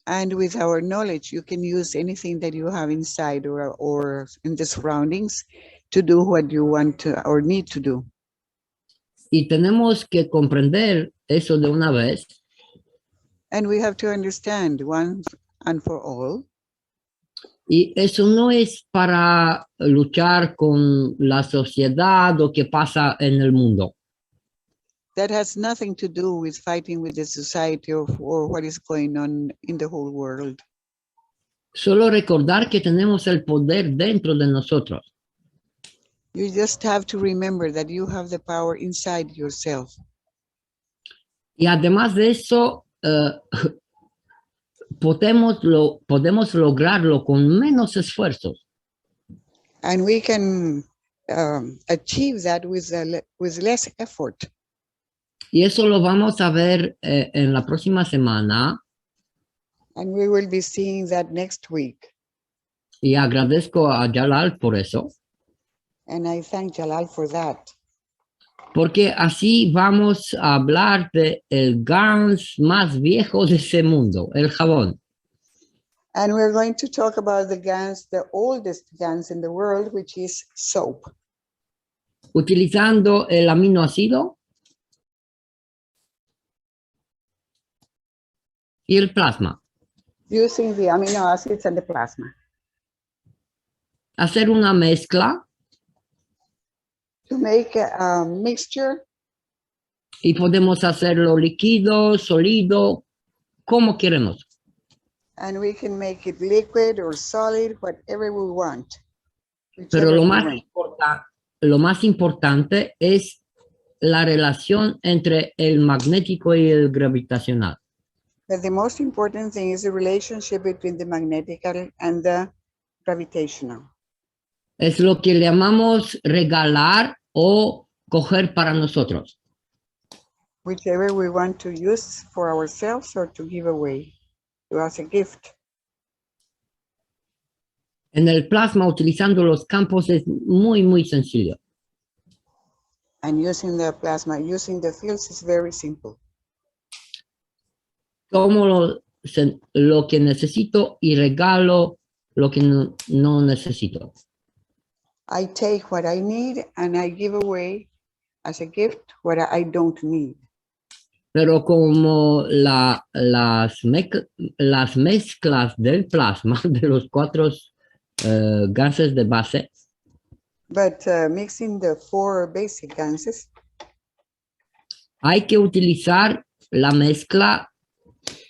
And with our knowledge, you can use anything that you have inside or in the surroundings to do what you want to or need to do. Y tenemos que comprender eso de una vez. And we have to understand once and for all. Y eso no es para luchar con la sociedad o qué pasa en el mundo. That has nothing to do with fighting with the society or what is going on in the whole world. Solo recordar que tenemos el poder dentro de nosotros. You just have to remember that you have the power inside yourself. Y además de eso, podemos lograrlo con menos esfuerzos. And we can achieve that with less effort. Y eso lo vamos a ver en la próxima semana. And we will be seeing that next week. Y agradezco a Jalal por eso. And I thank Jalal for that. Porque así vamos a hablar de el gas más viejo de ese mundo, el jabón. And we're going to talk about the gas, the oldest gas in the world, which is soap. Utilizando el aminoácido y el plasma. Using the amino acids and the plasma. Hacer una mezcla. To make a mixture. Y podemos hacerlo líquido, sólido, como queremos. And we can make it liquid or solid, whatever we want. Pero lo más importante es la relación entre el magnético y el gravitacional. But the most important thing is the relationship between the magnetical and the gravitational. Es lo que le llamamos regalar o coger para nosotros. Whichever we want to use for ourselves or to give away as a gift. En el plasma, utilizando los campos, es muy sencillo. And using the plasma, using the fields is very simple. Tomo lo que necesito y regalo lo que no necesito. I take what I need and I give away as a gift what I don't need. Pero como las mezclas del plasma, de los 4 gases de base, but mixing the 4 basic gases, hay que utilizar la mezcla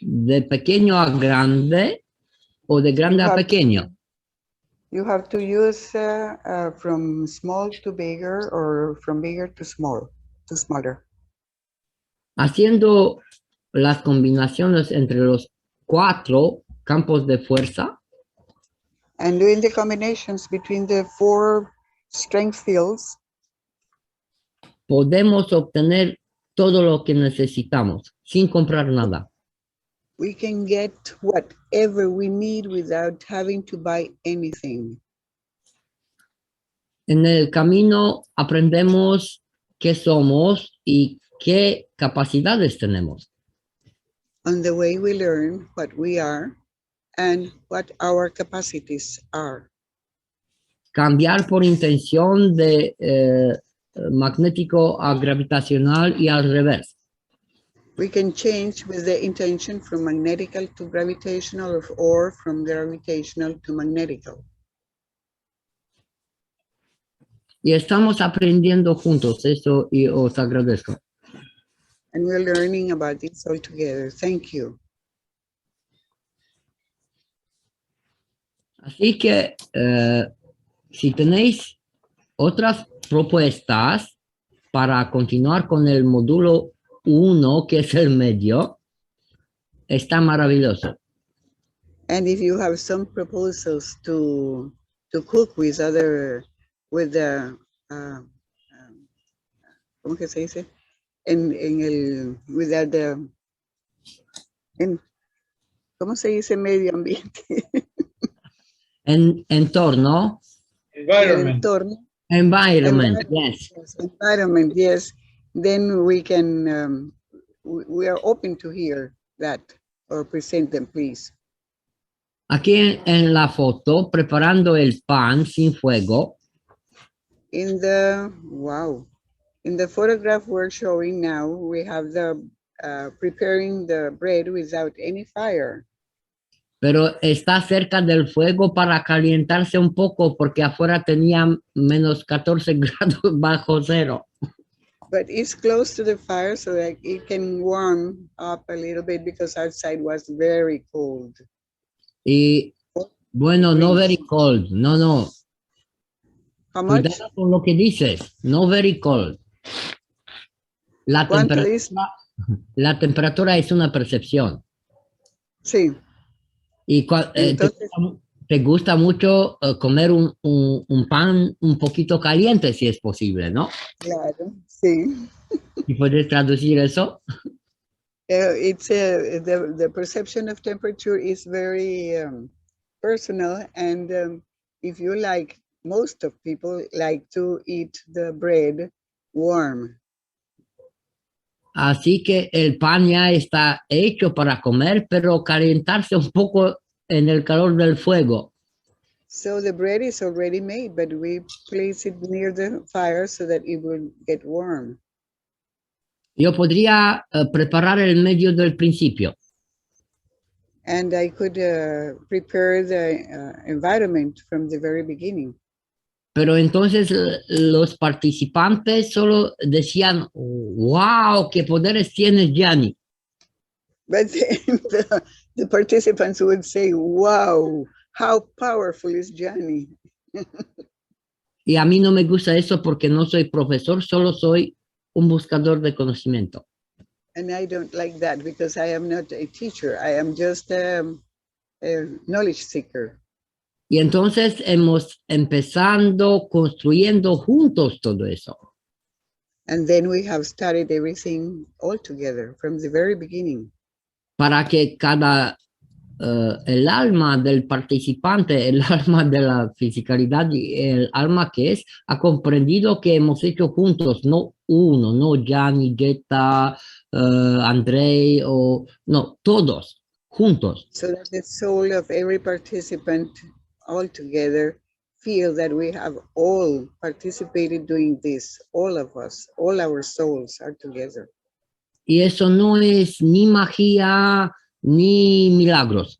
de pequeño a grande o de grande a pequeño. You have to use from small to bigger or from bigger to smaller. Haciendo las combinaciones entre los 4 campos de fuerza. And doing the combinations between the 4 strength fields. Podemos obtener todo lo que necesitamos sin comprar nada. We can get whatever we need without having to buy anything. En el camino aprendemos qué somos y qué capacidades tenemos. On the way we learn what we are and what our capacities are. Cambiar por intención de magnético a gravitacional y al revés. We can change with the intention from magnetical to gravitational or from gravitational to magnetical. Y estamos aprendiendo juntos eso y os agradezco. And we're learning about this all together. Thank you. Así que si tenéis otras propuestas para continuar con el módulo 1, que es el medio, está maravilloso. And if you have some proposals to cook with the ¿cómo que se dice? ¿Cómo se dice medio ambiente? Entorno. Environment, yes. Environment, yes. Then we can, we are open to hear that or present them, please. Aquí en la foto, preparando el pan sin fuego. In the photograph we're showing now, we have the preparing the bread without any fire. Pero está cerca del fuego para calentarse un poco porque afuera tenía menos 14 grados bajo cero. But it's close to the fire so that it can warm up a little bit because outside was very cold. Y bueno, no very cold, no. How much? Cuidado con lo que dices, no very cold. La temperatura La temperatura es una percepción. Sí, Y entonces, te gusta mucho comer un pan un poquito caliente, si es posible, ¿no? claro, sí. ¿Y puedes traducir eso? It's the perception of temperature is very personal, and if you like, most of people like to eat the bread warm. Así que el pan ya está hecho para comer, pero calentarse un poco en el calor del fuego. So the bread is already made, but we place it near the fire so that it will get warm. Yo podría preparar el medio del principio, And I could prepare the environment from the very beginning. pero entonces los participantes solo decían, wow, qué poderes tienes, Gianni. But then the participants would say, wow, how powerful is Gianni? Y a mí no me gusta eso porque no soy profesor, solo soy un buscador de conocimiento. And I don't like that because I am not a teacher. I am just a knowledge seeker. Y entonces hemos empezando construyendo juntos todo eso. And then we have started everything all together from the very beginning. Para que el alma del participante, el alma de la fisicalidad y el alma que es, ha comprendido que hemos hecho juntos, no uno, no Gianni, Jetta, Andrei, o no, todos, juntos. So that the soul of every participant all together feel that we have all participated doing this, all of us, all our souls are together. Y eso no es ni magia ni milagros.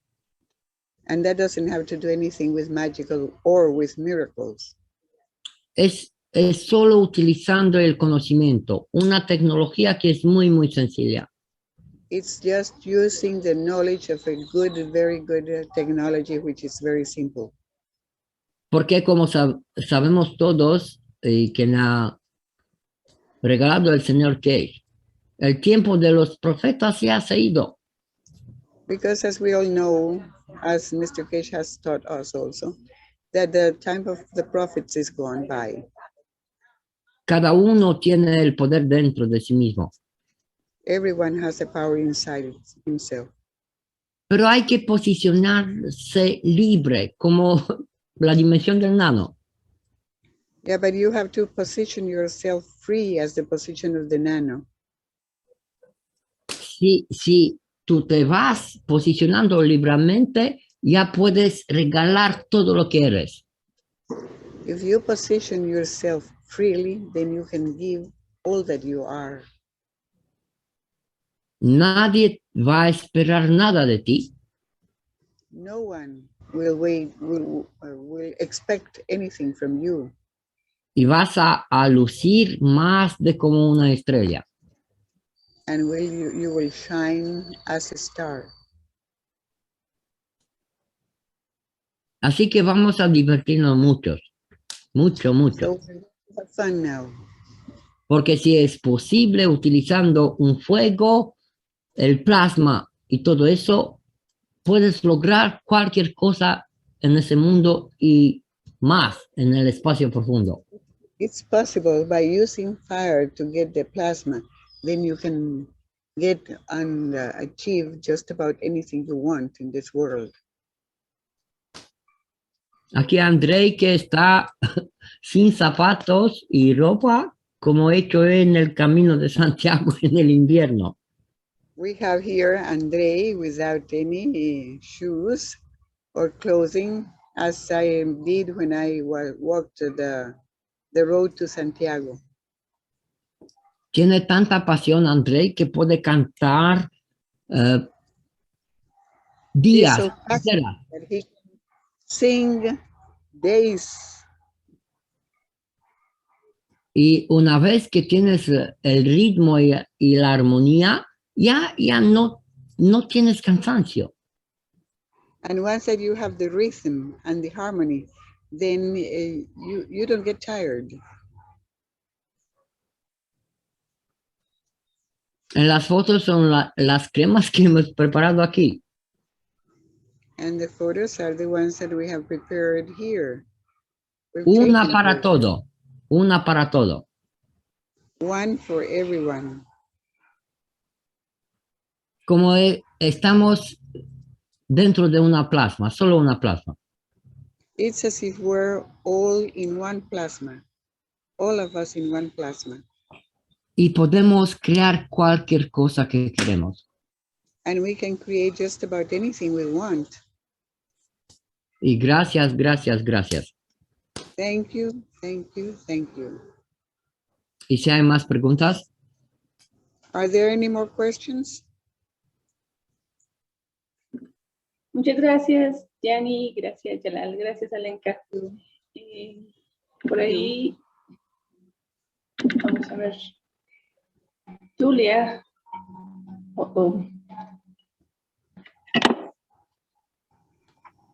And that doesn't have to do anything with magical or with miracles. Es solo utilizando el conocimiento, una tecnología que es muy, muy sencilla. It's just using the knowledge of a good, very good technology, which is very simple. Porque como sabemos todos, quien ha regalado el señor Cage, el tiempo de los profetas ya se ha ido. Because as we all know, as Mr. Cage has taught us also, that the time of the prophets is gone by. Cada uno tiene el poder dentro de sí mismo. Everyone has a power inside himself. Pero hay que posicionarse libre, como la dimensión del nano. Yeah, but you have to position yourself free as the position of the nano. Si tú te vas posicionando libremente, ya puedes regalar todo lo que eres. If you position yourself freely, then you can give all that you are. Nadie va a esperar nada de ti. No one will will expect anything from you. Y vas a lucir más de como una estrella. And you will shine as a star. Así que vamos a divertirnos mucho. So have fun now. Porque si es posible utilizando un fuego, el plasma y todo eso, puedes lograr cualquier cosa en ese mundo y más en el espacio profundo. It's possible by using fire to get the plasma, then you can get and achieve just about anything you want in this world. Aquí Andrei, que está sin zapatos y ropa, como hecho en el camino de Santiago en el invierno. We have here Andrei without any shoes or clothing, as I did when I walked the road to Santiago. Tiene tanta pasión Andrei que puede cantar días He's so passionate enteras. that he can sing days. Y una vez que tienes el ritmo y la armonía, ya no tienes cansancio. And once that you have the rhythm and the harmony, then you don't get tired. En las fotos son las cremas que hemos preparado aquí. And the photos are the ones that we have prepared here. We've Una taken para here. todo. Una para todo. One for everyone. Como estamos dentro de una plasma, solo una plasma. It's as if we're all in one plasma. All of us in one plasma. Y podemos crear cualquier cosa que queremos. And we can create just about anything we want. Y gracias, gracias, gracias. Thank you, thank you, thank you. ¿Y si hay más preguntas? Are there any more questions? Muchas gracias, Gianni. Gracias, Jalal. Gracias, Alenka. Por ahí, vamos a ver. Julia.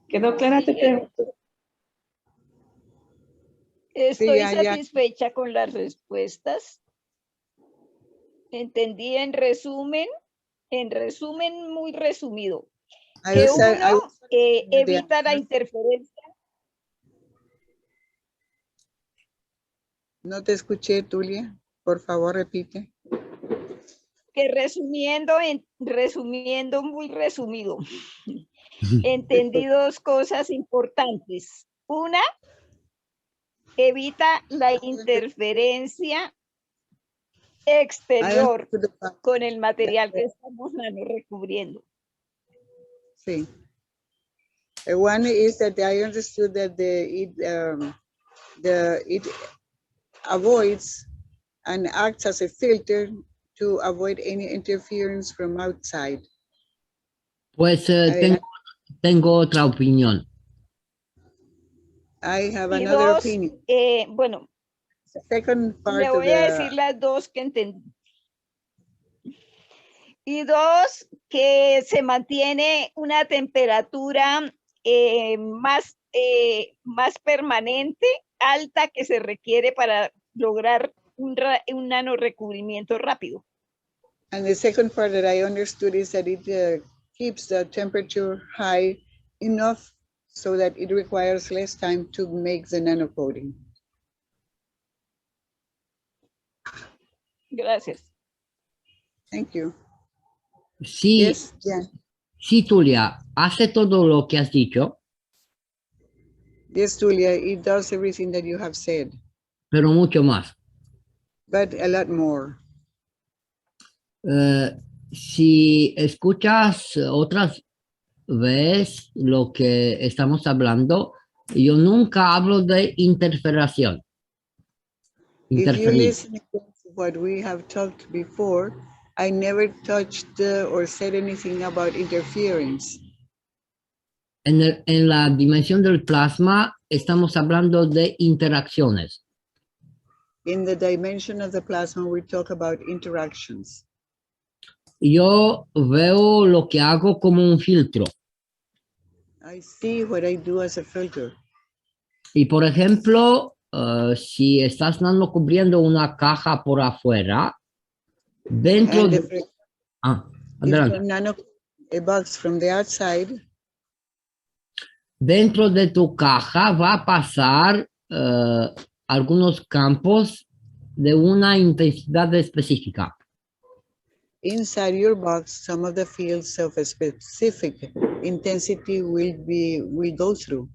¿Quedó clara tu pregunta? Estoy ya. satisfecha con las respuestas. Entendí en resumen muy resumido, que uno evita la interferencia. No te escuché, Tulia. Por favor, repite. Que resumiendo muy resumido, entendí dos cosas importantes. Una, evita la interferencia exterior con el material que estamos recubriendo. Sí. One is that I understood that it avoids and acts as a filter to avoid any interference from outside. Pues tengo otra opinión. I have Y another dos, opinion. Bueno, The second part le voy a decir las dos que entendí. Y dos, que se mantiene una temperatura más permanente, alta, que se requiere para lograr un nanorecubrimiento rápido. And the second part that I understood is that it keeps the temperature high enough so that it requires less time to make the nanocoating. Gracias. Thank you. Sí, Yes, yeah. sí, Tulia, hace todo lo que has dicho, Yes, Tulia, it does everything that you have said, pero mucho más. but a lot more. Si escuchas otras veces lo que estamos hablando, yo nunca hablo de interferencia. If you listen to what we have talked before, I never touched or said anything about interference. En la dimensión del plasma estamos hablando de interacciones. In the dimension of the plasma, we talk about interactions. Yo veo lo que hago como un filtro. I see what I do as a filter. Y por ejemplo, si estás cubriendo una caja por afuera, dentro de... adelante. A box from the outside. Dentro de tu caja va a pasar algunos campos de una intensidad específica. Inside your box, some of the fields of a specific intensity will go through.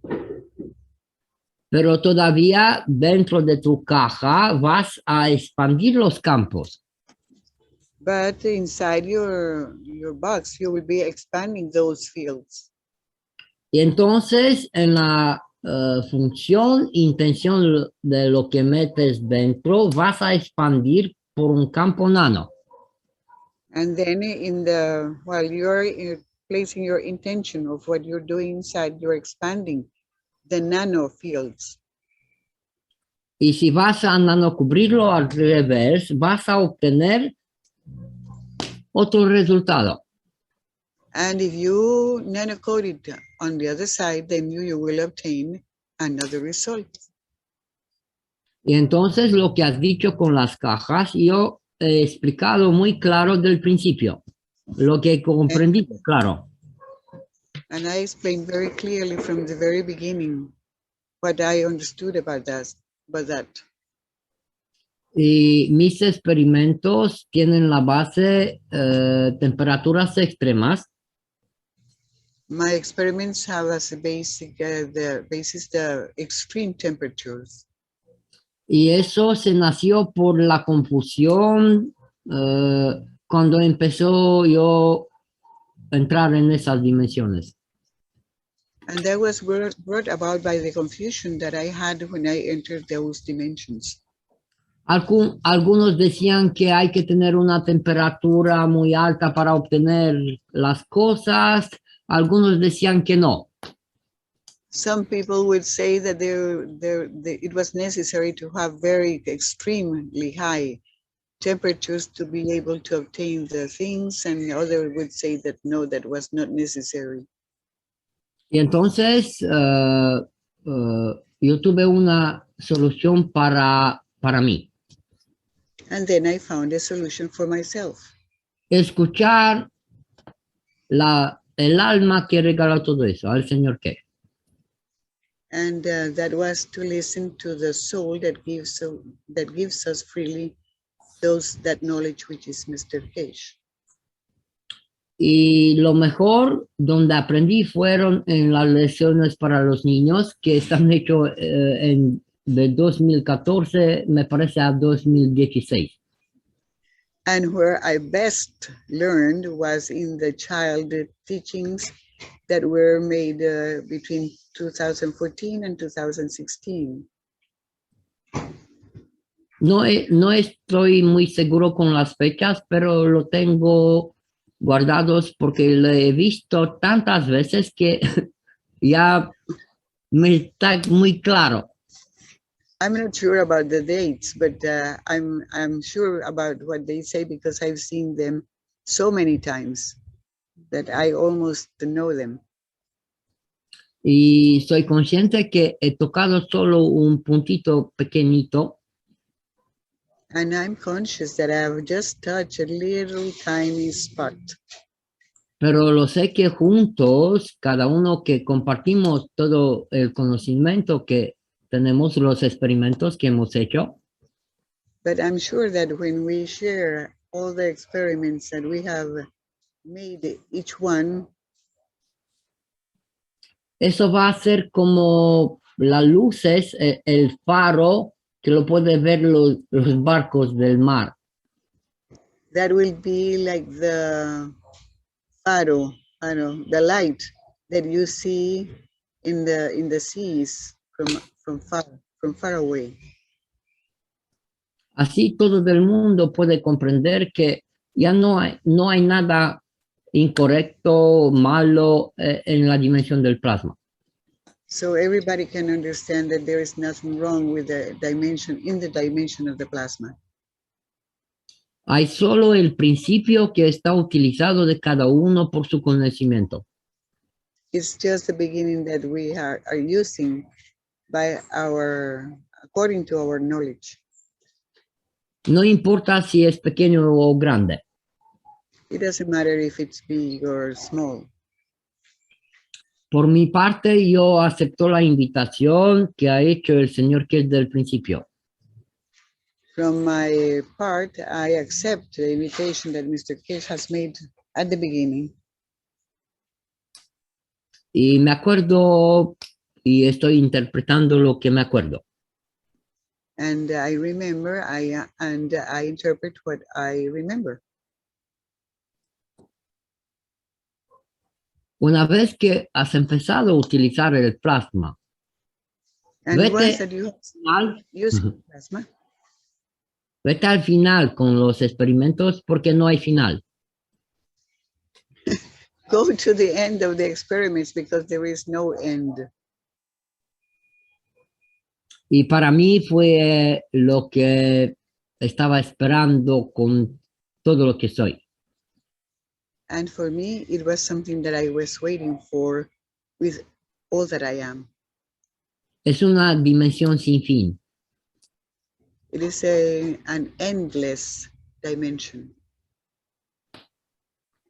Pero todavía dentro de tu caja vas a expandir los campos. But inside your box, you will be expanding those fields. Y entonces en la función, intención de lo que metes dentro, vas a expandir por un campo nano. And then while you're placing your intention of what you're doing inside, you're expanding the nano fields. Y si vas a nanocubrirlo al revés, vas a obtener otro resultado. And if you nanocoat it on the other side, then you will obtain another result. Y entonces lo que has dicho con las cajas, yo he explicado muy claro del principio, lo que he comprendido, claro. And I explained very clearly from the very beginning what I understood about that. Y mis experimentos tienen la base temperaturas extremas My experiments have as a basic, the basis the extreme temperatures. y eso se nació por la confusión cuando empezó yo a entrar en esas dimensiones. And that was brought about by the confusion that I had when I entered those dimensions. Algunos decían que hay que tener una temperatura muy alta para obtener las cosas, algunos decían que no. Some people would say that it was necessary to have very extremely high temperatures to be able to obtain the things, and others would say that no, that was not necessary. Y entonces yo tuve una solución para mí. And then I found a solution for myself. Escuchar el alma que regaló todo eso, al Señor que. And that was to listen to the soul that gives us freely that knowledge, which is Mr. Cage. Y lo mejor donde aprendí fueron en las lecciones para los niños que están hechos de 2014, me parece, a 2016. And where I best learned was in the child teachings that were made between 2014 and 2016. No estoy muy seguro con las fechas, pero lo tengo guardados porque lo he visto tantas veces que ya me está muy claro. I'm not sure about the dates, but I'm sure about what they say because I've seen them so many times that I almost know them. Y soy consciente que he tocado solo un puntito pequeñito. And I'm conscious that I've just touched a little tiny spot. Pero lo sé que juntos, cada uno que compartimos todo el conocimiento que tenemos, los experimentos que hemos hecho. But I'm sure that when we share all the experiments that we have made, each one, eso va a ser como las luces, el faro que lo puede ver los barcos del mar. that will be like the faro, the light that you see in the seas from far away. Así todo el mundo puede comprender que ya no hay nada incorrecto, malo en la dimensión del plasma. So everybody can understand that there is nothing wrong with the dimension of the plasma. Hay solo el principio que está utilizado de cada uno por su conocimiento. It's just the beginning that we are using according to our knowledge. No importa si es pequeño o grande. It doesn't matter if it's big or small. Por mi parte, yo acepto la invitación que ha hecho el señor que es del principio. From my part, I accept the invitation that Mr. Case has made at the beginning. Y me acuerdo, y estoy interpretando lo que me acuerdo. And I remember, I interpret what I remember. Una vez que has empezado a utilizar el plasma, And vete once that you have used plasma, vete al final con los experimentos porque no hay final. go to the end of the experiments because there is no end. Y para mí fue lo que estaba esperando con todo lo que soy. And for me, it was something that I was waiting for with all that I am. Es una dimensión sin fin. It is an endless dimension.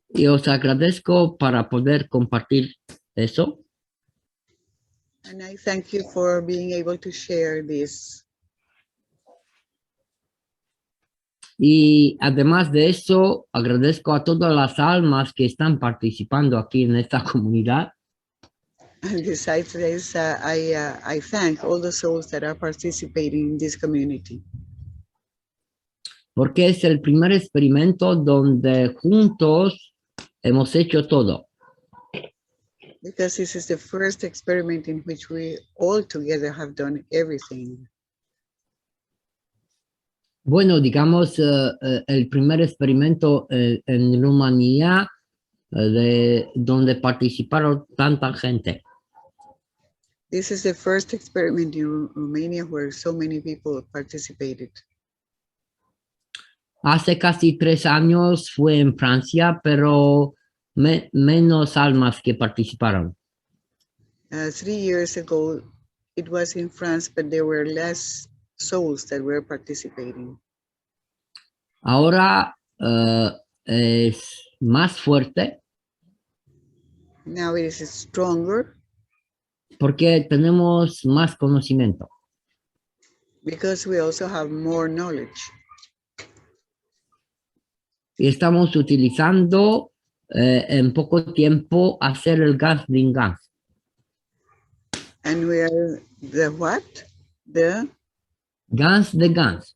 Y os agradezco para poder compartir eso. And I thank you for being able to share this. Y además de eso, agradezco a todas las almas que están participando aquí en esta comunidad. And besides this, I thank all the souls that are participating in this community. Porque es el primer experimento donde juntos hemos hecho todo. Because this is the first experiment in which we all together have done everything. Bueno, digamos, el primer experimento en Rumanía donde participaron tanta gente. This is the first experiment in Romania where so many people participated. Hace casi 3 años fue en Francia, pero menos almas que participaron. 3 years ago, it was in France, but there were less souls that were participating. Ahora es más fuerte Now it is stronger porque tenemos más conocimiento. because we also have more knowledge. Y estamos utilizando en poco tiempo hacer el gas de gas. And we are the what? The Gas de gas.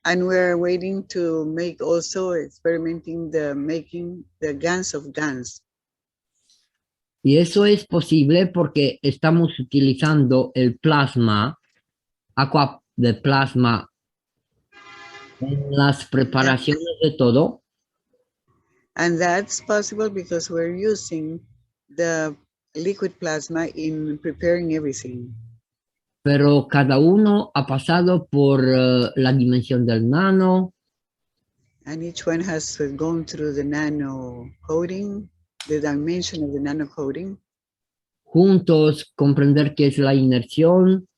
and we're waiting to make also experimenting making the guns of guns. Y eso es posible porque estamos utilizando el plasma, agua de plasma, en las preparaciones de todo. And that's possible because we're using the liquid plasma in preparing everything. Pero cada uno ha pasado por la dimensión del nano. And each one has gone through the nano coding, the dimension of the nano coding. Juntos comprender qué es la inerción.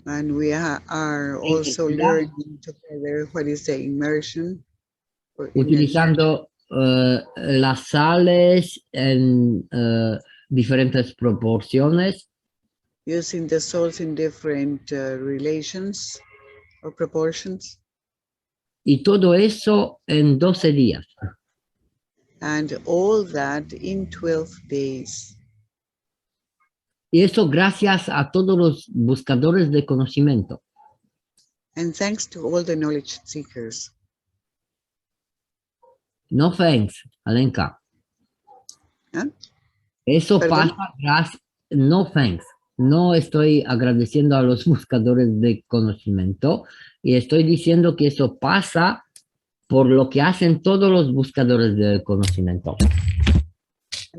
And we are also learning together what is the immersion. Utilizando las sales en diferentes proporciones. Using the souls in different relations or proportions. Y todo eso en 12 días. And all that in 12 days. Y eso gracias a todos los buscadores de conocimiento. And thanks to all the knowledge seekers. No thanks, Alenka. ¿Ah? Eso ¿Perdón? pasa gracias. No thanks. No estoy agradeciendo a los buscadores de conocimiento y estoy diciendo que eso pasa por lo que hacen todos los buscadores de conocimiento.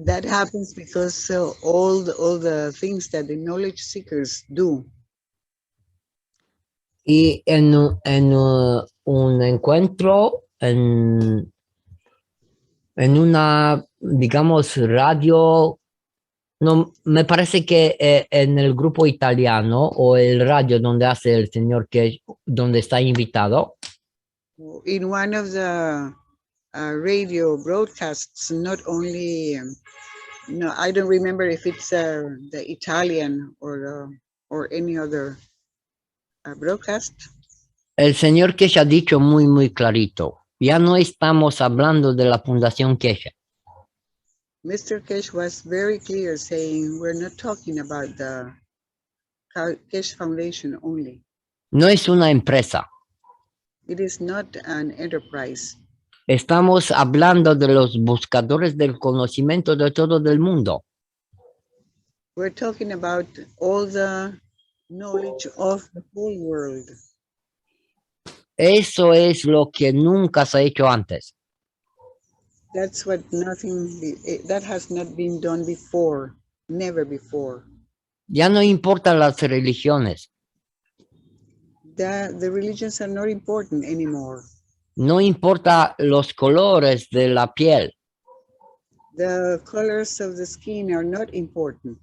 That happens because all the things that the knowledge seekers do. Y en un encuentro, en una, digamos, radio, no, me parece que en el grupo italiano o el radio donde hace el señor que donde está invitado. In one of the radio broadcasts, not only, no, I don't remember if it's the Italian or any other broadcast. El señor Kesha ha dicho muy, muy clarito, ya no estamos hablando de la Fundación Kesha. Mr. Kesh was very clear saying, we're not talking about the Kesh Foundation only. No es una empresa. It is not an enterprise. Estamos hablando de los buscadores del conocimiento de todo el mundo. We're talking about all the knowledge of the whole world. Eso es lo que nunca se ha hecho antes. That's what that has not been done before, never before. Ya no importan las religiones. The religions are not important anymore. No importa los colores de la piel. The colors of the skin are not important.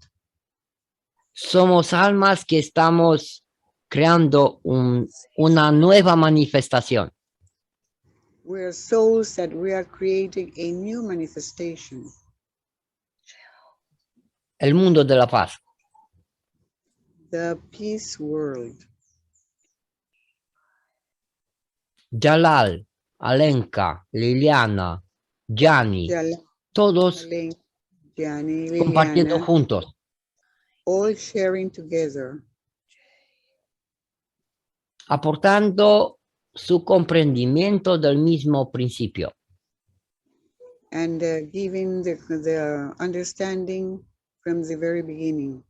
Somos almas que estamos creando una nueva manifestación. We are souls that we are creating a new manifestation. El mundo de la paz. The peace world. Jalal, Alenka, Liliana, Gianni, Jalal, todos Gianni, compartiendo Liliana, juntos. all sharing together. Aportando su comprendimiento del mismo principio. And giving the understanding from the very beginning.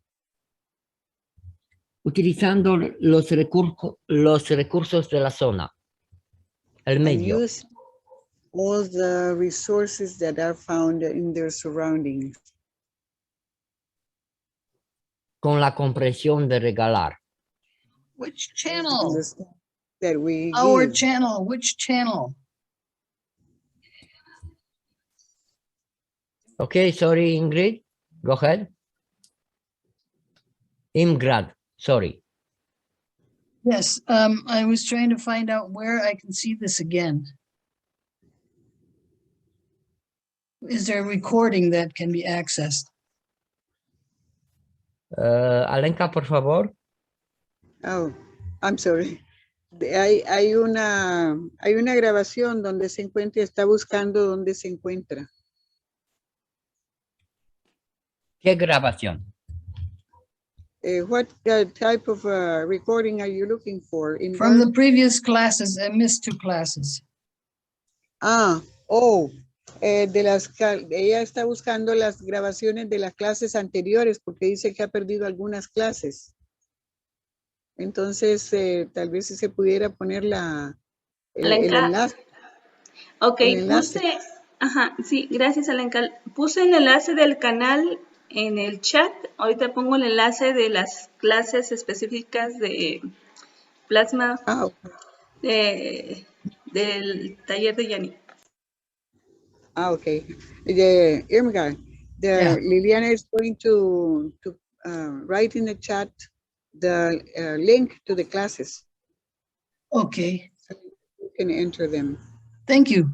Utilizando los recursos de la zona, el And medio, use all the resources that are found in their surroundings. con la comprensión de regalar. Which channel? That we Our give. channel. Which channel? Okay, sorry, Ingrid. Go ahead. Imgrad, sorry. Yes, I was trying to find out where I can see this again. Is there a recording that can be accessed? Alenka, por favor. Oh, I'm sorry. Hay una grabación donde se encuentra, está buscando dónde se encuentra. ¿Qué grabación? What type of recording are you looking for? From the previous classes, I missed 2 classes. Ella está buscando las grabaciones de las clases anteriores porque dice que ha perdido algunas clases. Entonces, tal vez si se pudiera poner el enlace. Ok, el enlace. puse, ajá, sí, gracias Alenka. Puse el enlace del canal en el chat. Ahorita pongo el enlace de las clases específicas de plasma del taller de Gianni. Okay. Irmgard, Liliana is going to write in the chat the link to the classes. Okay. So you can enter them. Thank you.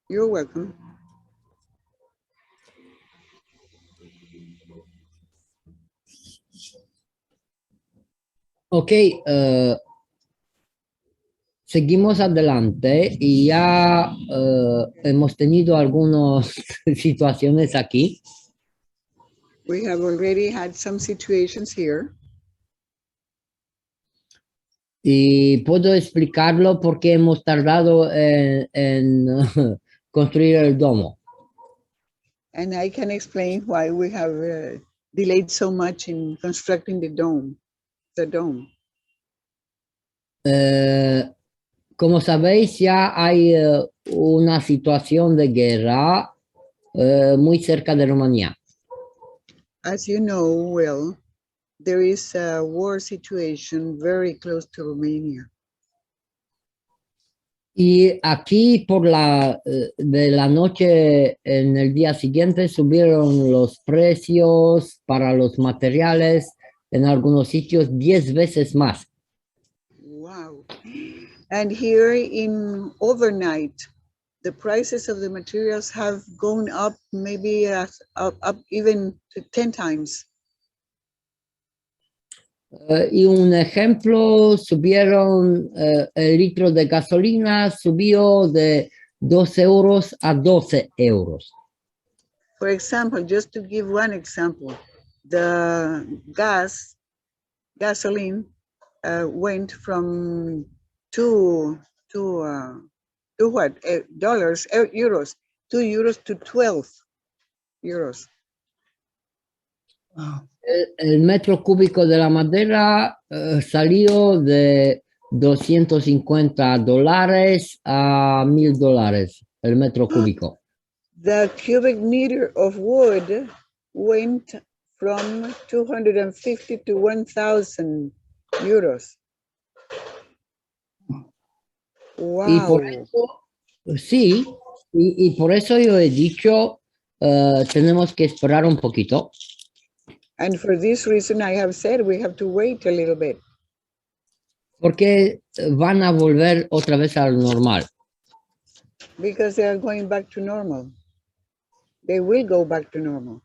You're welcome. Ok, seguimos adelante y ya hemos tenido algunas situaciones aquí. We have already had some situations here. Y puedo explicarlo porque hemos tardado en construir el domo. And I can explain why we have delayed so much in constructing the dome. Como sabéis, ya hay una situación de guerra muy cerca de Rumanía. As you know well, there is a war situation very close to Romania. Y aquí de la noche en el día siguiente subieron los precios para los materiales en algunos sitios 10 veces más. Wow. And here in overnight, the prices of the materials have gone up maybe up even to 10 times. Y un ejemplo, subieron el litro de gasolina, subió de 12 euros a 12 euros. For example, just to give one example, the gasoline went from euros, 2 euros to 12 euros. Wow. El metro cúbico de la madera salió de $250 a $1,000 el metro cúbico. The cubic meter of wood went from 250 to 1,000 euros. Wow. Y por eso, sí, y por eso yo he dicho, tenemos que esperar un poquito. And for this reason, I have said we have to wait a little bit. porque van a volver otra vez al normal. Because they are going back to normal. They will go back to normal.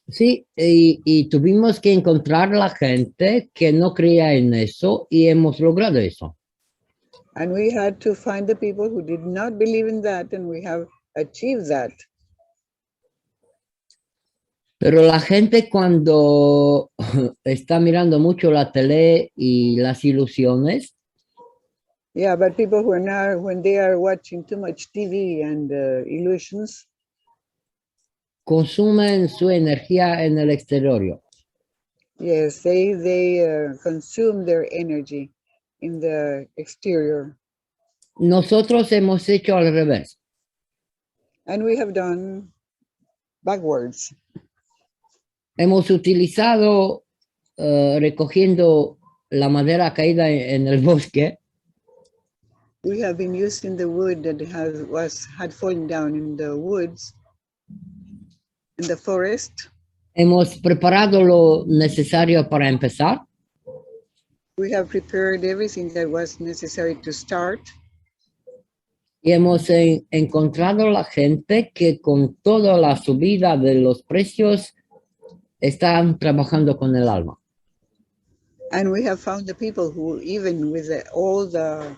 Sí, y tuvimos que encontrar la gente que no creía en eso y hemos logrado eso. And we had to find the people who did not believe in that, and we have achieved that. Pero la gente cuando está mirando mucho la tele y las ilusiones, Yeah, but people who are now, when they are watching too much TV and illusions, consumen su energía en el exterior. yes, they consume their energy in the exterior. Nosotros hemos hecho al revés. And we have done backwards. Hemos utilizado recogiendo la madera caída en el bosque. We have been using the wood that had fallen down in the woods, in the forest. Hemos preparado lo necesario para empezar. We have prepared everything that was necessary to start. Y hemos encontrado la gente que con toda la subida de los precios están trabajando con el alma. And we have found the people who, even with all the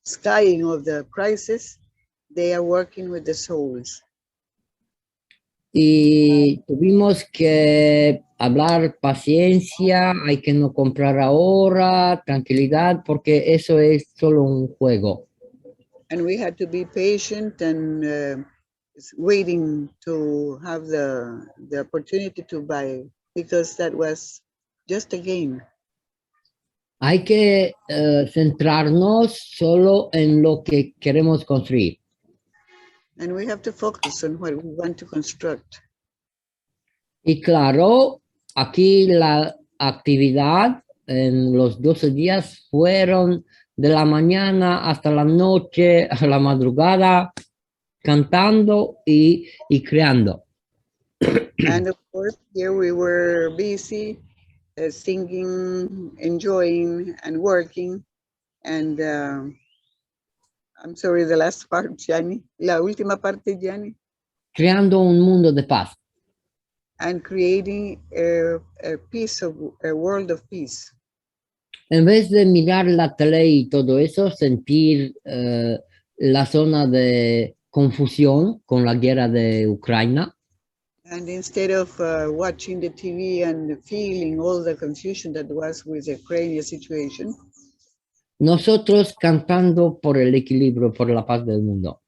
skying of the prices, they are working with the souls. Y tuvimos que hablar paciencia, hay que no comprar ahora, tranquilidad, porque eso es solo un juego. And we had to be patient and waiting to have the opportunity to buy, because that was just a game. Hay que centrarnos solo en lo que queremos construir. And we have to focus on what we want to construct. Y claro, aquí la actividad en los 12 días fueron de la mañana hasta la noche, a la madrugada, cantando y creando. And of course, here we were busy singing, enjoying, and working. And I'm sorry, the last part, Gianni. La última parte, Gianni. Creando un mundo de paz. And creating a world of peace. En vez de mirar la tele y todo eso, sentir la zona de confusión con la guerra de Ucrania. And instead of watching the TV and feeling all the confusion that was with the Ukrainian situation, nosotros cantando por el equilibrio, por la paz del mundo.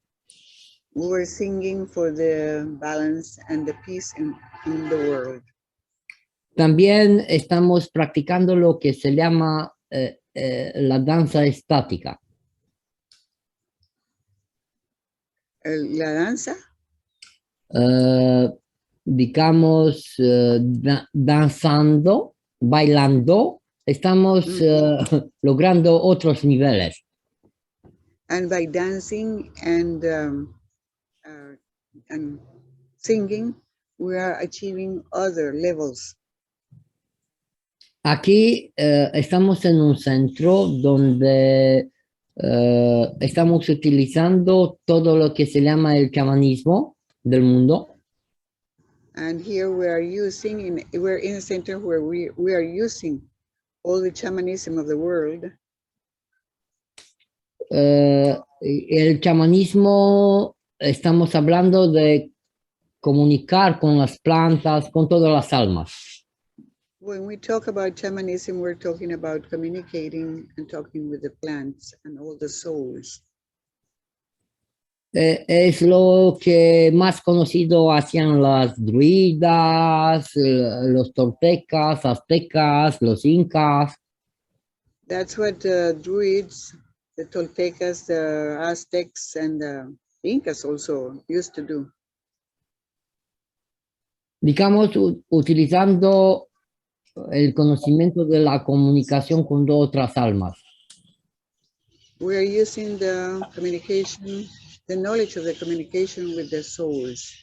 We were singing for the balance and the peace in the world. También estamos practicando lo que se llama la danza estática. ¿La danza? Digamos, danzando, bailando, estamos logrando otros niveles. And by dancing and singing, we are achieving other levels. Aquí estamos en un centro donde estamos utilizando todo lo que se llama el chamanismo del mundo. And here we are using, we're in a center where we are using all the shamanism of the world. El chamanismo, estamos hablando de comunicar con las plantas, con todas las almas. When we talk about shamanism, we're talking about communicating and talking with the plants and all the souls. Es lo que más conocido hacían las druidas, los toltecas, aztecas, los incas. That's what the druids, the Toltecas, the Aztecs, and the Incas also used to do. Digamos, utilizando el conocimiento de la comunicación con otras almas. We are using the communication, the knowledge of the communication with the souls.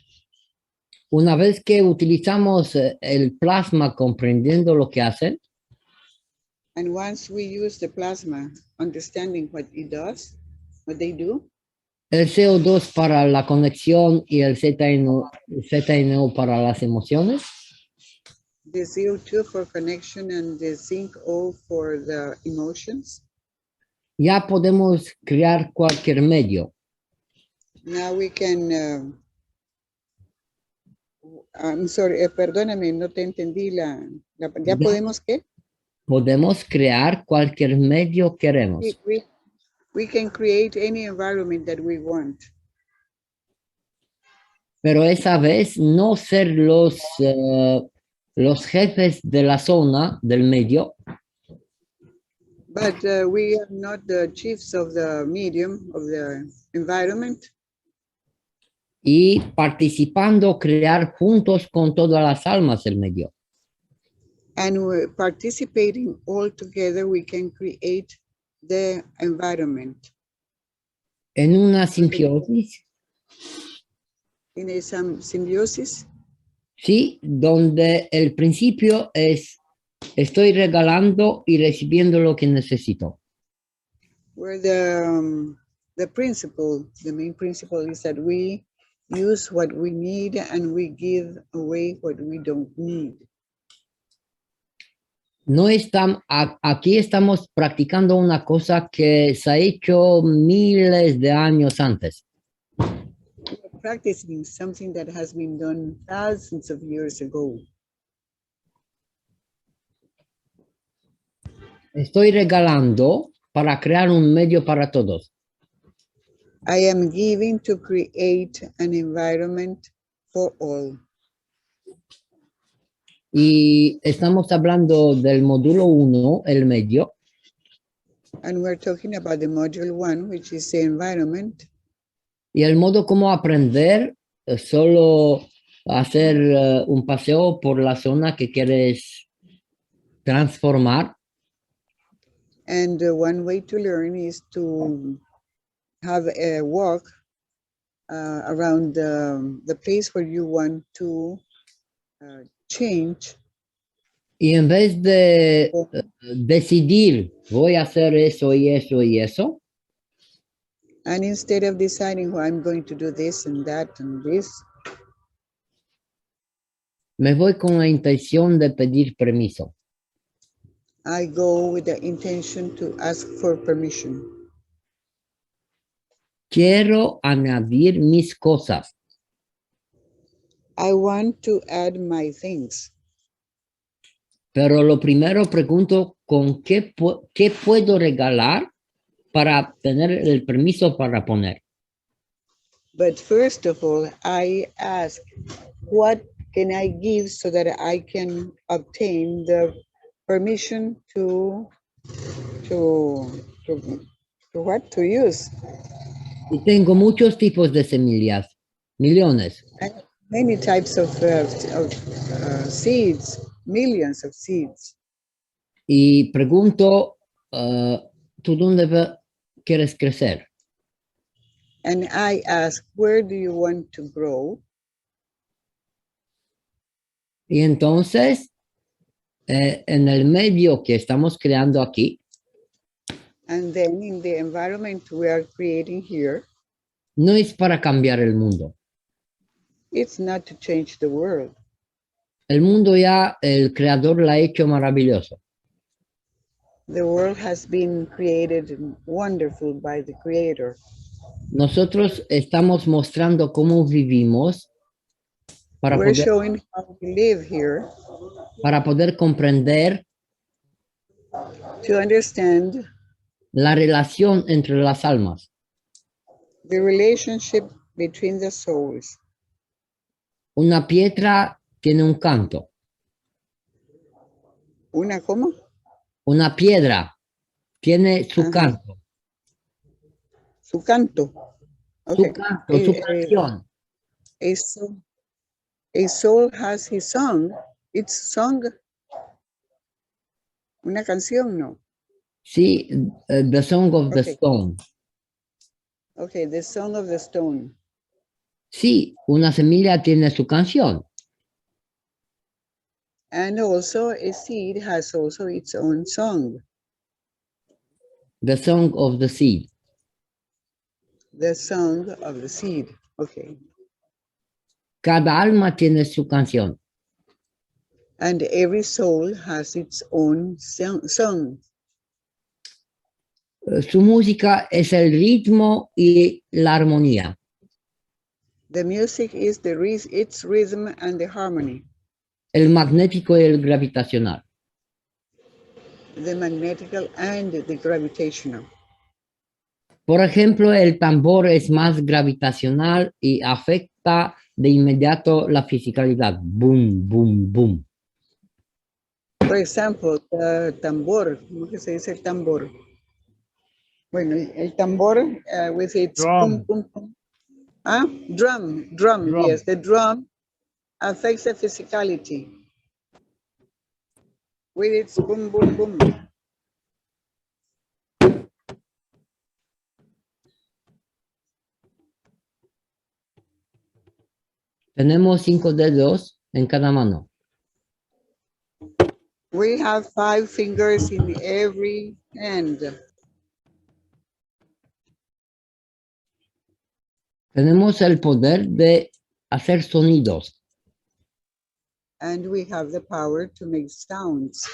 Una vez que utilizamos el plasma comprendiendo lo que hacen, And once we use the plasma, understanding what it does, what they do, el CO2 para la conexión y el ZNO para las emociones, the CO2 for connection and the zinc O for the emotions, ya podemos crear cualquier medio. now we can, I'm sorry, perdóname, no te entendí ¿ya Ya. podemos qué? Podemos crear cualquier medio queremos. We can create any environment that we want. Pero esa vez no ser los jefes de la zona, del medio, But we are not the chiefs of the medium, of the environment, y participando crear juntos con todas las almas del medio. and we're participating all together, we can create the environment En una simbiosis, in a symbiosis, sí, donde el principio es estoy regalando y recibiendo lo que necesito. where the principle, the main principle is that we use what we need and we give away what we don't need. No aquí estamos practicando una cosa que se ha hecho miles de años antes. We're practicing something that has been done thousands of years ago. Estoy regalando para crear un medio para todos. I am giving to create an environment for all. Y estamos hablando del módulo 1, el medio, And we're talking about the module 1, which is the environment. y el modo como aprender solo hacer un paseo por la zona que quieres transformar. And one way to learn is to have a walk around the place where you want to change. Y en vez de decidir, voy a hacer eso y eso y eso, And instead of deciding, well, I'm going to do this and that and this, me voy con la intención de pedir permiso. I go with the intention to ask for permission. Quiero añadir mis cosas. I want to add my things. Pero lo primero pregunto, ¿con qué puedo regalar para tener el permiso para poner? But first of all, I ask, what can I give so that I can obtain the permission to what? To use. Y tengo muchos tipos de semillas, millones. And many types of seeds, millions of seeds. Y pregunto, ¿tú dónde quieres crecer? And I ask, where do you want to grow? Y entonces, en el medio que estamos creando aquí, And then in the environment we are creating here, no es para cambiar el mundo. it's not to change the world. El mundo ya, el creador lo ha hecho maravilloso. The world has been created wonderful by the creator. Nosotros estamos mostrando cómo vivimos para We're poder, showing how we live here para poder comprender to understand la relación entre las almas. the relationship between the souls. Una piedra tiene un canto. ¿Una cómo? Una piedra tiene su Ajá. canto. Su canto. Su Okay. canto, su canción. A soul has his song. It's song. Una canción, no. Sí, the Song of the Okay. Stone. Okay, the song of the stone. Sí, una semilla tiene su canción. And also a seed has also its own song, The song of the seed. the song of the seed. Okay. Cada alma tiene su canción. And every soul has its own song. Su música es el ritmo y la armonía. The music is its rhythm and the harmony. El magnético y el gravitacional. The magnetical and the gravitational. Por ejemplo, el tambor es más gravitacional y afecta de inmediato la fisicalidad. Boom, boom, boom. For example, the tambor, ¿cómo que se dice el tambor? Bueno, el tambor with its Drum. boom, boom, boom. Ah, drum, yes, the drum affects the physicality with its boom, boom, boom. Tenemos 5 dedos en cada mano. We have 5 fingers in every hand. Tenemos el poder de hacer sonidos. And we have the power to make sounds.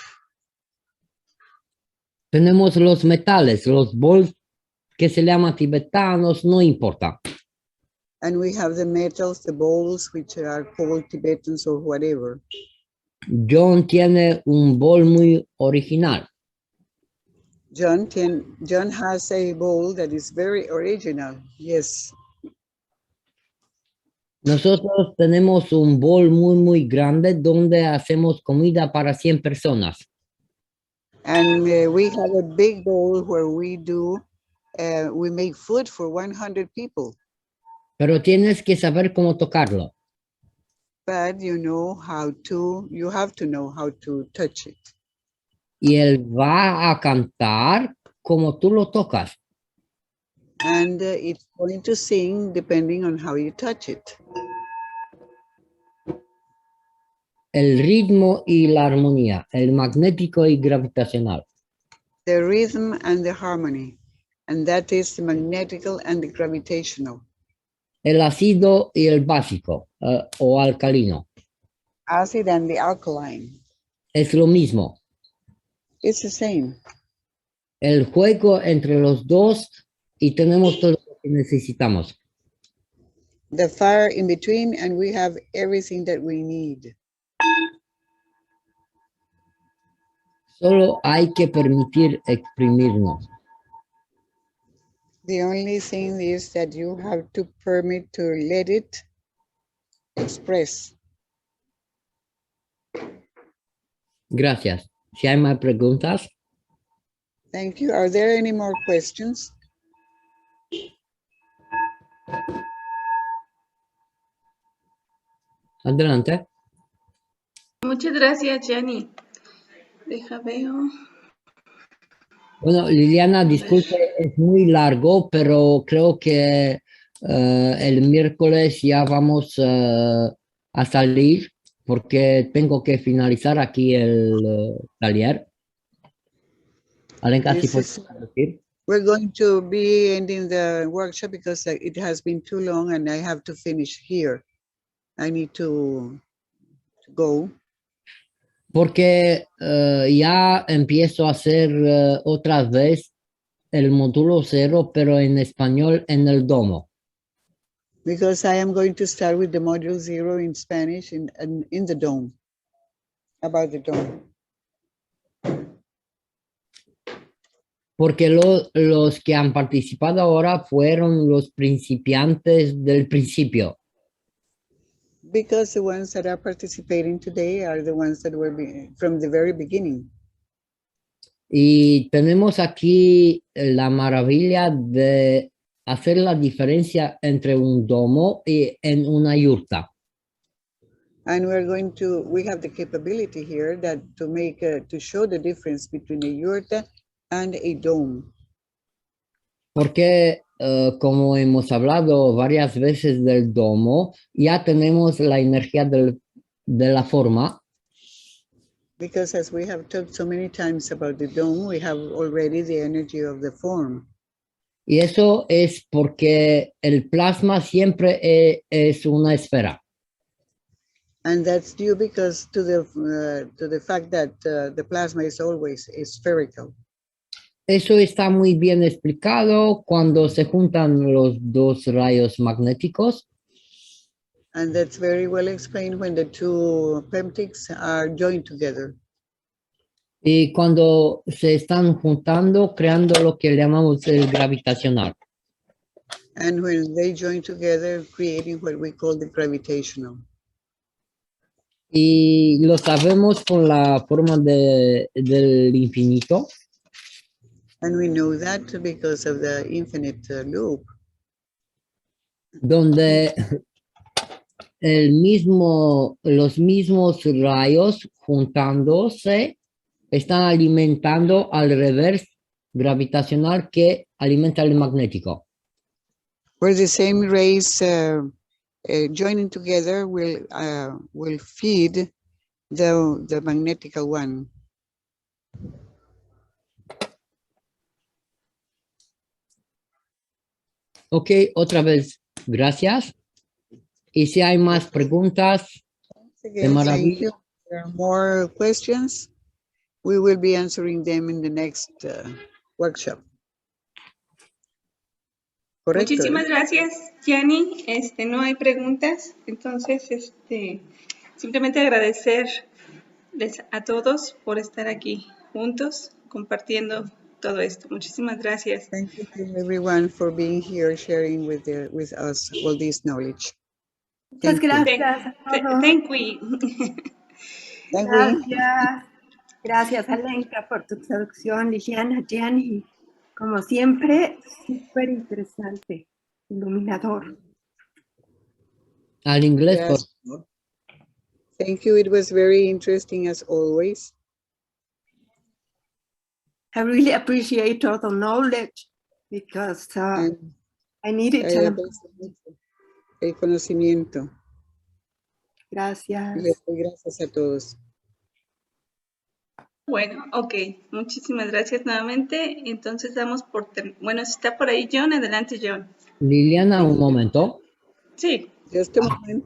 Tenemos los metales, los bols que se llaman tibetanos, no importa. And we have the metals, the bowls, which are called Tibetans or whatever. John tiene un bol muy original. John has a bowl that is very original, yes. Nosotros tenemos un bol muy grande donde hacemos comida para 100 personas. And we have a big bowl where we make food for 100 people. Pero tienes que saber cómo tocarlo. But you have to know how to touch it. Y él va a cantar como tú lo tocas. And it's going to sing depending on how you touch it. El ritmo y la armonía, el magnético y gravitacional. The rhythm and the harmony. And that is the magnetical and the gravitational. El ácido y el básico o alcalino. Acid and the alkaline. Es lo mismo. It's the same. El juego entre los dos y tenemos todo lo que necesitamos. The fire in between and we have everything that we need. Solo hay que permitir exprimirnos. The only thing is that you have to permit to let it express. Gracias. Si hay más preguntas. Thank you. Are there any more questions? Adelante. Muchas gracias, Gianni. Deja veo. Bueno, Liliana, disculpe, es muy largo, pero creo que el miércoles ya vamos a salir porque tengo que finalizar aquí el taller. Alenka, ¿sí puedes decir? We're going to be ending the workshop because it has been too long and I have to finish here. I need to go. Porque ya empiezo a hacer otra vez el módulo 0, pero en español en el domo. Because I am going to start with the module 0 in Spanish in the dome, about the dome. Porque los que han participado ahora fueron los principiantes del principio. Because the ones that are participating today are the ones that were from the very beginning. Y tenemos aquí la maravilla de hacer la diferencia entre un domo y en una yurta. And we have the capability here that to show the difference between a yurta and a dome. Porque como hemos hablado varias veces del domo, ya tenemos la energía de la forma. Because as we have talked so many times about the dome, we have already the energy of the form. Y eso es porque el plasma siempre es una esfera. And that's due because to the fact that the plasma is always spherical. Eso está muy bien explicado cuando se juntan los dos rayos magnéticos. And that's very well explained when the two peptides are joined together. Y cuando se están juntando, creando lo que llamamos el gravitacional. And when they join together, creating what we call the gravitational. Y lo sabemos con la forma del infinito. And we know that because of the infinite loop. Donde los mismos rayos juntándose están alimentando al revés gravitacional que alimenta el magnético. Where the same rays joining together will feed the magnetical one. Ok, otra vez, gracias. Y si hay más preguntas, de Thank maravilla. you. If there are more questions, we will be answering them in the next workshop. Correcto. Muchísimas gracias, Gianni. No hay preguntas, entonces, simplemente agradecerles a todos por estar aquí juntos, compartiendo todo esto. Muchísimas gracias. Thank you to everyone for being here, sharing with us all this knowledge. Muchas Thank you. gracias a todos. Thank you. Thank you. Gracias. Gracias, Alenka, por tu traducción. Liliana, Gianni, como siempre, súper interesante, iluminador. Al inglés, por Yes. favor. Thank you. It was very interesting as always. I really appreciate all the knowledge because And I need it. I aprecio mucho el conocimiento. Gracias. Les doy gracias a todos. Bueno, ok. Muchísimas gracias nuevamente. Entonces damos bueno, si está por ahí John, adelante John. Liliana, un momento. Sí. Just a moment.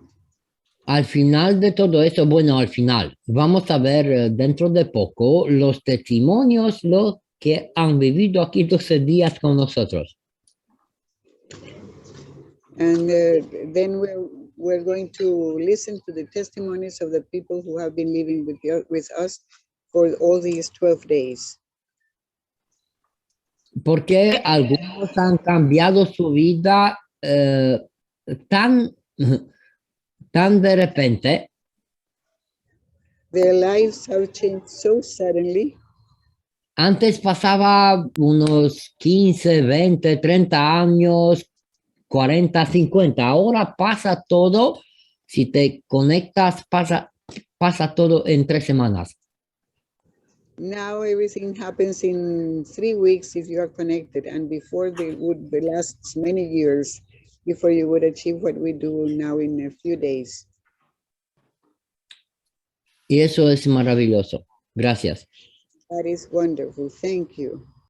Al final de todo esto, bueno, al final, vamos a ver dentro de poco los testimonios, los que han vivido aquí 12 días con nosotros. And then we're going to listen to the testimonies of the people who have been living with us for all these 12 days. Porque algunos han cambiado su vida tan de repente. Their lives have changed so suddenly. Antes pasaba unos 15, 20, 30 años, 40, 50. Ahora pasa todo. Si te conectas, pasa todo en 3 semanas. Now everything happens in 3 weeks if you are connected, and before they would last many years before you would achieve what we do now in a few days. Y eso es maravilloso. Gracias. That is wonderful. Thank you.